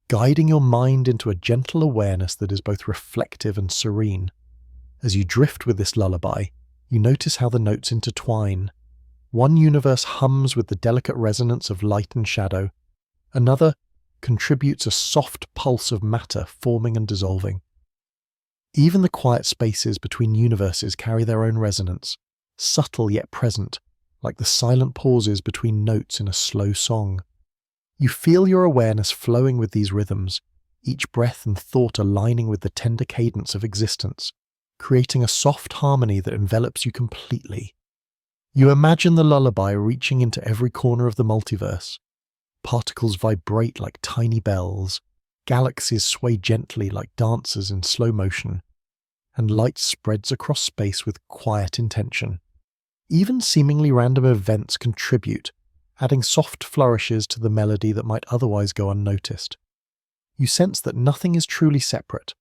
guiding your mind into a gentle awareness that is both reflective and serene. As you drift with this lullaby, you notice how the notes intertwine. One universe hums with the delicate resonance of light and shadow. Another contributes a soft pulse of matter forming and dissolving. Even the quiet spaces between universes carry their own resonance, subtle yet present, like the silent pauses between notes in a slow song. You feel your awareness flowing with these rhythms, each breath and thought aligning with the tender cadence of existence, creating a soft harmony that envelops you completely. You imagine the lullaby reaching into every corner of the multiverse. Particles vibrate like tiny bells, galaxies sway gently like dancers in slow motion, and light spreads across space with quiet intention. Even seemingly random events contribute, adding soft flourishes to the melody that might otherwise go unnoticed. You sense that nothing is truly separate.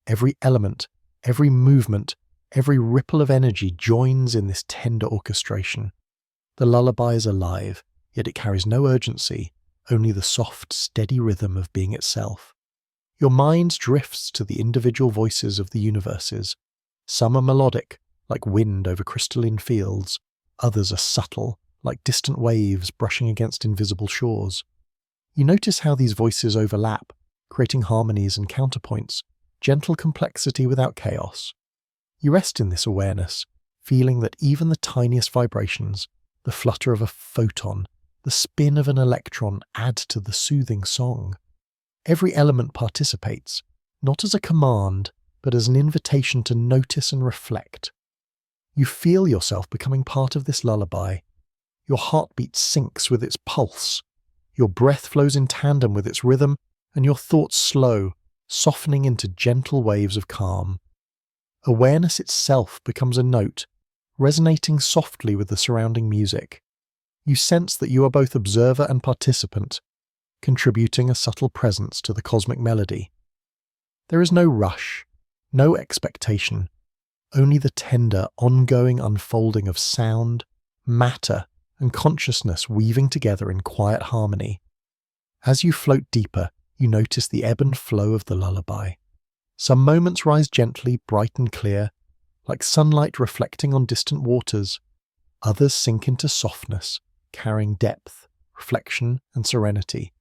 Every element, every movement, every ripple of energy joins in this tender orchestration. The lullaby is alive, yet it carries no urgency, only the soft, steady rhythm of being itself. Your mind drifts to the individual voices of the universes. Some are melodic, like wind over crystalline fields. Others are subtle, like distant waves brushing against invisible shores. You notice how these voices overlap, creating harmonies and counterpoints, gentle complexity without chaos. You rest in this awareness, feeling that even the tiniest vibrations, the flutter of a photon, the spin of an electron add to the soothing song. Every element participates, not as a command, but as an invitation to notice and reflect. You feel yourself becoming part of this lullaby. Your heartbeat syncs with its pulse. Your breath flows in tandem with its rhythm, and your thoughts slow, softening into gentle waves of calm. Awareness itself becomes a note, resonating softly with the surrounding music. You sense that you are both observer and participant, contributing a subtle presence to the cosmic melody. There is no rush, no expectation, only the tender, ongoing unfolding of sound, matter, and consciousness weaving together in quiet harmony. As you float deeper, you notice the ebb and flow of the lullaby. Some moments rise gently, bright and clear, like sunlight reflecting on distant waters. Others sink into softness, carrying depth, reflection, and serenity.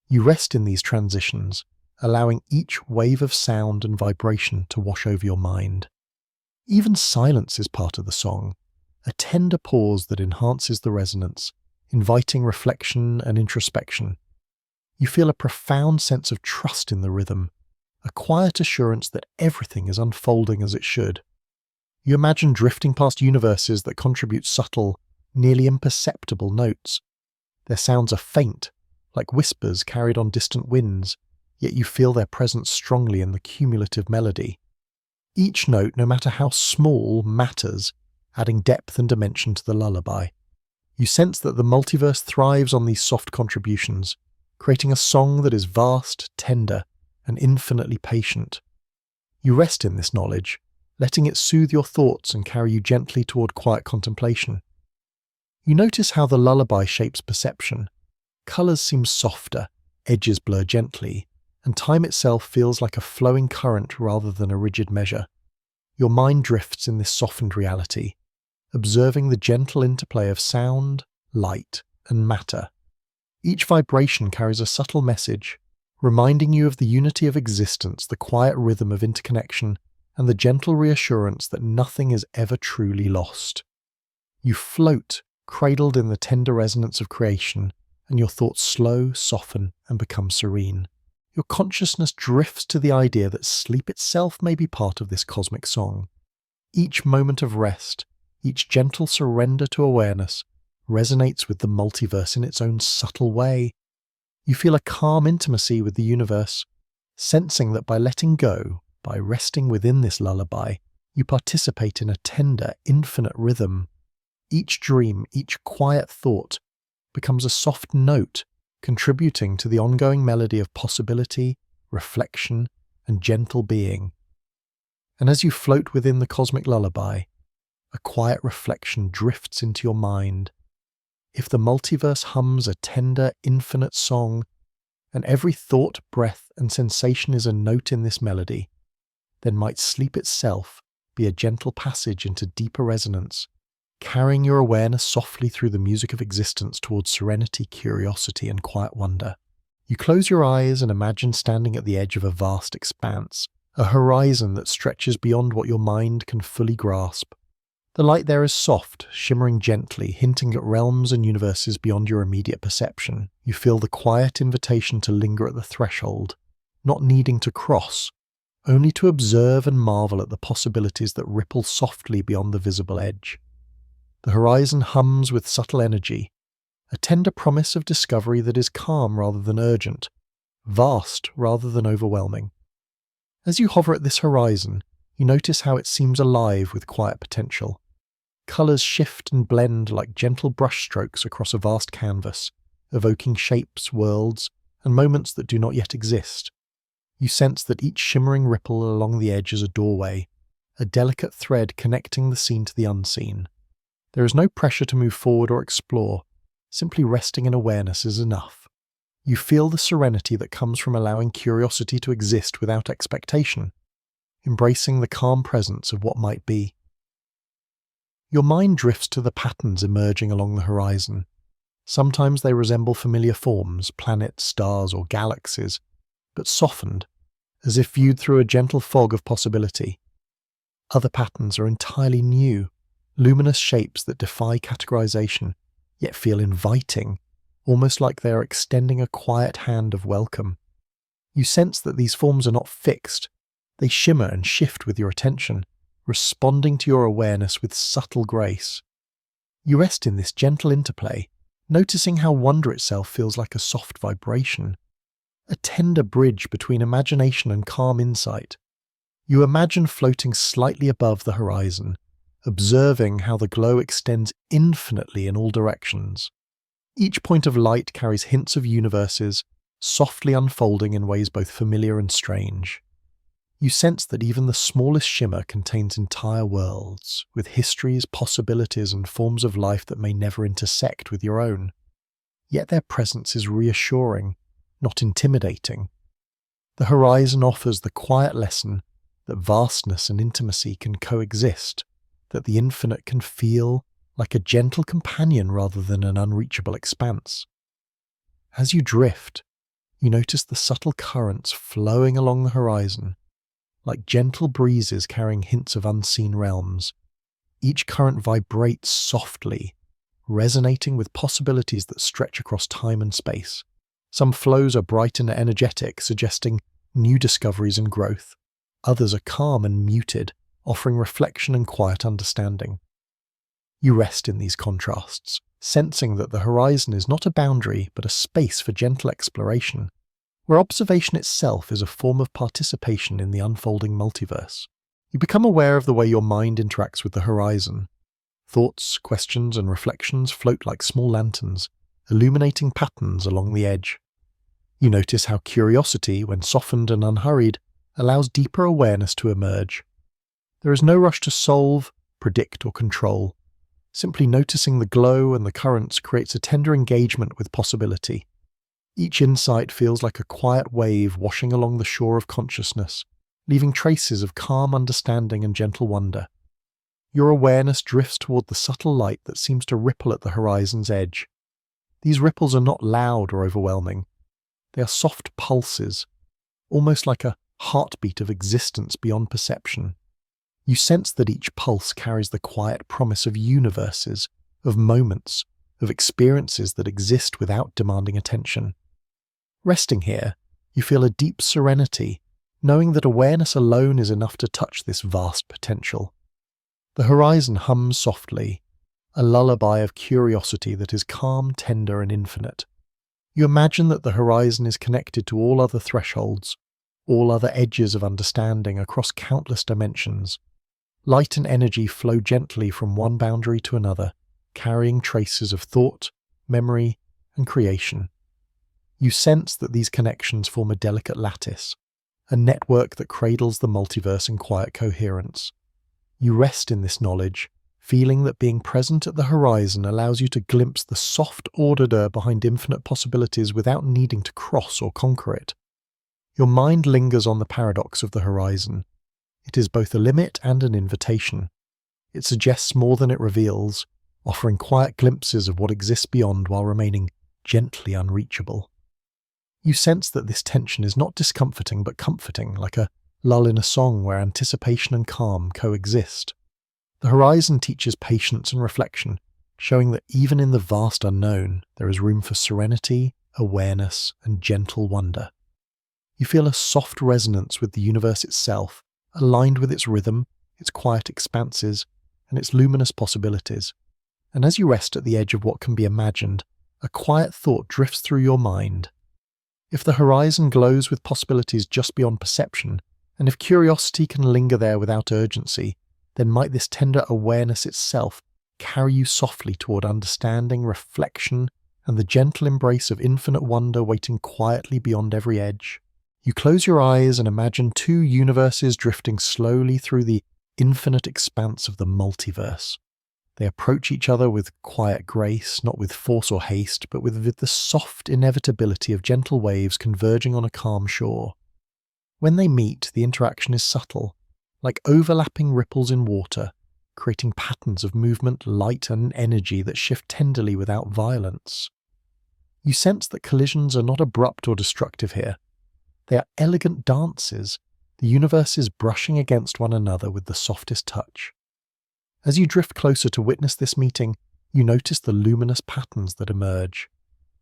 You rest in these transitions, allowing each wave of sound and vibration to wash over your mind. Even silence is part of the song, a tender pause that enhances the resonance, inviting reflection and introspection. You feel a profound sense of trust in the rhythm, a quiet assurance that everything is unfolding as it should. You imagine drifting past universes that contribute subtle, nearly imperceptible notes. Their sounds are faint, like whispers carried on distant winds, yet you feel their presence strongly in the cumulative melody. Each note, no matter how small, matters, adding depth and dimension to the lullaby. You sense that the multiverse thrives on these soft contributions, creating a song that is vast, tender, and infinitely patient. You rest in this knowledge, letting it soothe your thoughts and carry you gently toward quiet contemplation. You notice how the lullaby shapes perception. Colours seem softer, edges blur gently, and time itself feels like a flowing current rather than a rigid measure. Your mind drifts in this softened reality, observing the gentle interplay of sound, light, and matter. Each vibration carries a subtle message, reminding you of the unity of existence, the quiet rhythm of interconnection, and the gentle reassurance that nothing is ever truly lost. You float, cradled in the tender resonance of creation, and your thoughts slow, soften, and become serene. Your consciousness drifts to the idea that sleep itself may be part of this cosmic song. Each moment of rest, each gentle surrender to awareness, resonates with the multiverse in its own subtle way. You feel a calm intimacy with the universe, sensing that by letting go, by resting within this lullaby, you participate in a tender, infinite rhythm. Each dream, each quiet thought, becomes a soft note, contributing to the ongoing melody of possibility, reflection, and gentle being. And as you float within the cosmic lullaby, a quiet reflection drifts into your mind. If the multiverse hums a tender, infinite song, and every thought, breath, and sensation is a note in this melody, then might sleep itself be a gentle passage into deeper resonance, carrying your awareness softly through the music of existence towards serenity, curiosity, and quiet wonder. You close your eyes and imagine standing at the edge of a vast expanse, a horizon that stretches beyond what your mind can fully grasp. The light there is soft, shimmering gently, hinting at realms and universes beyond your immediate perception. You feel the quiet invitation to linger at the threshold, not needing to cross, only to observe and marvel at the possibilities that ripple softly beyond the visible edge. The horizon hums with subtle energy, a tender promise of discovery that is calm rather than urgent, vast rather than overwhelming. As you hover at this horizon, you notice how it seems alive with quiet potential. Colours shift and blend like gentle brushstrokes across a vast canvas, evoking shapes, worlds, and moments that do not yet exist. You sense that each shimmering ripple along the edge is a doorway, a delicate thread connecting the seen to the unseen. There is no pressure to move forward or explore, simply resting in awareness is enough. You feel the serenity that comes from allowing curiosity to exist without expectation, embracing the calm presence of what might be. Your mind drifts to the patterns emerging along the horizon. Sometimes they resemble familiar forms, planets, stars, or galaxies, but softened, as if viewed through a gentle fog of possibility. Other patterns are entirely new, luminous shapes that defy categorization, yet feel inviting, almost like they are extending a quiet hand of welcome. You sense that these forms are not fixed. They shimmer and shift with your attention, responding to your awareness with subtle grace. You rest in this gentle interplay, noticing how wonder itself feels like a soft vibration, a tender bridge between imagination and calm insight. You imagine floating slightly above the horizon, observing how the glow extends infinitely in all directions. Each point of light carries hints of universes, softly unfolding in ways both familiar and strange. You sense that even the smallest shimmer contains entire worlds, with histories, possibilities, and forms of life that may never intersect with your own. Yet their presence is reassuring, not intimidating. The horizon offers the quiet lesson that vastness and intimacy can coexist, that the infinite can feel like a gentle companion rather than an unreachable expanse. As you drift, you notice the subtle currents flowing along the horizon, like gentle breezes carrying hints of unseen realms. Each current vibrates softly, resonating with possibilities that stretch across time and space. Some flows are bright and energetic, suggesting new discoveries and growth. Others are calm and muted, offering reflection and quiet understanding. You rest in these contrasts, sensing that the horizon is not a boundary but a space for gentle exploration, where observation itself is a form of participation in the unfolding multiverse. You become aware of the way your mind interacts with the horizon. Thoughts, questions, and reflections float like small lanterns, illuminating patterns along the edge. You notice how curiosity, when softened and unhurried, allows deeper awareness to emerge. There is no rush to solve, predict, or control. Simply noticing the glow and the currents creates a tender engagement with possibility. Each insight feels like a quiet wave washing along the shore of consciousness, leaving traces of calm understanding and gentle wonder. Your awareness drifts toward the subtle light that seems to ripple at the horizon's edge. These ripples are not loud or overwhelming. They are soft pulses, almost like a heartbeat of existence beyond perception. You sense that each pulse carries the quiet promise of universes, of moments, of experiences that exist without demanding attention. Resting here, you feel a deep serenity, knowing that awareness alone is enough to touch this vast potential. The horizon hums softly, a lullaby of curiosity that is calm, tender, and infinite. You imagine that the horizon is connected to all other thresholds, all other edges of understanding across countless dimensions. Light and energy flow gently from one boundary to another, carrying traces of thought, memory, and creation. You sense that these connections form a delicate lattice, a network that cradles the multiverse in quiet coherence. You rest in this knowledge, feeling that being present at the horizon allows you to glimpse the soft order behind infinite possibilities without needing to cross or conquer it. Your mind lingers on the paradox of the horizon. It is both a limit and an invitation. It suggests more than it reveals, offering quiet glimpses of what exists beyond while remaining gently unreachable. You sense that this tension is not discomforting but comforting, like a lull in a song where anticipation and calm coexist. The horizon teaches patience and reflection, showing that even in the vast unknown, there is room for serenity, awareness, and gentle wonder. You feel a soft resonance with the universe itself, aligned with its rhythm, its quiet expanses, and its luminous possibilities. And as you rest at the edge of what can be imagined, a quiet thought drifts through your mind. If the horizon glows with possibilities just beyond perception, and if curiosity can linger there without urgency, then might this tender awareness itself carry you softly toward understanding, reflection, and the gentle embrace of infinite wonder waiting quietly beyond every edge. You close your eyes and imagine two universes drifting slowly through the infinite expanse of the multiverse. They approach each other with quiet grace, not with force or haste, but with the soft inevitability of gentle waves converging on a calm shore. When they meet, the interaction is subtle, like overlapping ripples in water, creating patterns of movement, light, and energy that shift tenderly without violence. You sense that collisions are not abrupt or destructive here. They are elegant dances, the universes brushing against one another with the softest touch. As you drift closer to witness this meeting, you notice the luminous patterns that emerge.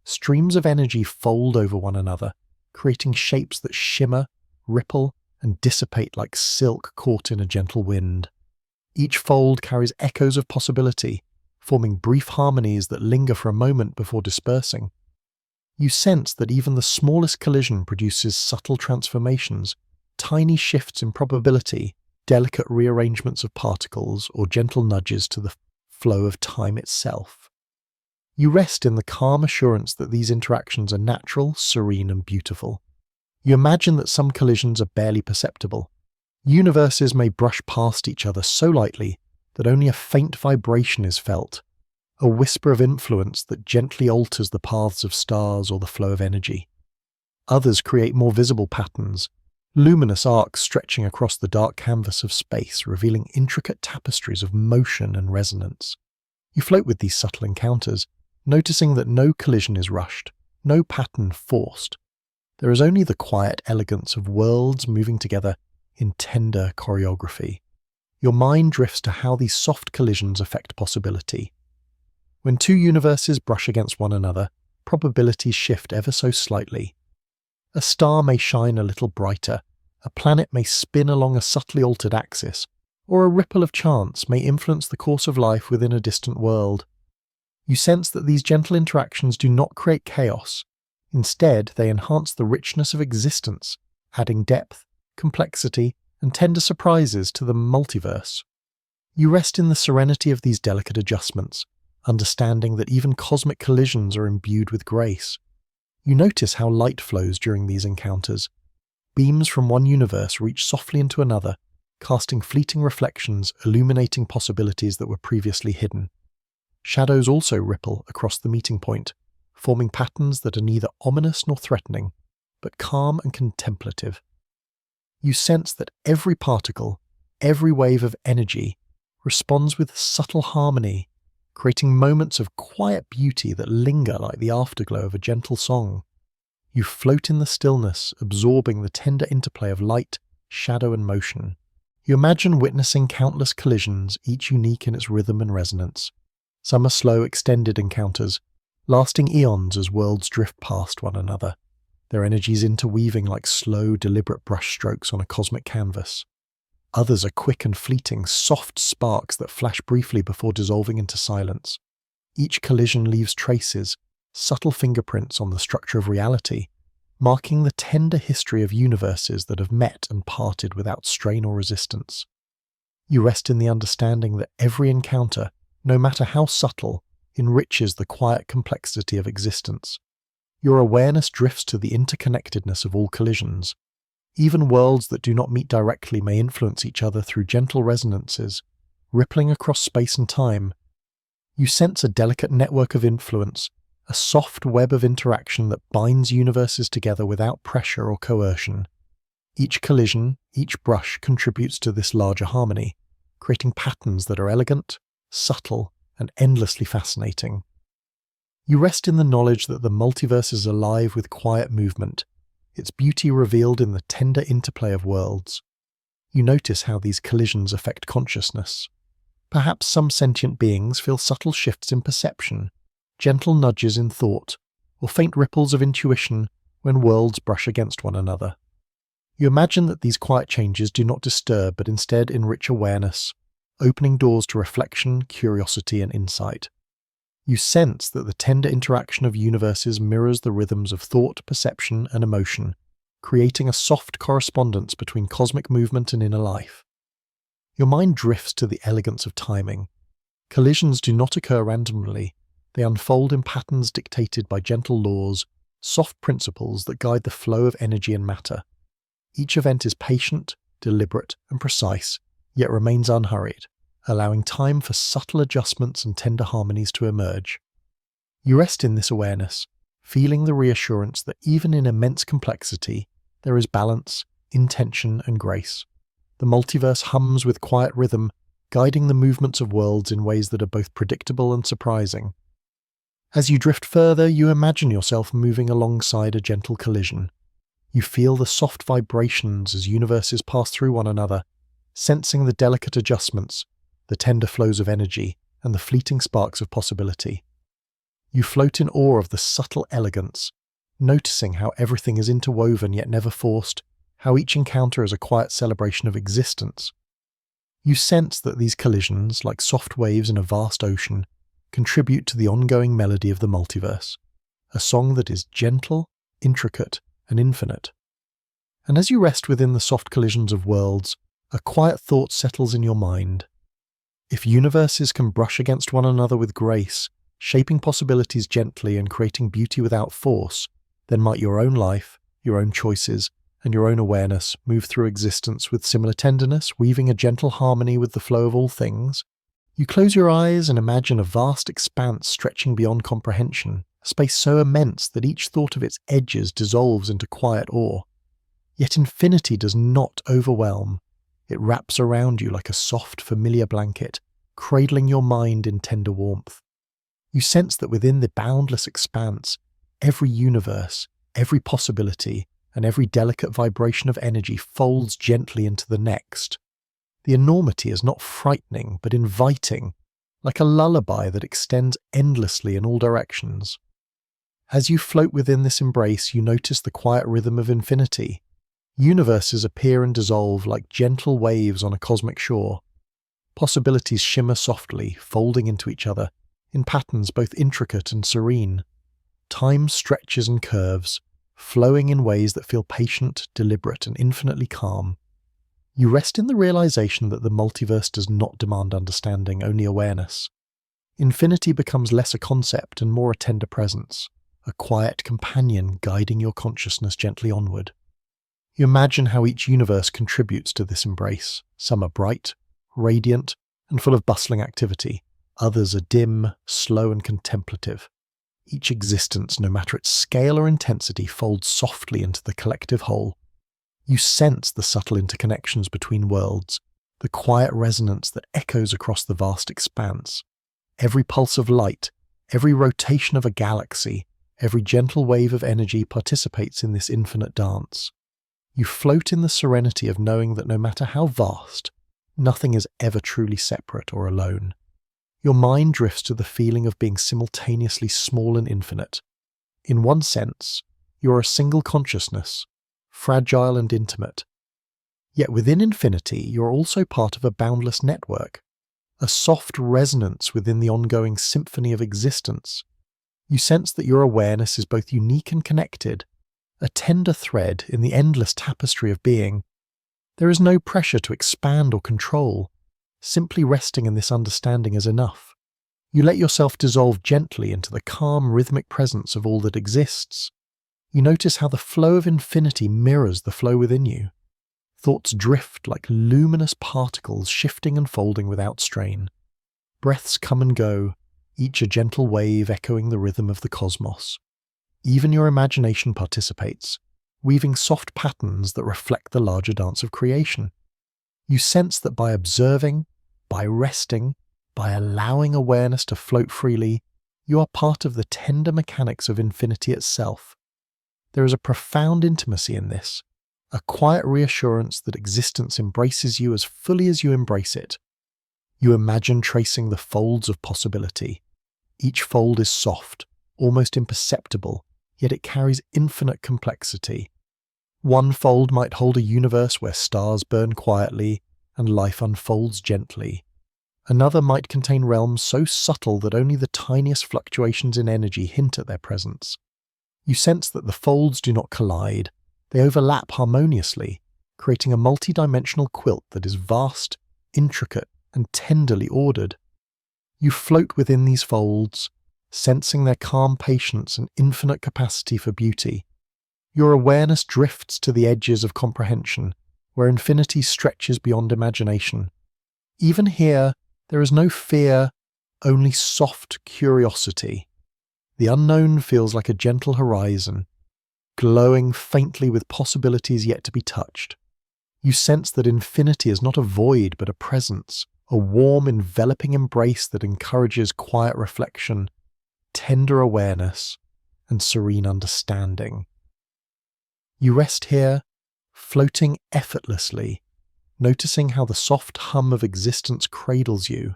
Streams of energy fold over one another, creating shapes that shimmer, ripple, and dissipate like silk caught in a gentle wind. Each fold carries echoes of possibility, forming brief harmonies that linger for a moment before dispersing. You sense that even the smallest collision produces subtle transformations, tiny shifts in probability, delicate rearrangements of particles, or gentle nudges to the flow of time itself. You rest in the calm assurance that these interactions are natural, serene, and beautiful. You imagine that some collisions are barely perceptible. Universes may brush past each other so lightly that only a faint vibration is felt, a whisper of influence that gently alters the paths of stars or the flow of energy. Others create more visible patterns, luminous arcs stretching across the dark canvas of space, revealing intricate tapestries of motion and resonance. You float with these subtle encounters, noticing that no collision is rushed, no pattern forced. There is only the quiet elegance of worlds moving together in tender choreography. Your mind drifts to how these soft collisions affect possibility. When two universes brush against one another, probabilities shift ever so slightly. A star may shine a little brighter, a planet may spin along a subtly altered axis, or a ripple of chance may influence the course of life within a distant world. You sense that these gentle interactions do not create chaos. Instead, they enhance the richness of existence, adding depth, complexity, and tender surprises to the multiverse. You rest in the serenity of these delicate adjustments, understanding that even cosmic collisions are imbued with grace. You notice how light flows during these encounters. Beams from one universe reach softly into another, casting fleeting reflections, illuminating possibilities that were previously hidden. Shadows also ripple across the meeting point, forming patterns that are neither ominous nor threatening, but calm and contemplative. You sense that every particle, every wave of energy, responds with subtle harmony, creating moments of quiet beauty that linger like the afterglow of a gentle song. You float in the stillness, absorbing the tender interplay of light, shadow, and motion. You imagine witnessing countless collisions, each unique in its rhythm and resonance. Some are slow, extended encounters, lasting eons as worlds drift past one another, their energies interweaving like slow, deliberate brushstrokes on a cosmic canvas. Others are quick and fleeting, soft sparks that flash briefly before dissolving into silence. Each collision leaves traces, subtle fingerprints on the structure of reality, marking the tender history of universes that have met and parted without strain or resistance. You rest in the understanding that every encounter, no matter how subtle, enriches the quiet complexity of existence. Your awareness drifts to the interconnectedness of all collisions. Even worlds that do not meet directly may influence each other through gentle resonances, rippling across space and time. You sense a delicate network of influence, a soft web of interaction that binds universes together without pressure or coercion. Each collision, each brush contributes to this larger harmony, creating patterns that are elegant, subtle, and endlessly fascinating. You rest in the knowledge that the multiverse is alive with quiet movement, its beauty revealed in the tender interplay of worlds. You notice how these collisions affect consciousness. Perhaps some sentient beings feel subtle shifts in perception, gentle nudges in thought, or faint ripples of intuition when worlds brush against one another. You imagine that these quiet changes do not disturb but instead enrich awareness, opening doors to reflection, curiosity, and insight. You sense that the tender interaction of universes mirrors the rhythms of thought, perception, and emotion, creating a soft correspondence between cosmic movement and inner life. Your mind drifts to the elegance of timing. Collisions do not occur randomly. They unfold in patterns dictated by gentle laws, soft principles that guide the flow of energy and matter. Each event is patient, deliberate, and precise, yet remains unhurried, allowing time for subtle adjustments and tender harmonies to emerge. You rest in this awareness, feeling the reassurance that even in immense complexity, there is balance, intention, and grace. The multiverse hums with quiet rhythm, guiding the movements of worlds in ways that are both predictable and surprising. As you drift further, you imagine yourself moving alongside a gentle collision. You feel the soft vibrations as universes pass through one another, sensing the delicate adjustments, the tender flows of energy, and the fleeting sparks of possibility. You float in awe of the subtle elegance, noticing how everything is interwoven yet never forced, how each encounter is a quiet celebration of existence. You sense that these collisions, like soft waves in a vast ocean, contribute to the ongoing melody of the multiverse, a song that is gentle, intricate, and infinite. And as you rest within the soft collisions of worlds, a quiet thought settles in your mind. If universes can brush against one another with grace, shaping possibilities gently and creating beauty without force, then might your own life, your own choices, and your own awareness move through existence with similar tenderness, weaving a gentle harmony with the flow of all things. You close your eyes and imagine a vast expanse stretching beyond comprehension, a space so immense that each thought of its edges dissolves into quiet awe. Yet infinity does not overwhelm. It wraps around you like a soft, familiar blanket, cradling your mind in tender warmth. You sense that within the boundless expanse, every universe, every possibility, and every delicate vibration of energy folds gently into the next. The enormity is not frightening, but inviting, like a lullaby that extends endlessly in all directions. As you float within this embrace, you notice the quiet rhythm of infinity. Universes appear and dissolve like gentle waves on a cosmic shore. Possibilities shimmer softly, folding into each other, in patterns both intricate and serene. Time stretches and curves, flowing in ways that feel patient, deliberate, and infinitely calm. You rest in the realization that the multiverse does not demand understanding, only awareness. Infinity becomes less a concept and more a tender presence, a quiet companion guiding your consciousness gently onward. You imagine how each universe contributes to this embrace. Some are bright, radiant, and full of bustling activity. Others are dim, slow, and contemplative. Each existence, no matter its scale or intensity, folds softly into the collective whole. You sense the subtle interconnections between worlds, the quiet resonance that echoes across the vast expanse. Every pulse of light, every rotation of a galaxy, every gentle wave of energy participates in this infinite dance. You float in the serenity of knowing that no matter how vast, nothing is ever truly separate or alone. Your mind drifts to the feeling of being simultaneously small and infinite. In one sense, you are a single consciousness, fragile and intimate. Yet within infinity, you are also part of a boundless network, a soft resonance within the ongoing symphony of existence. You sense that your awareness is both unique and connected, a tender thread in the endless tapestry of being. There is no pressure to expand or control. Simply resting in this understanding is enough. You let yourself dissolve gently into the calm, rhythmic presence of all that exists. You notice how the flow of infinity mirrors the flow within you. Thoughts drift like luminous particles, shifting and folding without strain. Breaths come and go, each a gentle wave echoing the rhythm of the cosmos. Even your imagination participates, weaving soft patterns that reflect the larger dance of creation. You sense that by observing, by resting, by allowing awareness to float freely, you are part of the tender mechanics of infinity itself. There is a profound intimacy in this, a quiet reassurance that existence embraces you as fully as you embrace it. You imagine tracing the folds of possibility. Each fold is soft, almost imperceptible, yet it carries infinite complexity. One fold might hold a universe where stars burn quietly and life unfolds gently. Another might contain realms so subtle that only the tiniest fluctuations in energy hint at their presence. You sense that the folds do not collide, they overlap harmoniously, creating a multi-dimensional quilt that is vast, intricate, and tenderly ordered. You float within these folds, sensing their calm patience and infinite capacity for beauty. Your awareness drifts to the edges of comprehension, where infinity stretches beyond imagination. Even here, there is no fear, only soft curiosity. The unknown feels like a gentle horizon, glowing faintly with possibilities yet to be touched. You sense that infinity is not a void but a presence, a warm, enveloping embrace that encourages quiet reflection, tender awareness, and serene understanding. You rest here, floating effortlessly, noticing how the soft hum of existence cradles you,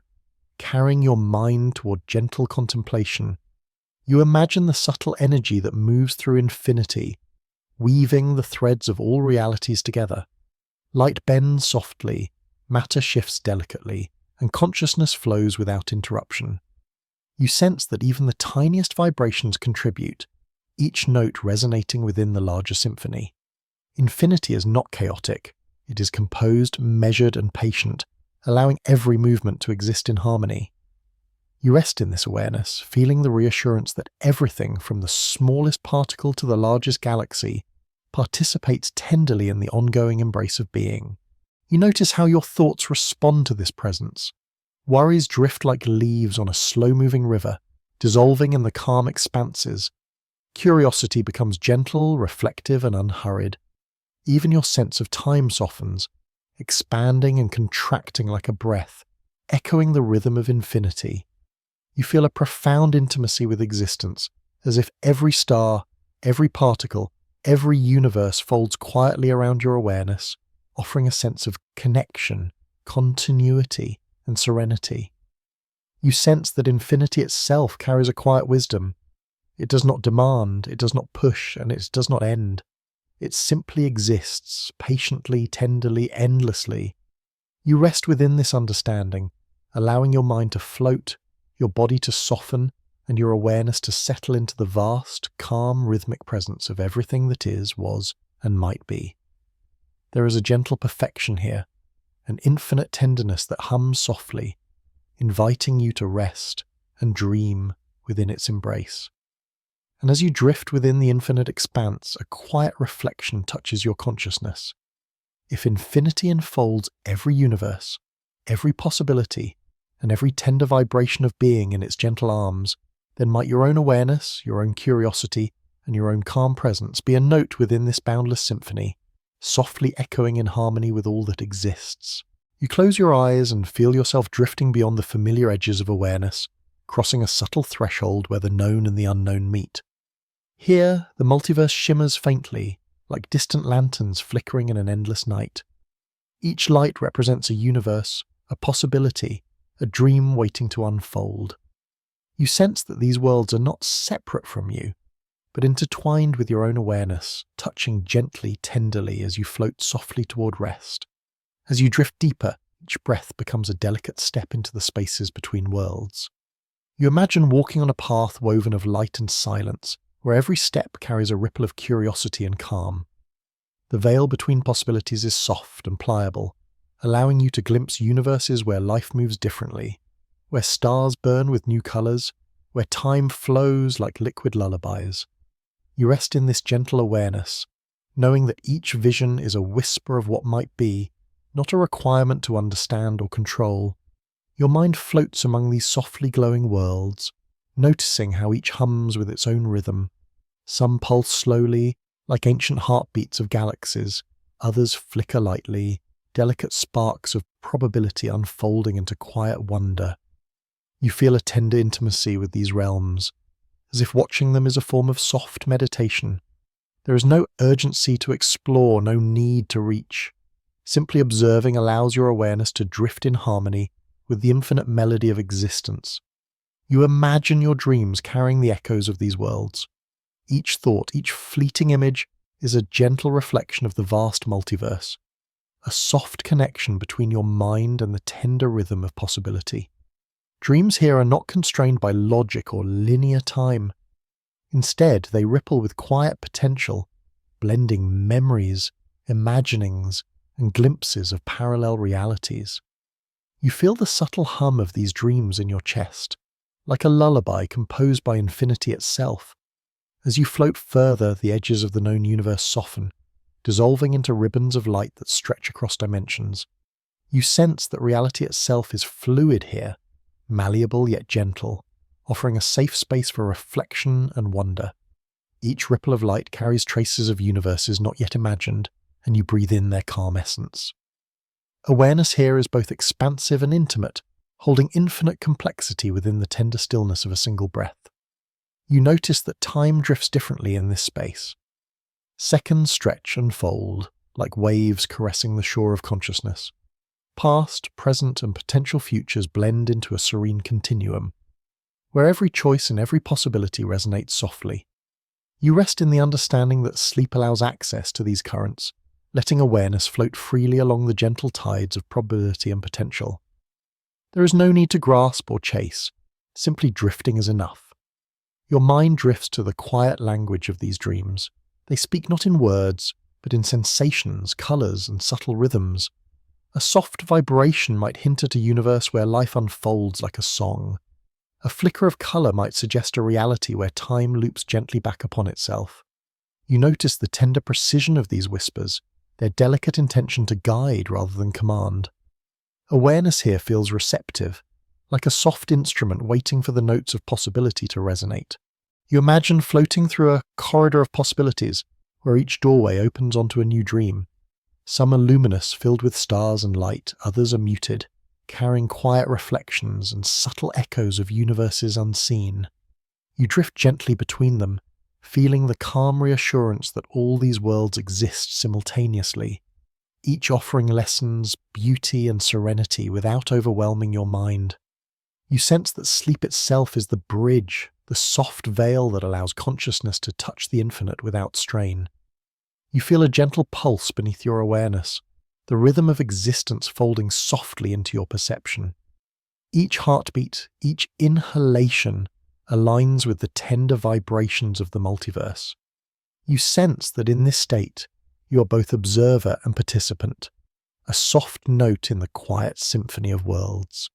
carrying your mind toward gentle contemplation. You imagine the subtle energy that moves through infinity, weaving the threads of all realities together. Light bends softly, matter shifts delicately, and consciousness flows without interruption. You sense that even the tiniest vibrations contribute, each note resonating within the larger symphony. Infinity is not chaotic. It is composed, measured, and patient, allowing every movement to exist in harmony. You rest in this awareness, feeling the reassurance that everything from the smallest particle to the largest galaxy participates tenderly in the ongoing embrace of being. You notice how your thoughts respond to this presence. Worries drift like leaves on a slow-moving river, dissolving in the calm expanses. Curiosity becomes gentle, reflective, and unhurried. Even your sense of time softens, expanding and contracting like a breath, echoing the rhythm of infinity. You feel a profound intimacy with existence, as if every star, every particle, every universe folds quietly around your awareness, offering a sense of connection, continuity, and serenity. You sense that infinity itself carries a quiet wisdom. It does not demand, it does not push, and it does not end. It simply exists, patiently, tenderly, endlessly. You rest within this understanding, allowing your mind to float, your body to soften, and your awareness to settle into the vast, calm, rhythmic presence of everything that is, was, and might be. There is a gentle perfection here, an infinite tenderness that hums softly, inviting you to rest and dream within its embrace. And as you drift within the infinite expanse, a quiet reflection touches your consciousness. If infinity enfolds every universe, every possibility, and every tender vibration of being in its gentle arms, then might your own awareness, your own curiosity, and your own calm presence be a note within this boundless symphony, softly echoing in harmony with all that exists. You close your eyes and feel yourself drifting beyond the familiar edges of awareness, crossing a subtle threshold where the known and the unknown meet. Here, the multiverse shimmers faintly, like distant lanterns flickering in an endless night. Each light represents a universe, a possibility, a dream waiting to unfold. You sense that these worlds are not separate from you, but intertwined with your own awareness, touching gently, tenderly as you float softly toward rest. As you drift deeper, each breath becomes a delicate step into the spaces between worlds. You imagine walking on a path woven of light and silence, where every step carries a ripple of curiosity and calm. The veil between possibilities is soft and pliable, allowing you to glimpse universes where life moves differently, where stars burn with new colours, where time flows like liquid lullabies. You rest in this gentle awareness, knowing that each vision is a whisper of what might be, not a requirement to understand or control. Your mind floats among these softly glowing worlds, noticing how each hums with its own rhythm. Some pulse slowly, like ancient heartbeats of galaxies, others flicker lightly, delicate sparks of probability unfolding into quiet wonder. You feel a tender intimacy with these realms, as if watching them is a form of soft meditation. There is no urgency to explore, no need to reach. Simply observing allows your awareness to drift in harmony with the infinite melody of existence. You imagine your dreams carrying the echoes of these worlds. Each thought, each fleeting image is a gentle reflection of the vast multiverse, a soft connection between your mind and the tender rhythm of possibility. Dreams here are not constrained by logic or linear time. Instead, they ripple with quiet potential, blending memories, imaginings, and glimpses of parallel realities. You feel the subtle hum of these dreams in your chest, like a lullaby composed by infinity itself. As you float further, the edges of the known universe soften, dissolving into ribbons of light that stretch across dimensions. You sense that reality itself is fluid here, malleable yet gentle, offering a safe space for reflection and wonder. Each ripple of light carries traces of universes not yet imagined, and you breathe in their calm essence. Awareness here is both expansive and intimate, holding infinite complexity within the tender stillness of a single breath. You notice that time drifts differently in this space. Seconds stretch and fold, like waves caressing the shore of consciousness. Past, present, and potential futures blend into a serene continuum, where every choice and every possibility resonates softly. You rest in the understanding that sleep allows access to these currents, letting awareness float freely along the gentle tides of probability and potential. There is no need to grasp or chase, simply drifting is enough. Your mind drifts to the quiet language of these dreams. They speak not in words, but in sensations, colours, and subtle rhythms. A soft vibration might hint at a universe where life unfolds like a song. A flicker of colour might suggest a reality where time loops gently back upon itself. You notice the tender precision of these whispers, their delicate intention to guide rather than command. Awareness here feels receptive, like a soft instrument waiting for the notes of possibility to resonate. You imagine floating through a corridor of possibilities, where each doorway opens onto a new dream. Some are luminous, filled with stars and light, others are muted, carrying quiet reflections and subtle echoes of universes unseen. You drift gently between them, feeling the calm reassurance that all these worlds exist simultaneously, each offering lessons, beauty, and serenity without overwhelming your mind. You sense that sleep itself is the bridge, the soft veil that allows consciousness to touch the infinite without strain. You feel a gentle pulse beneath your awareness, the rhythm of existence folding softly into your perception. Each heartbeat, each inhalation aligns with the tender vibrations of the multiverse. You sense that in this state, you are both observer and participant, a soft note in the quiet symphony of worlds.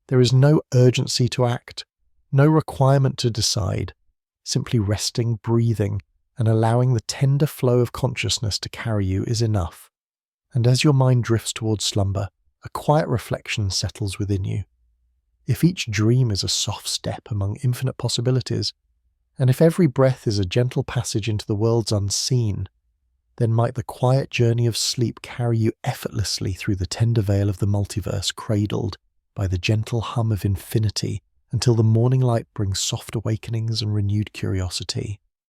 There is no urgency to act, no requirement to decide, simply resting, breathing, and allowing the tender flow of consciousness to carry you is enough. And as your mind drifts towards slumber, a quiet reflection settles within you. If each dream is a soft step among infinite possibilities, and if every breath is a gentle passage into the worlds unseen, then might the quiet journey of sleep carry you effortlessly through the tender veil of the multiverse, cradled by the gentle hum of infinity, until the morning light brings soft awakenings and renewed curiosity.